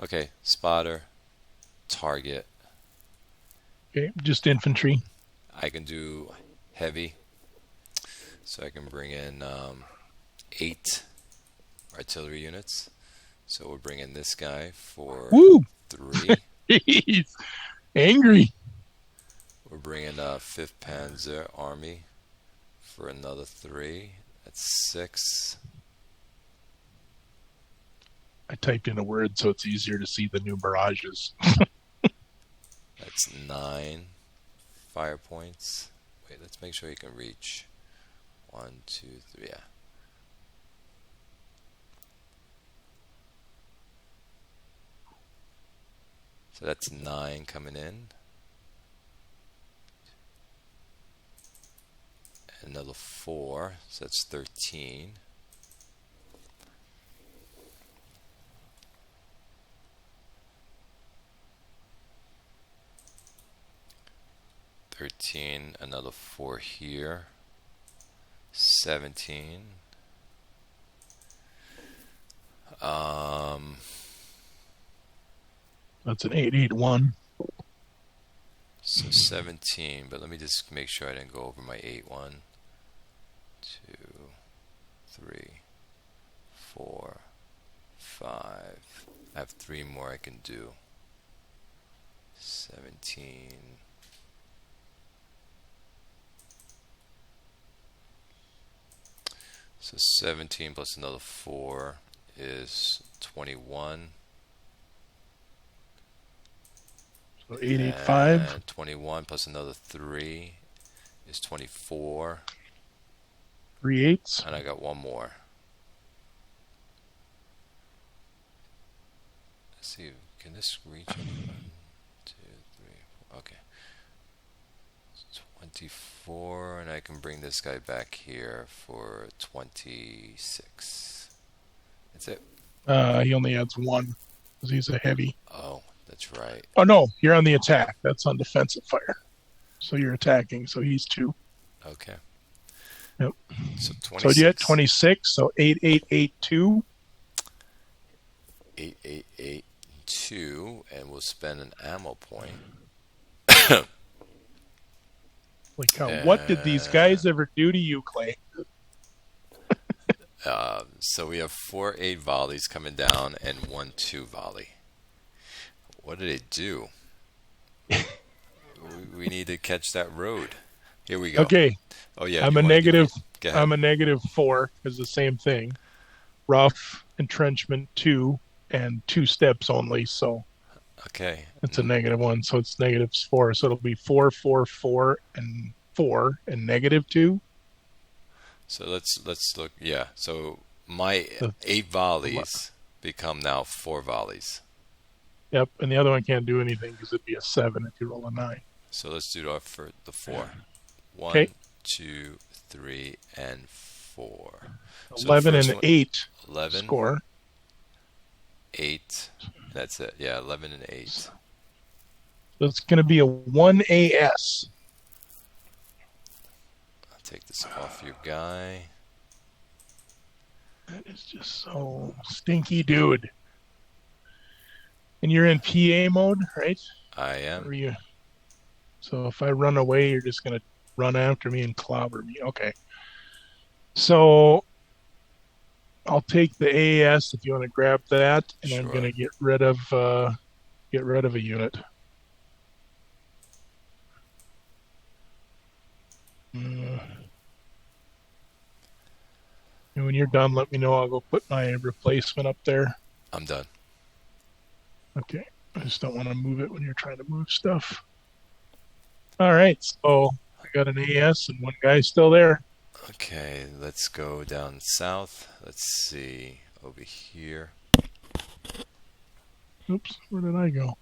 A: Okay, spotter, target.
B: Okay, just infantry.
A: I can do heavy, so I can bring in 8 artillery units. So we'll bring in this guy for 3.
B: He's angry.
A: We're bringing 5th Panzer Army for another 3. That's 6.
B: I typed in a word so it's easier to see the new barrages.
A: That's 9 fire points. Wait, let's make sure you can reach. 1, 2, 3, yeah. So that's 9 coming in. Another 4, so that's 13. Another 4 here. 17.
B: That's an 881.
A: So 17, but let me just make sure I didn't go over my 8 1. 2, 3, 4, 5. I have 3 more I can do. 17. So 17 plus another 4 is 21.
B: So 885.
A: And 21 plus another 3 is 24.
B: 3 eighths.
A: And I got 1 more. Let's see, can this reach? 1, 2, 3, 4. Okay. 24, and I can bring this guy back here for 26. That's it.
B: He only adds 1 because he's a heavy.
A: Oh, that's right.
B: Oh no, you're on the attack. That's on defensive fire. So you're attacking. So he's 2.
A: Okay.
B: Yep.
A: So 26.
B: So you get 26. So 8882.
A: 8882, and we'll spend an ammo point.
B: Like, what did these guys ever do to you, Clay?
A: So we have 4 8 volleys coming down and 1 2 volley. What did it do? we need to catch that road. Here we go.
B: Okay.
A: Oh yeah.
B: I'm a -4 because the same thing. Rough, entrenchment 2, and 2 steps only. So
A: okay.
B: it's a -1. So it's -4. So it'll be 4, 4, 4, and 4, and -2.
A: So let's look. Yeah. So my 8 volleys become now 4 volleys.
B: Yep. And the other one can't do anything because it'd be a 7 if you roll a 9.
A: So let's do it for the 4. 1,
B: Okay.
A: 2, 3, and 4.
B: 11 and 8
A: 11,
B: score.
A: 8. That's it. Yeah, 11 and 8.
B: So it's going to be a 1 AS.
A: I'll take this off your guy.
B: That is just so stinky, dude. And you're in PA mode, right?
A: I am.
B: Or you? So if I run away, you're just going to run after me and clobber me. Okay. So I'll take the AS if you want to grab that, and
A: Sure.
B: I'm going to get rid of a unit. And when you're done, let me know. I'll go put my replacement up there.
A: I'm done.
B: Okay. I just don't want to move it when you're trying to move stuff. All right. So I got an AS and one guy still there.
A: Okay, let's go down south. Let's see over here.
B: Oops. Where did I go?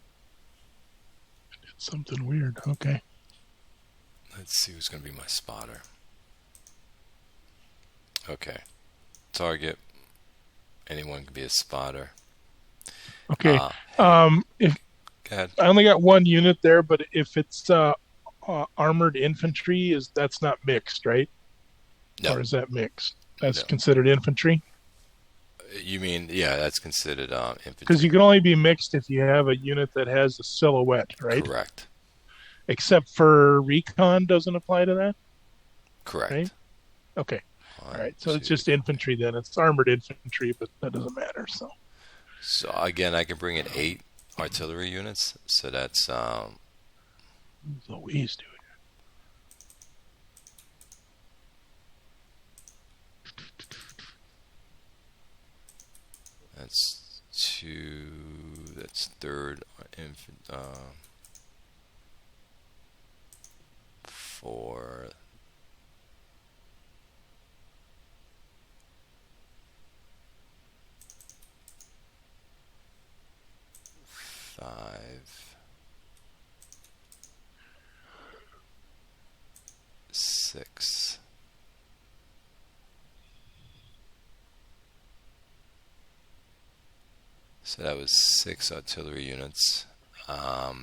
B: I did something weird. Okay.
A: Let's see who's going to be my spotter. Okay. Target. Anyone can be a spotter.
B: Okay. If
A: Go ahead.
B: I only got one unit there, but if it's armored infantry, that's not mixed, right?
A: No.
B: Or is that mixed? That's
A: No.
B: considered infantry?
A: You mean, yeah, that's considered infantry.
B: Because you can only be mixed if you have a unit that has a silhouette, right?
A: Correct.
B: Except for recon doesn't apply to that?
A: Correct.
B: Right? Okay.
A: One,
B: All right. So it's
A: two.
B: just infantry then. It's armored infantry, but that doesn't matter.
A: So again, I can bring in 8 artillery units. So that's
B: Louise, dude.
A: that's 2, that's 3rd, 4, 5, 6. So that was 6 artillery units. All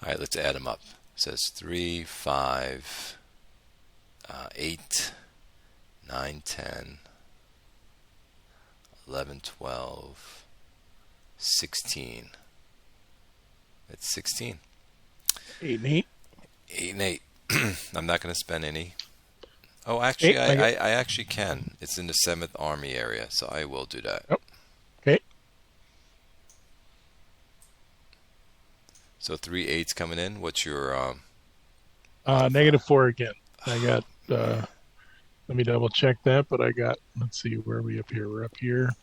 A: right, let's add them up. It says 3, 5, 8, 9, 10, 11, 12, 16. It's 16.
B: 8 and 8.
A: 8 and 8. I'm not going to spend any. Oh, actually, I actually can. It's in the 7th Army area, so I will do that.
B: Yep. Okay.
A: So 3 8s coming in. What's your
B: -4 again. I got. Let me double check that, but I got. Let's see, where are we up here? We're up here.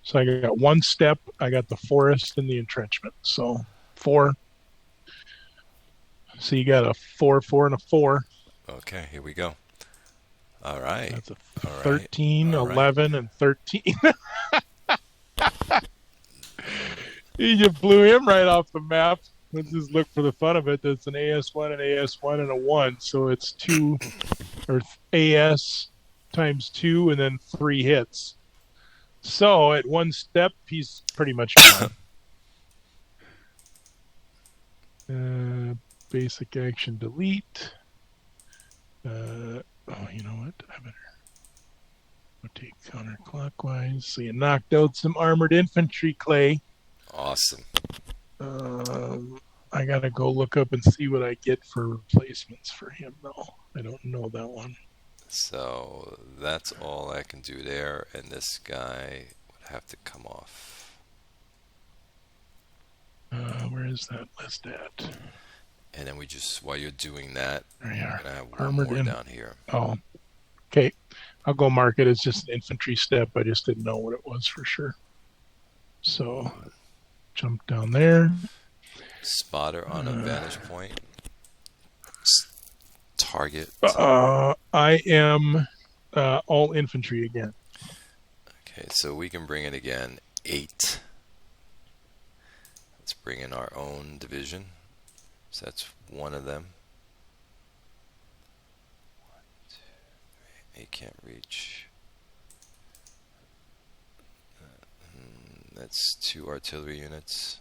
B: So I got 1 step. I got the forest and the entrenchment. So 4. So you got a 4, 4, and a 4.
A: Okay, here we go. All right.
B: That's a
A: All right.
B: 13,
A: All right.
B: 11, and 13. You just blew him right off the map. Let's just look for the fun of it. That's an AS1, an AS1, and a 1. So it's 2, or AS times 2, and then 3 hits. So at 1 step, he's pretty much gone. Basic action delete. You know what? I better rotate counterclockwise. So you knocked out some armored infantry, Clay.
A: Awesome.
B: I gotta go look up and see what I get for replacements for him, though. I don't know that one.
A: So that's all I can do there, and this guy would have to come off.
B: Where is that list at?
A: And then we just, while you're doing that,
B: There you
A: we're
B: are.
A: going to have one
B: Armored
A: more down here.
B: Oh, okay. I'll go mark it as just an infantry step. I just didn't know what it was for sure. So jump down there.
A: Spotter on a vantage point. Target.
B: I am all infantry again.
A: Okay, so we can bring in again 8. Let's bring in our own division. So that's one of them. 1, 2, 3. 8 can't reach. That's 2 artillery units.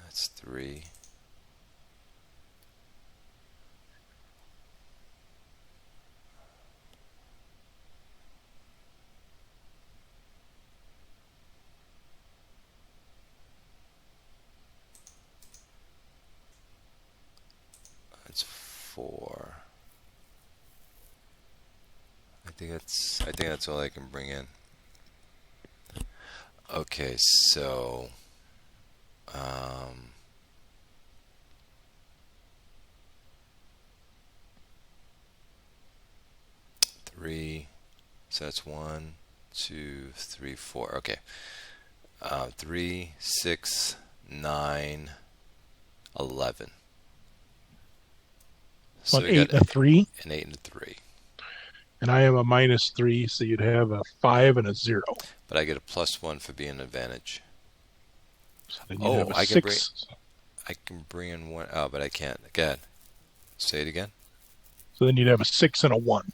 A: That's 3. That's 4. I think that's all I can bring in. Okay, so 3. So that's 1, 2, 3, 4. Okay. 3, 6, 9, 11. So
B: An 8 and a 3.
A: An 8 and a 3.
B: And I am a -3, so you'd have a 5 and a 0.
A: But I get a +1 for being an advantage.
B: So then you have a 6.
A: I can bring in 1. Oh, but I can't. Again. Say it again.
B: So then you'd have a 6 and a 1.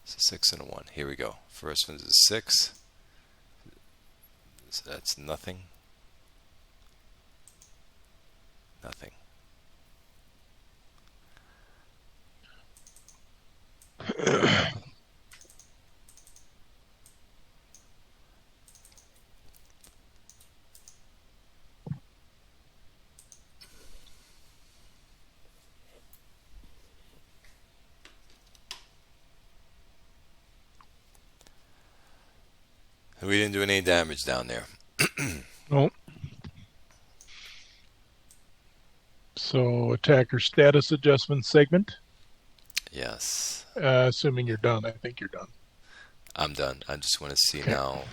A: It's a 6 and a 1. Here we go. First one is a 6. So that's nothing. Nothing. We didn't do any damage down there.
B: No. So attacker status adjustment segment.
A: Yes.
B: Assuming you're done. I think you're done.
A: I'm done. I just want to see
B: Okay.
A: now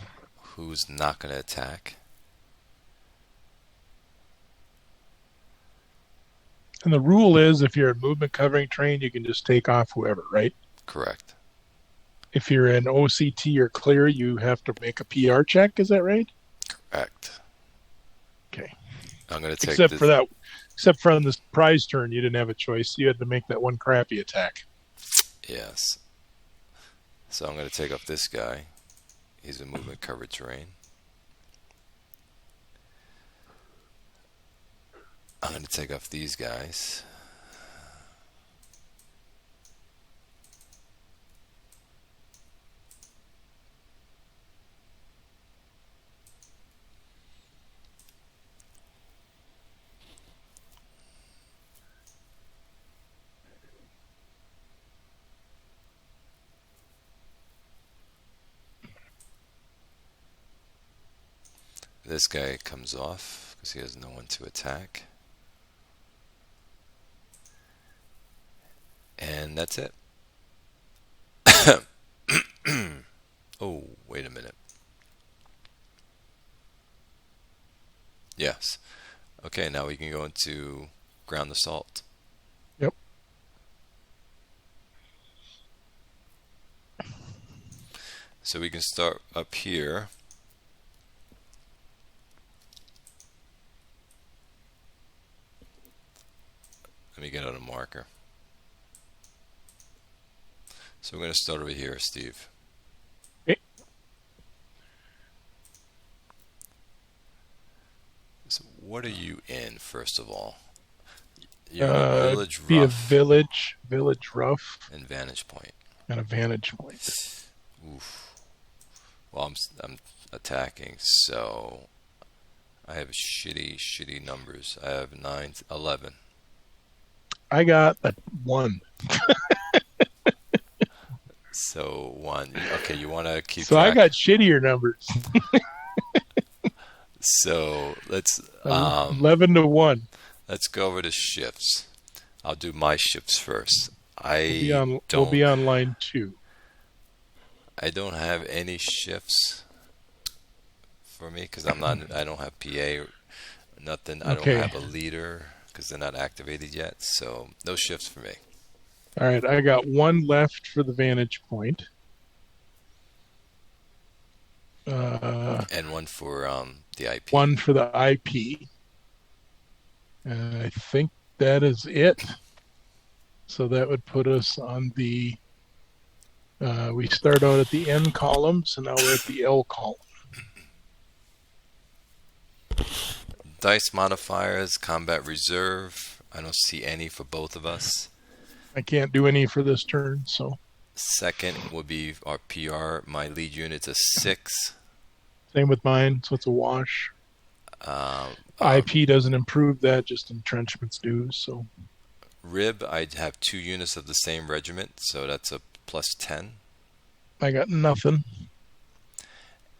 A: who's not going to attack.
B: And the rule is if you're in movement covering terrain, you can just take off whoever, right?
A: Correct.
B: If you're in OCT or clear, you have to make a PR check. Is that right?
A: Correct.
B: Okay.
A: I'm going to take
B: Except
A: this.
B: for that, except for on this prize turn, you didn't have a choice. You had to make that one crappy attack.
A: Yes. So I'm going to take off this guy. He's in movement covered terrain. I'm going to take off these guys. This guy comes off because he has no one to attack. And that's it. Oh, wait a minute. Yes. Okay, now we can go into ground assault.
B: Yep.
A: So we can start up here. Let me get out a marker. So we're going to start over here, Steve.
B: Okay.
A: So what are you in, first of all? You're in a village
B: Be a
A: rough
B: village rough,
A: and vantage point.
B: and a vantage point.
A: Oof. Well, I'm attacking, so I have shitty numbers. I have 9, 11.
B: I got a 1.
A: So 1. Okay, you want to keep
B: So
A: track?
B: I got shittier numbers.
A: So let's
B: 11 to 1.
A: let's go over the shifts. I'll do my shifts first.
B: We'll be on line 2.
A: I don't have any shifts for me because I don't have PA or nothing. I
B: Okay.
A: don't have a leader because they're not activated yet. So no shifts for me.
B: All right, I got 1 left for the vantage point.
A: And 1 for the IP.
B: 1 for the IP. And I think that is it. So that would put us on the. We start out at the N column, so now we're at the L column.
A: Dice modifiers, combat reserve. I don't see any for both of us.
B: I can't do any for this turn, so.
A: Second would be our PR. My lead unit's a 6.
B: Same with mine, so it's a wash.
A: Um,
B: IP doesn't improve that, just entrenchments do, so.
A: Rib, I have 2 units of the same regiment, so that's a plus 10.
B: I got nothing.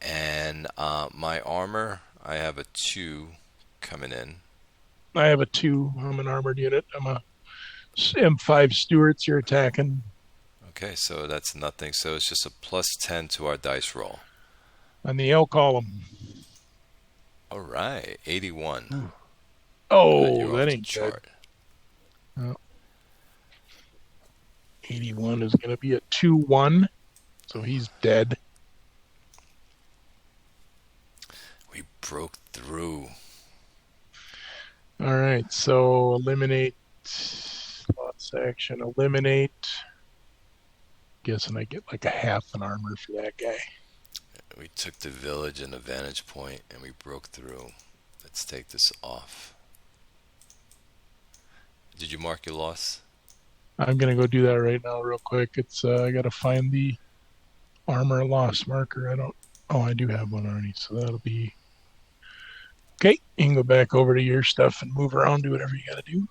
A: And my armor, I have a 2 coming in.
B: I have a 2. I'm an armored unit. I'm a M5 Stewarts you're attacking.
A: Okay, so that's nothing. So it's just a plus 10 to our dice roll.
B: On the L column.
A: All right, 81.
B: Oh,
A: You're off
B: that
A: the
B: ain't good.
A: chart.
B: 81 is going to be a 2-1, so he's dead.
A: We broke through.
B: All right, so eliminate lots action. Eliminate. Guessing I get like a half an armor for that guy.
A: We took the village and the vantage point, and we broke through. Let's take this off. Did you mark your loss?
B: I'm gonna go do that right now, real quick. It's I gotta find the armor loss marker. I do have one already, so that'll be okay. You can go back over to your stuff and move around, do whatever you gotta do.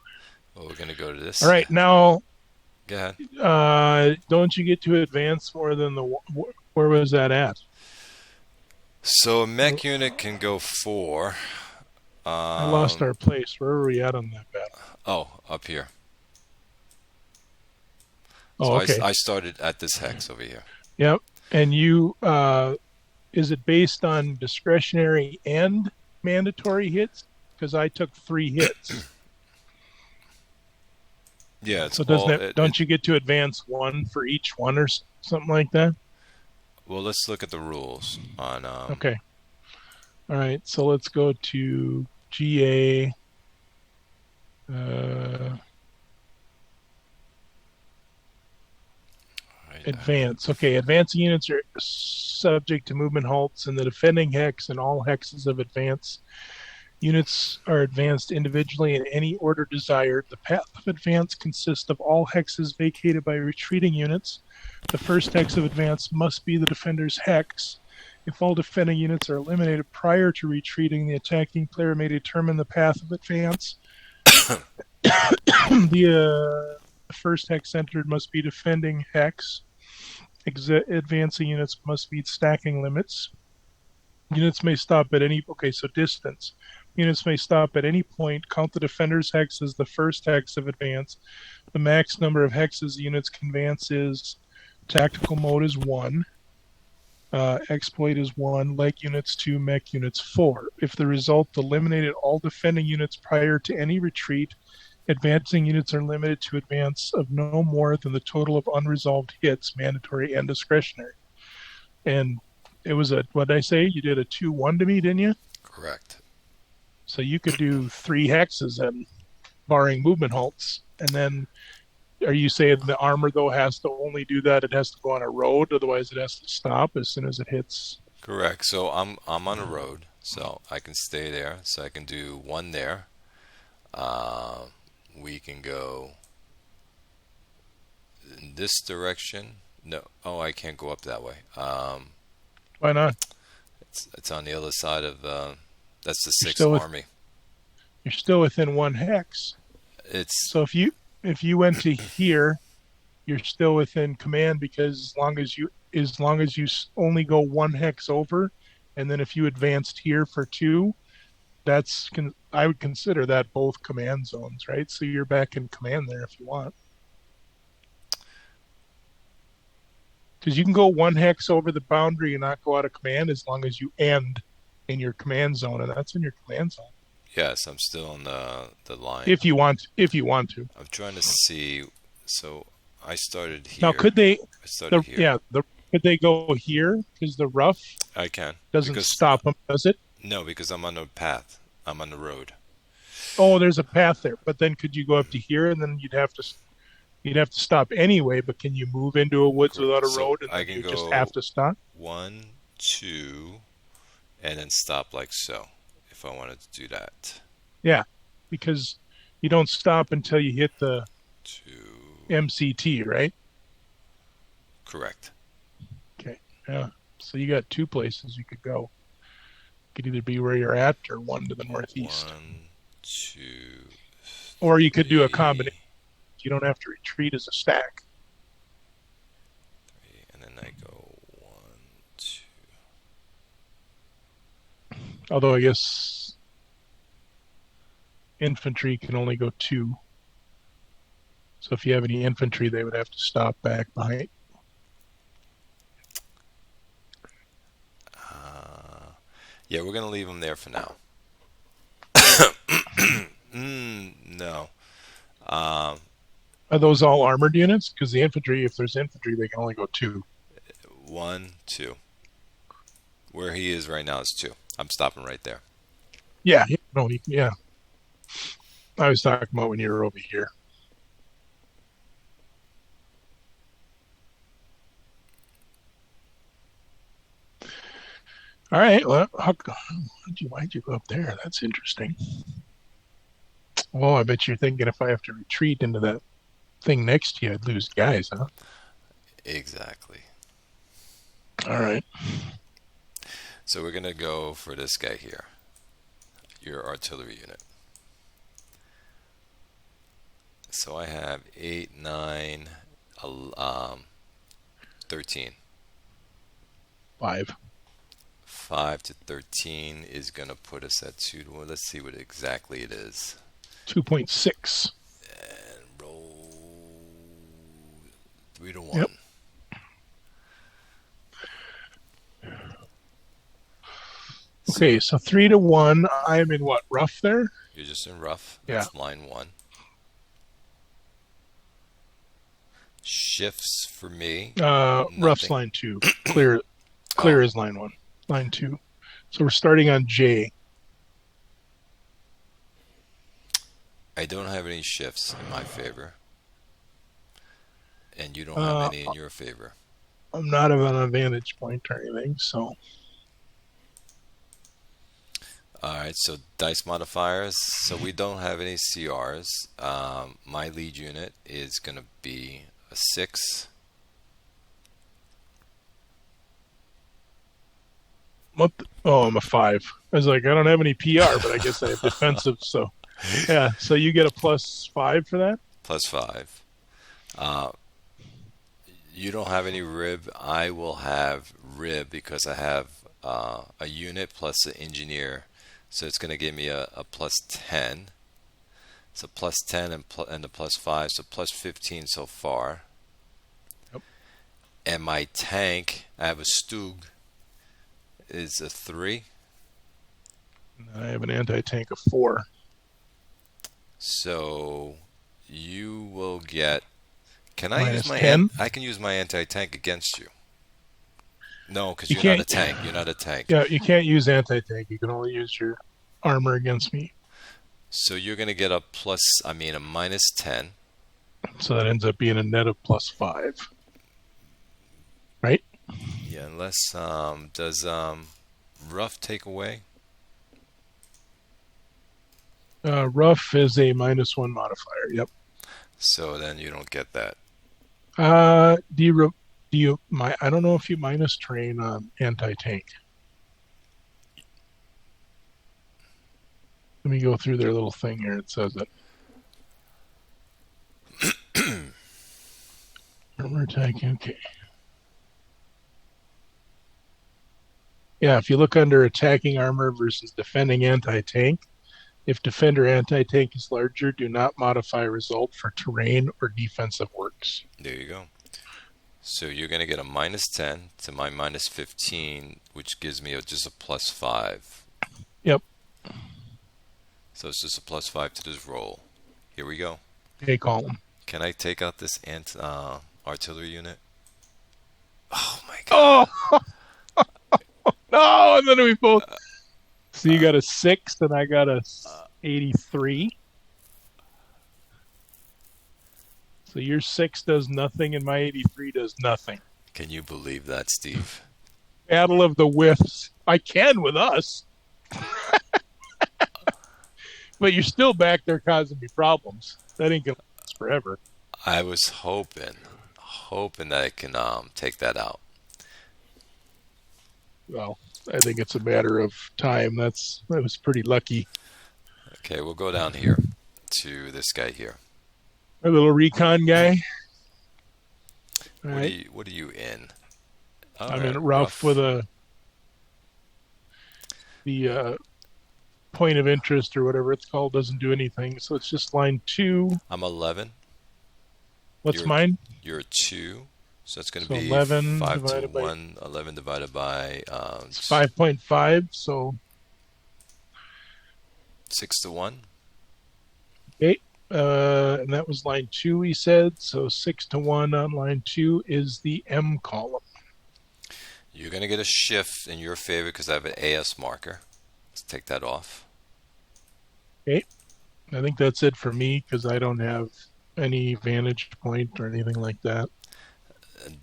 A: Well, we're gonna go to this.
B: All right, now.
A: Go ahead.
B: Don't you get to advance more than where was that at?
A: So a mech unit can go 4.
B: I lost
A: Um,
B: our place. Where were we at on that battle?
A: oh, up here.
B: Oh,
A: So
B: okay.
A: I started at this hex over here.
B: Yep. And you, is it based on discretionary and mandatory hits? Because I took 3 hits.
A: Yeah, it's
B: So doesn't
A: all
B: that, don't you get to advance one for each one or something like that?
A: well, let's look at the rules on
B: Okay. All right. So let's go to GA. Uh, Advance. Okay, advancing units are subject to movement halts in the defending hex and all hexes of advance. Units are advanced individually in any order desired. The path of advance consists of all hexes vacated by retreating units. The first hex of advance must be the defender's hex. If all defending units are eliminated prior to retreating, the attacking player may determine the path of advance. The first hex entered must be defending hex. Advancing units must meet stacking limits. Units may stop at any, okay, so distance. Units may stop at any point. Count the defender's hex as the first hex of advance. The max number of hexes units can advance is tactical mode is 1. Exploit is 1. Leg units 2. Mech units 4. If the result eliminated all defending units prior to any retreat, advancing units are limited to advance of no more than the total of unresolved hits, mandatory and discretionary. And it was what did I say? You did a 2-1 to me, didn't you?
A: correct.
B: So you could do 3 hexes and barring movement halts. And then are you saying the armor, though, has to only do that? It has to go on a road, otherwise it has to stop as soon as it hits.
A: Correct. So I'm on a road, so I can stay there. So I can do 1 there. We can go in this direction. No, oh, I can't go up that way.
B: Why not?
A: It's on the other side of that's the
B: You're
A: 6th Army.
B: You're still within 1 hex.
A: It's
B: So if you went to here, you're still within command, because as long as you only go 1 hex over, and then if you advanced here for 2, I would consider that both command zones, right? So you're back in command there if you want. Because you can go 1 hex over the boundary and not go out of command as long as you end in your command zone, and that's in your command zone.
A: yes, I'm still on the line.
B: If you want to.
A: I'm trying to see. So I started here.
B: Now, could they?
A: I started here.
B: Could they go here? Because the rough
A: I can.
B: doesn't stop them, does it?
A: No, because I'm on the path. I'm on the road.
B: Oh, there's a path there. But then could you go up to here, and then you'd have to stop anyway? But can you move into a woods without a road, and
A: I
B: then
A: can
B: you
A: go
B: just have to stop?
A: 1, 2, and then stop like so. If I wanted to do that.
B: Yeah, because you don't stop until you hit the
A: 2.
B: MCT, right?
A: Correct.
B: Okay. Yeah. So you got 2 places you could go. Could either be where you're at or 1 to the northeast.
A: 1, 2, 3.
B: Or you could do a combination. You don't have to retreat as a stack.
A: 3, and then I go 1, 2.
B: Although I guess infantry can only go 2. So if you have any infantry, they would have to stop back behind.
A: Yeah, we're gonna leave them there for now. No.
B: Are those all armored units? Because the infantry, if there's infantry, they can only go 2.
A: 1, 2. Where he is right now is 2. I'm stopping right there.
B: Yeah. No. Yeah. I was talking about when you were over here. All right. Well, why'd you go up there? That's interesting. Oh, I bet you're thinking if I have to retreat into that thing next to you, I'd lose guys, huh?
A: Exactly.
B: All right.
A: So we're gonna go for this guy here. Your artillery unit. So I have 8, 9, 13.
B: 5.
A: 5 to 13 is going to put us at 2 to 1. Let's see what exactly it is.
B: 2.6.
A: And roll 3 to 1.
B: Yep. Okay, so 3 to 1. I'm in what, rough there?
A: You're just in rough.
B: Yeah.
A: That's line 1. Shifts for me.
B: Rough's line 2. Clear is line 1. Line 2. So we're starting on J.
A: I don't have any shifts in my favor. And you don't have any in your favor.
B: I'm not of an advantage point or anything, so.
A: Alright, so dice modifiers. So we don't have any CRs. My lead unit is going to be a 6.
B: I'm a 5. I was like, I don't have any PR, but I guess I have defensive, so. Yeah, so you get a +5 for that?
A: +5. You don't have any rib. I will have rib because I have a unit plus an engineer. So it's going to give me a +10. So +10 and the +5. So +15 so far.
B: Yep.
A: And my tank, I have a Stug, is a 3.
B: I have an anti-tank of 4.
A: So you will get. Can I use my
B: 10?
A: I can use my anti-tank against you. No, because
B: You
A: you're not a
B: can't-
A: tank. You're not a tank.
B: Yeah, you can't use anti-tank. You can only use your armor against me.
A: So you're going to get a -10.
B: So that ends up being a net of +5. Right?
A: Yeah, unless does rough take away?
B: Rough is a -1 modifier. Yep.
A: So then you don't get that.
B: I don't know if you minus terrain on anti-tank. Let me go through their little thing here. It says it. Armor attack, okay. Yeah, if you look under attacking armor versus defending anti-tank, if defender anti-tank is larger, do not modify result for terrain or defensive works.
A: There you go. So you're going to get a -10 to my -15, which gives me just a +5.
B: Yep.
A: So it's just a +5 to this roll. Here we go.
B: A column.
A: Can I take out this artillery unit? Oh my god.
B: Oh! No, and then we both. So you got a 6 and I got a 83. So your 6 does nothing and my 83 does nothing.
A: Can you believe that, Steve?
B: Battle of the Whiffs. I can with us. But you're still back there causing me problems. That ain't going to last forever.
A: I was hoping that I can take that out.
B: Well, I think it's a matter of time. That was pretty lucky.
A: Okay, we'll go down here to this guy here.
B: Our little recon guy. All
A: What
B: right.
A: are you in?
B: I'm in rough with the point of interest or whatever it's called doesn't do anything. So it's just line 2.
A: I'm 11.
B: What's
A: You're-
B: mine?
A: You're 2. So it's going to
B: So
A: be
B: 11
A: 5 to
B: divided by-
A: 1. 11 divided by
B: It's 5.5. So
A: 6 to 1.
B: and that was line 2, he said. So 6 to 1 on line 2 is the M column.
A: You're going to get a shift in your favor because I have an AS marker. Let's take that off.
B: I think that's it for me because I don't have any vantage point or anything like that.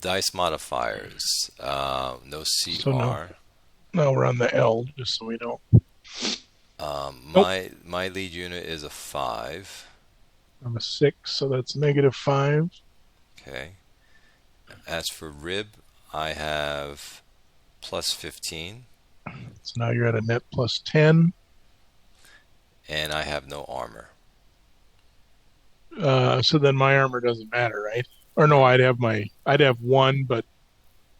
A: Dice modifiers. No CR.
B: So no. Now we're on the L, just so we know.
A: My lead unit is a 5.
B: I'm a 6, so that's -5.
A: Okay. As for rib, I have +15,
B: So now you're at a net +10.
A: and I have no armor.
B: So then my armor doesn't matter, right? Or no, I'd have 1, but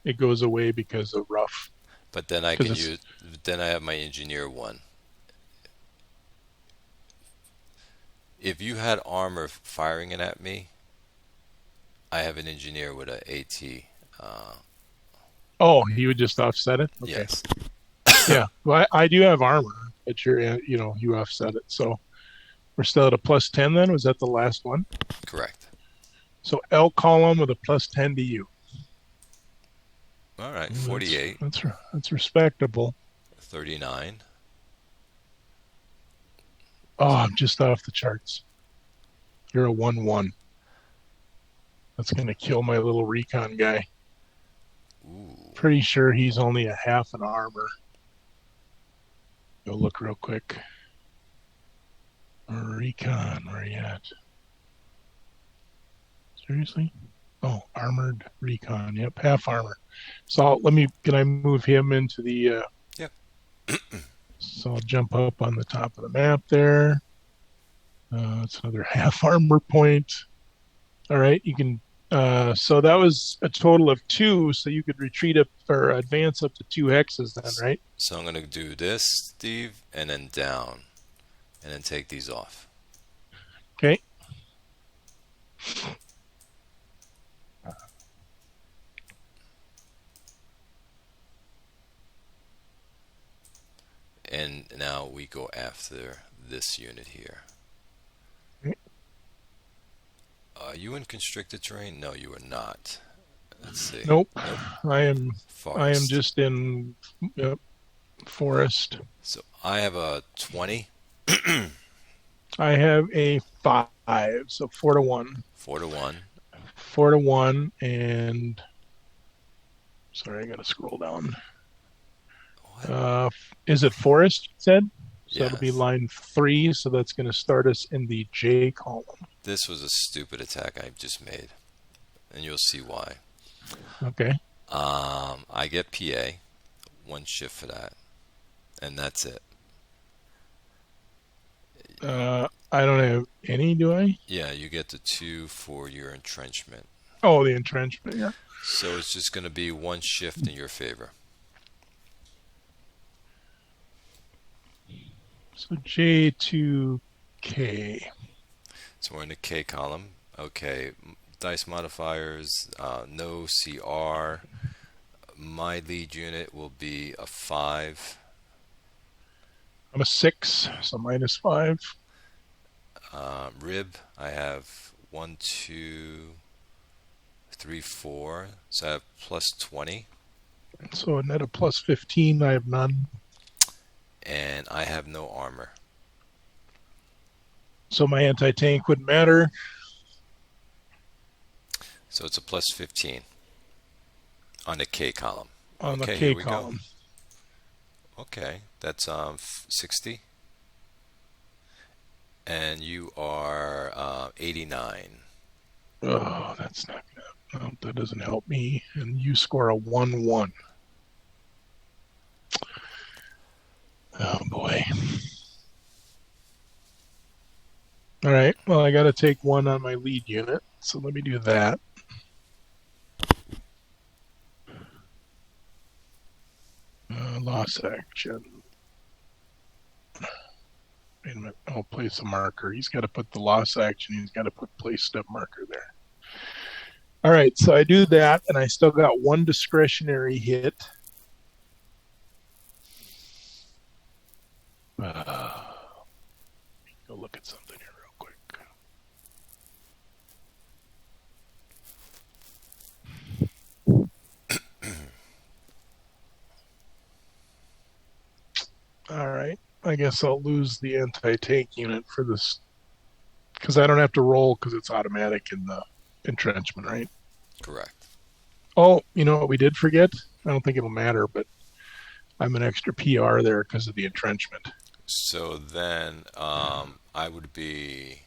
B: it goes away because of rough.
A: But then I
B: because
A: can
B: it's
A: use. Then I have my engineer one. If you had armor firing it at me, I have an engineer with a AT.
B: oh, you would just offset it. Okay,
A: Yes,
B: yeah. Well, I do have armor, but you offset it. So we're still at a +10 then. Was that the last one?
A: correct.
B: So L column with a +10 to you.
A: All right,
B: That's
A: 48,
B: that's respectable.
A: 39.
B: Oh, I'm just off the charts. You're a 1-1. That's gonna kill my little recon guy.
A: Ooh,
B: Pretty sure he's only a half an armor. Go look real quick. Recon, where are you at? Seriously? Oh, armored recon. Yep, half armor. So can I move him into the,
A: yep.
B: so I'll jump up on the top of the map there. That's another half armor point. All right, you can, so that was a total of 2, so you could retreat up or advance up to 2 hexes then, right?
A: So I'm gonna do this, Steve, and then down, and then take these off.
B: Okay.
A: And now we go after this unit here. Are you in constricted terrain? No, you are not. Let's see.
B: Nope.
A: Nope.
B: I am
A: Forest.
B: just in forest.
A: So I have a 20.
B: I have a 5, so 4-1.
A: 4-1.
B: 4-1, and sorry, I gotta scroll down.
A: What?
B: Is it forest? You said so.
A: Yes.
B: It'll be line 3. So that's going to start us in the J column.
A: This was a stupid attack I just made, and you'll see why.
B: Okay.
A: I get PA, 1 shift for that, and that's it.
B: I don't have any, do I?
A: Yeah, you get the 2 for your entrenchment.
B: Oh, the entrenchment. Yeah.
A: So it's just going to be 1 shift in your favor.
B: So J2K.
A: So we're in the K column. Okay, dice modifiers, no CR. My lead unit will be a 5.
B: I'm a 6, so -5.
A: Rib, I have 1, 2, 3, 4. So I have +20.
B: So a net of +15. I have none.
A: And I have no armor.
B: So my anti-tank wouldn't matter.
A: So it's a +15 on the K column.
B: On
A: Okay,
B: the
A: here
B: K
A: we
B: column.
A: go. Okay, that's 60. And you are 89.
B: Oh, that's not gonna. No, that doesn't help me. And you score a 1-1. Oh boy. All right. Well, I got to take 1 on my lead unit, so let me do that. Loss action. Wait a minute. I'll place a marker. He's got to put the loss action. He's got to put place step marker there. All right. So I do that, and I still got 1 discretionary hit. Go look at something here real quick. All right. I guess I'll lose the anti-tank unit for this because I don't have to roll because it's automatic in the entrenchment, right?
A: Correct.
B: Oh, you know what we did forget? I don't think it'll matter, but I'm an extra PR there because of the entrenchment.
A: So then I would be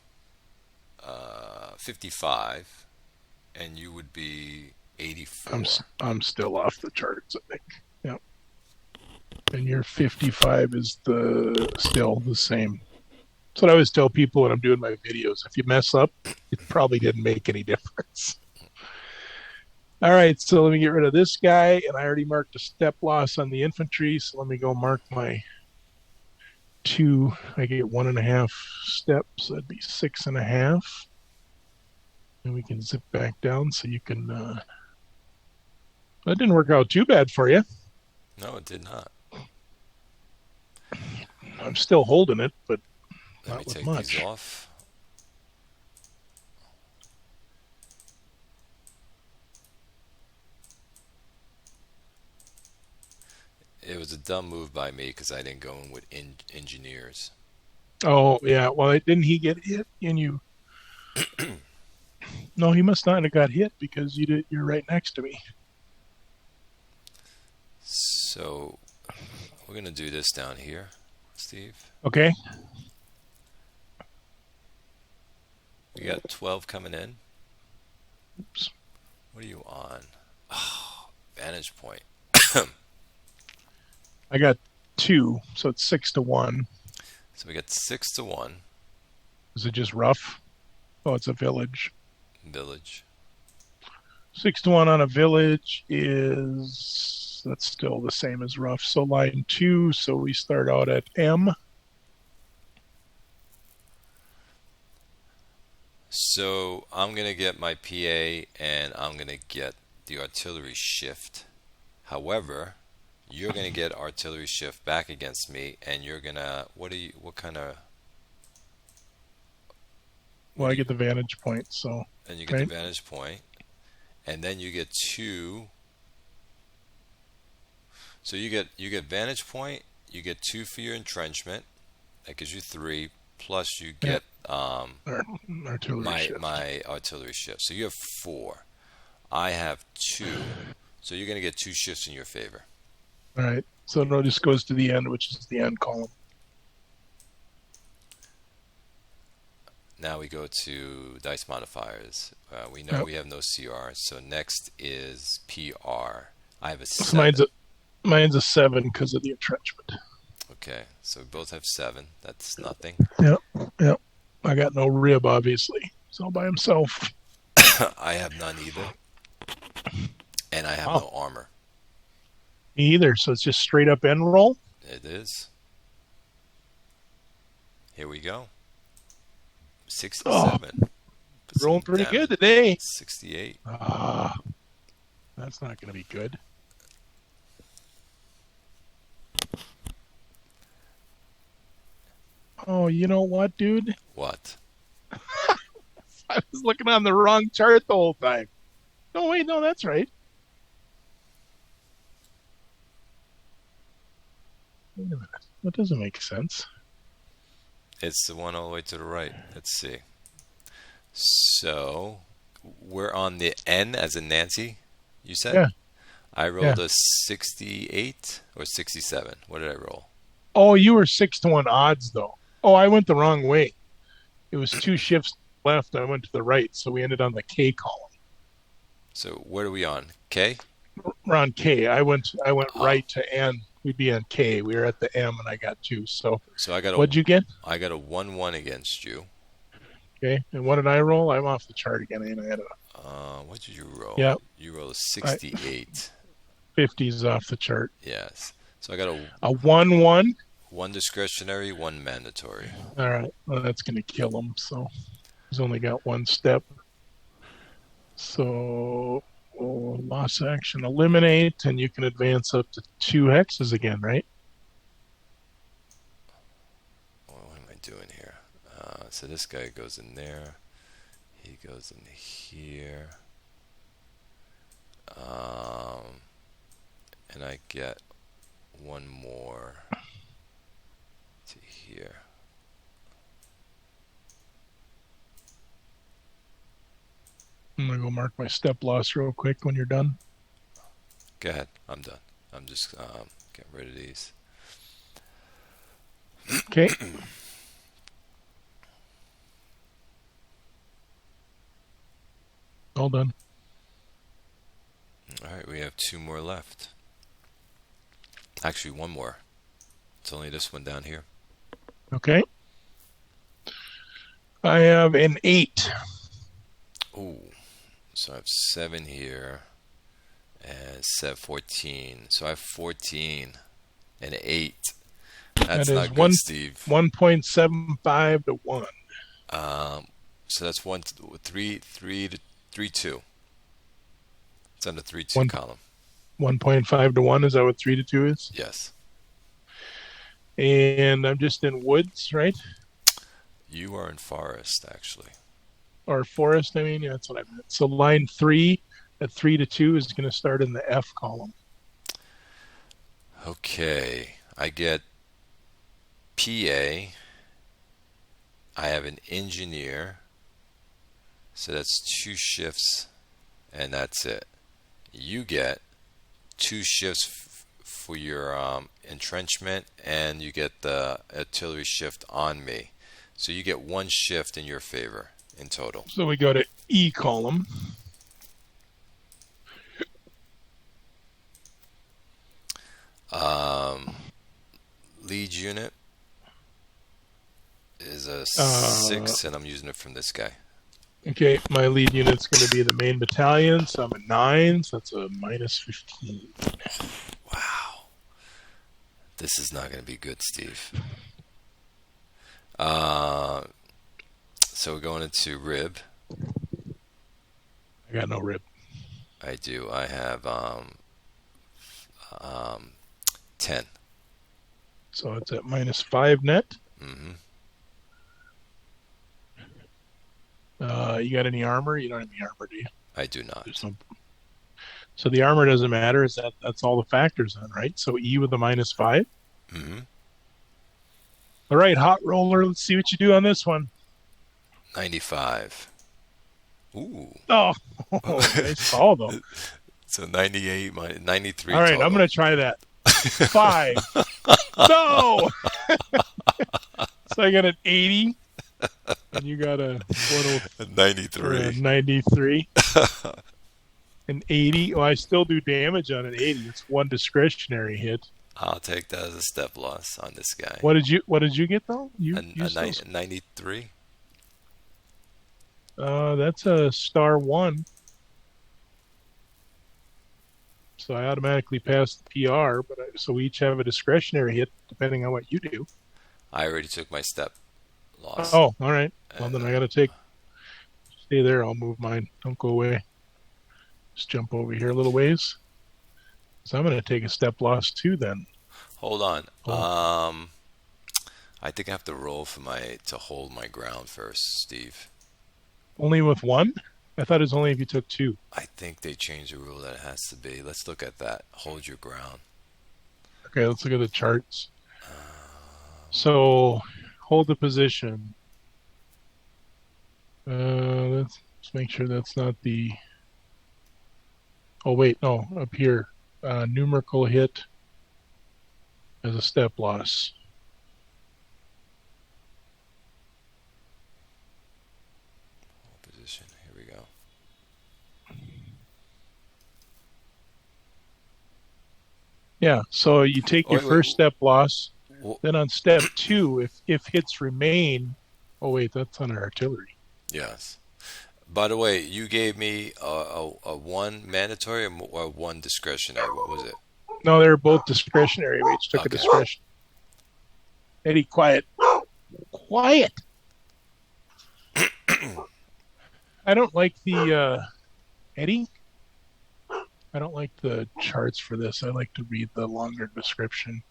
A: 55, and you would be 84.
B: I'm still off the charts, I think. Yep. And your 55 is still the same. That's what I always tell people when I'm doing my videos. If you mess up, it probably didn't make any difference. All right, so let me get rid of this guy, and I already marked a step loss on the infantry, so let me go mark my two. I get 1.5 steps, that'd be 6.5. And we can zip back down so you can. That didn't work out too bad for you.
A: No, it did not.
B: I'm still holding it, but
A: Let me
B: not with
A: take
B: much.
A: these off. It was a dumb move by me because I didn't go in with engineers.
B: Oh yeah, well didn't he get hit? And you? No, he must not have got hit because you did. You're right next to me.
A: So we're going to do this down here, Steve.
B: Okay.
A: We got 12 coming in.
B: Oops.
A: What are you on? Oh, vantage point.
B: I got 2, so it's 6-1.
A: So we got 6-1.
B: Is it just rough? Oh, it's a village.
A: Village.
B: 6-1 on a village is that's still the same as rough. So line 2. So we start out at M.
A: So I'm going to get my PA and I'm going to get the artillery shift. However, you're going to get artillery shift back against me, and you're going to, what kind of...
B: Well, I get the vantage point, so.
A: And you get the vantage point, and then you get 2. So you get vantage point, you get 2 for your entrenchment, that gives you 3, plus you get
B: artillery shift.
A: my artillery shift. So you have 4. I have 2. So you're going to get 2 shifts in your favor.
B: All right. So no, this goes to the end, which is the end column.
A: Now we go to dice modifiers. We know we have no CR. So next is PR. I have a 7.
B: So mine's a 7 because of the entrenchment.
A: Okay. So we both have 7. That's nothing.
B: Yep. I got no rib, obviously. It's all by himself.
A: I have none either. And I have no armor.
B: Me either. So it's just straight up end roll.
A: It is. Here we go. 67.
B: Rolling pretty good today.
A: 68.
B: That's not going to be good. Oh, you know what, dude?
A: What?
B: I was looking on the wrong chart the whole time. No, wait, no, that's right. Wait a minute. That doesn't make sense.
A: It's the one all the way to the right. Let's see. So we're on the N as in Nancy, you said?
B: Yeah.
A: I rolled a 68 or 67. What did I roll?
B: Oh, you were 6-1 odds, though. Oh, I went the wrong way. It was 2 shifts left. I went to the right, so we ended on the K column.
A: So what are we on? K?
B: We're on K. I went right to N. We'd be on K. We were at the M, and I got 2. So
A: I got
B: what'd you get?
A: I got a 1-1 against you.
B: Okay, and what did I roll? I'm off the chart again. And I had
A: what did you roll?
B: Yeah.
A: You rolled a 68.
B: 50's off the chart.
A: Yes. So I got
B: a 1-1.
A: 1 discretionary, 1 mandatory.
B: All right. Well, that's going to kill him. So he's only got 1 step. So loss action eliminate, and you can advance up to 2 hexes again, right?
A: What am I doing here? So this guy goes in there. He goes in here. And I get 1 more to here.
B: I'm going to go mark my step loss real quick when you're done.
A: Go ahead. I'm done. I'm just getting rid of these.
B: Okay. All done.
A: All right, we have 2 more left. Actually, 1 more. It's only this one down here.
B: Okay. I have an 8.
A: Ooh. So I have 7 here. and set 14. So I have 14 and 8.
B: That
A: That's
B: is
A: not good, Steve.
B: 1.75 to 1.
A: So that's 3 to 3 2. It's on the 3-2
B: One,
A: column.
B: 1.5 to 1, is that what 3 to 2 is?
A: Yes.
B: And I'm just in woods, right?
A: You are in forest, actually.
B: Or forest, I mean. Yeah, that's what I meant. So line 3 at 3 to 2 is going to start in the F column.
A: Okay. I get PA. I have an engineer. So that's 2 shifts, and that's it. You get 2 shifts for your entrenchment, and you get the artillery shift on me. So you get 1 shift in your favor in total.
B: So we go to E column.
A: Lead unit is a 6, and I'm using it from this guy.
B: Okay, my lead unit's going to be the main battalion, so I'm at 9, so that's a minus 15.
A: Wow. This is not going to be good, Steve. So we're going into rib.
B: I got no rib.
A: I do. I have 10.
B: So it's at minus 5 net.
A: Mm-hmm.
B: You got any armor? You don't have any armor, do you?
A: I do not.
B: So the armor doesn't matter. That's all the factors then, right? So E with a minus 5.
A: Mm-hmm.
B: All right, hot roller. Let's see what you do on this one.
A: 95. Ooh.
B: Oh, nice call though.
A: So 98 minus 93.
B: All right,
A: total.
B: I'm going to try that. 5. No. So I got an 80, and you got a
A: 93.
B: 93. An 80. Oh, I still do damage on an 80. It's 1 discretionary hit.
A: I'll take that as a step loss on this guy.
B: What did you get though?
A: A 93.
B: That's a star 1. So I automatically passed the PR, so we each have a discretionary hit depending on what you do.
A: I already took my step loss.
B: Oh, all right. Well, then I got to stay there. I'll move mine. Don't go away. Just jump over here a little ways. So I'm going to take a step loss too then.
A: Hold on.
B: Oh.
A: I think I have to roll to hold my ground first, Steve.
B: Only with 1? I thought it was only if you took 2.
A: I think they changed the rule that it has to be. Let's look at that. Hold your ground.
B: Okay, let's look at the charts. So hold the position. Let's make sure that's not the... Oh, wait, no, up here. Numerical hit as a step loss.
A: Position. Here we go.
B: Yeah, so you take your first step loss. Then on step 2, if hits remain... Oh, wait, that's on our artillery.
A: Yes. By the way, you gave me a 1 mandatory or 1 discretionary. What was it?
B: No, they were both discretionary. We each took a discretion. Eddie, quiet. Quiet! I don't like the... Eddie? I don't like the charts for this. I like to read the longer description.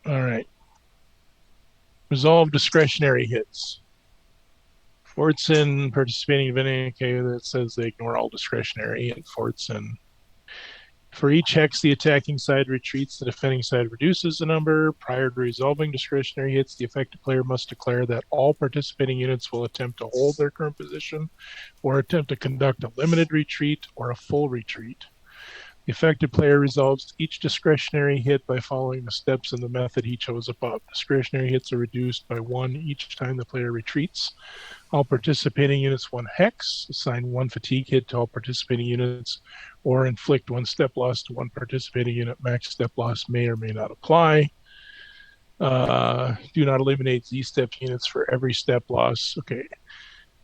B: All right. Resolve discretionary hits. Fortson participating event, okay, that says they ignore all discretionary, and Fortson. For each hex, the attacking side retreats, the defending side reduces the number. Prior to resolving discretionary hits, the affected player must declare that all participating units will attempt to hold their current position or attempt to conduct a limited retreat or a full retreat. The affected player resolves each discretionary hit by following the steps in the method he chose above. Discretionary hits are reduced by 1 each time the player retreats. All participating units 1 hex, assign 1 fatigue hit to all participating units, or inflict 1 step loss to 1 participating unit. Max step loss may or may not apply. Do not eliminate Z-step units for every step loss. Okay.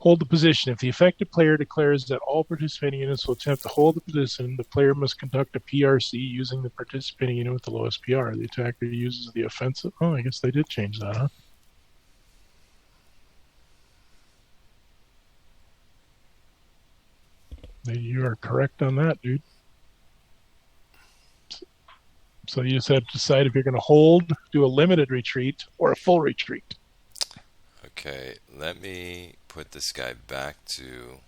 B: Hold the position. If the affected player declares that all participating units will attempt to hold the position, the player must conduct a PRC using the participating unit with the lowest PR. The attacker uses the offensive. Oh, I guess they did change that, huh? You are correct on that, dude. So you just have to decide if you're going to hold, do a limited retreat, or a full retreat.
A: Okay, let me put this guy back to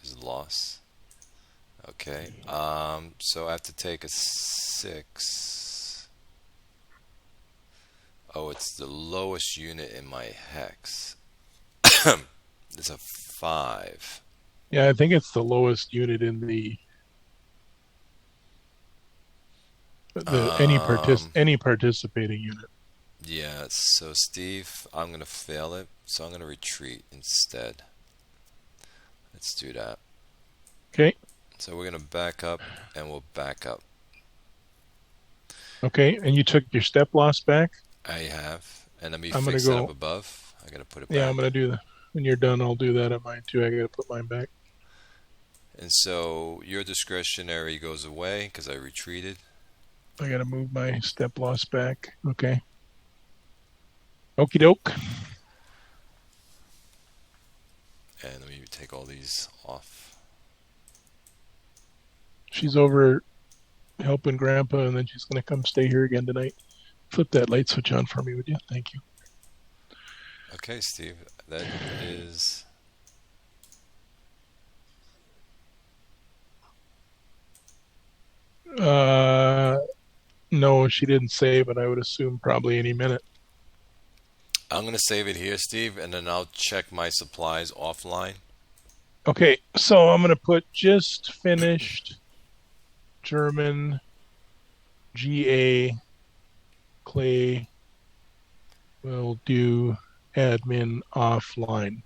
A: his loss. Okay, so I have to take a 6. Oh, it's the lowest unit in my hex. It's a 5.
B: Yeah, I think it's the lowest unit in the any participating unit.
A: Yeah, so Steve, I'm going to fail it, so I'm going to retreat instead. Let's do that.
B: Okay.
A: So we're going to back up, and we'll back up.
B: Okay, and you took your step loss back?
A: I have. And let me
B: I'm
A: fix
B: gonna
A: that
B: go,
A: up above. I got to put it back.
B: Yeah, I'm going to do that. When you're done, I'll do that at mine too. I got to put mine back.
A: And so your discretionary goes away because I retreated.
B: I got to move my step loss back. Okay. Okie doke.
A: And let me take all these off.
B: She's over helping Grandpa, and then she's going to come stay here again tonight. Flip that light switch on for me, would you? Thank you.
A: Okay, Steve. That is...
B: No, she didn't say, but I would assume probably any minute.
A: I'm going to save it here, Steve, and then I'll check my supplies offline.
B: Okay, so I'm going to put just finished German GA Clay will do admin offline.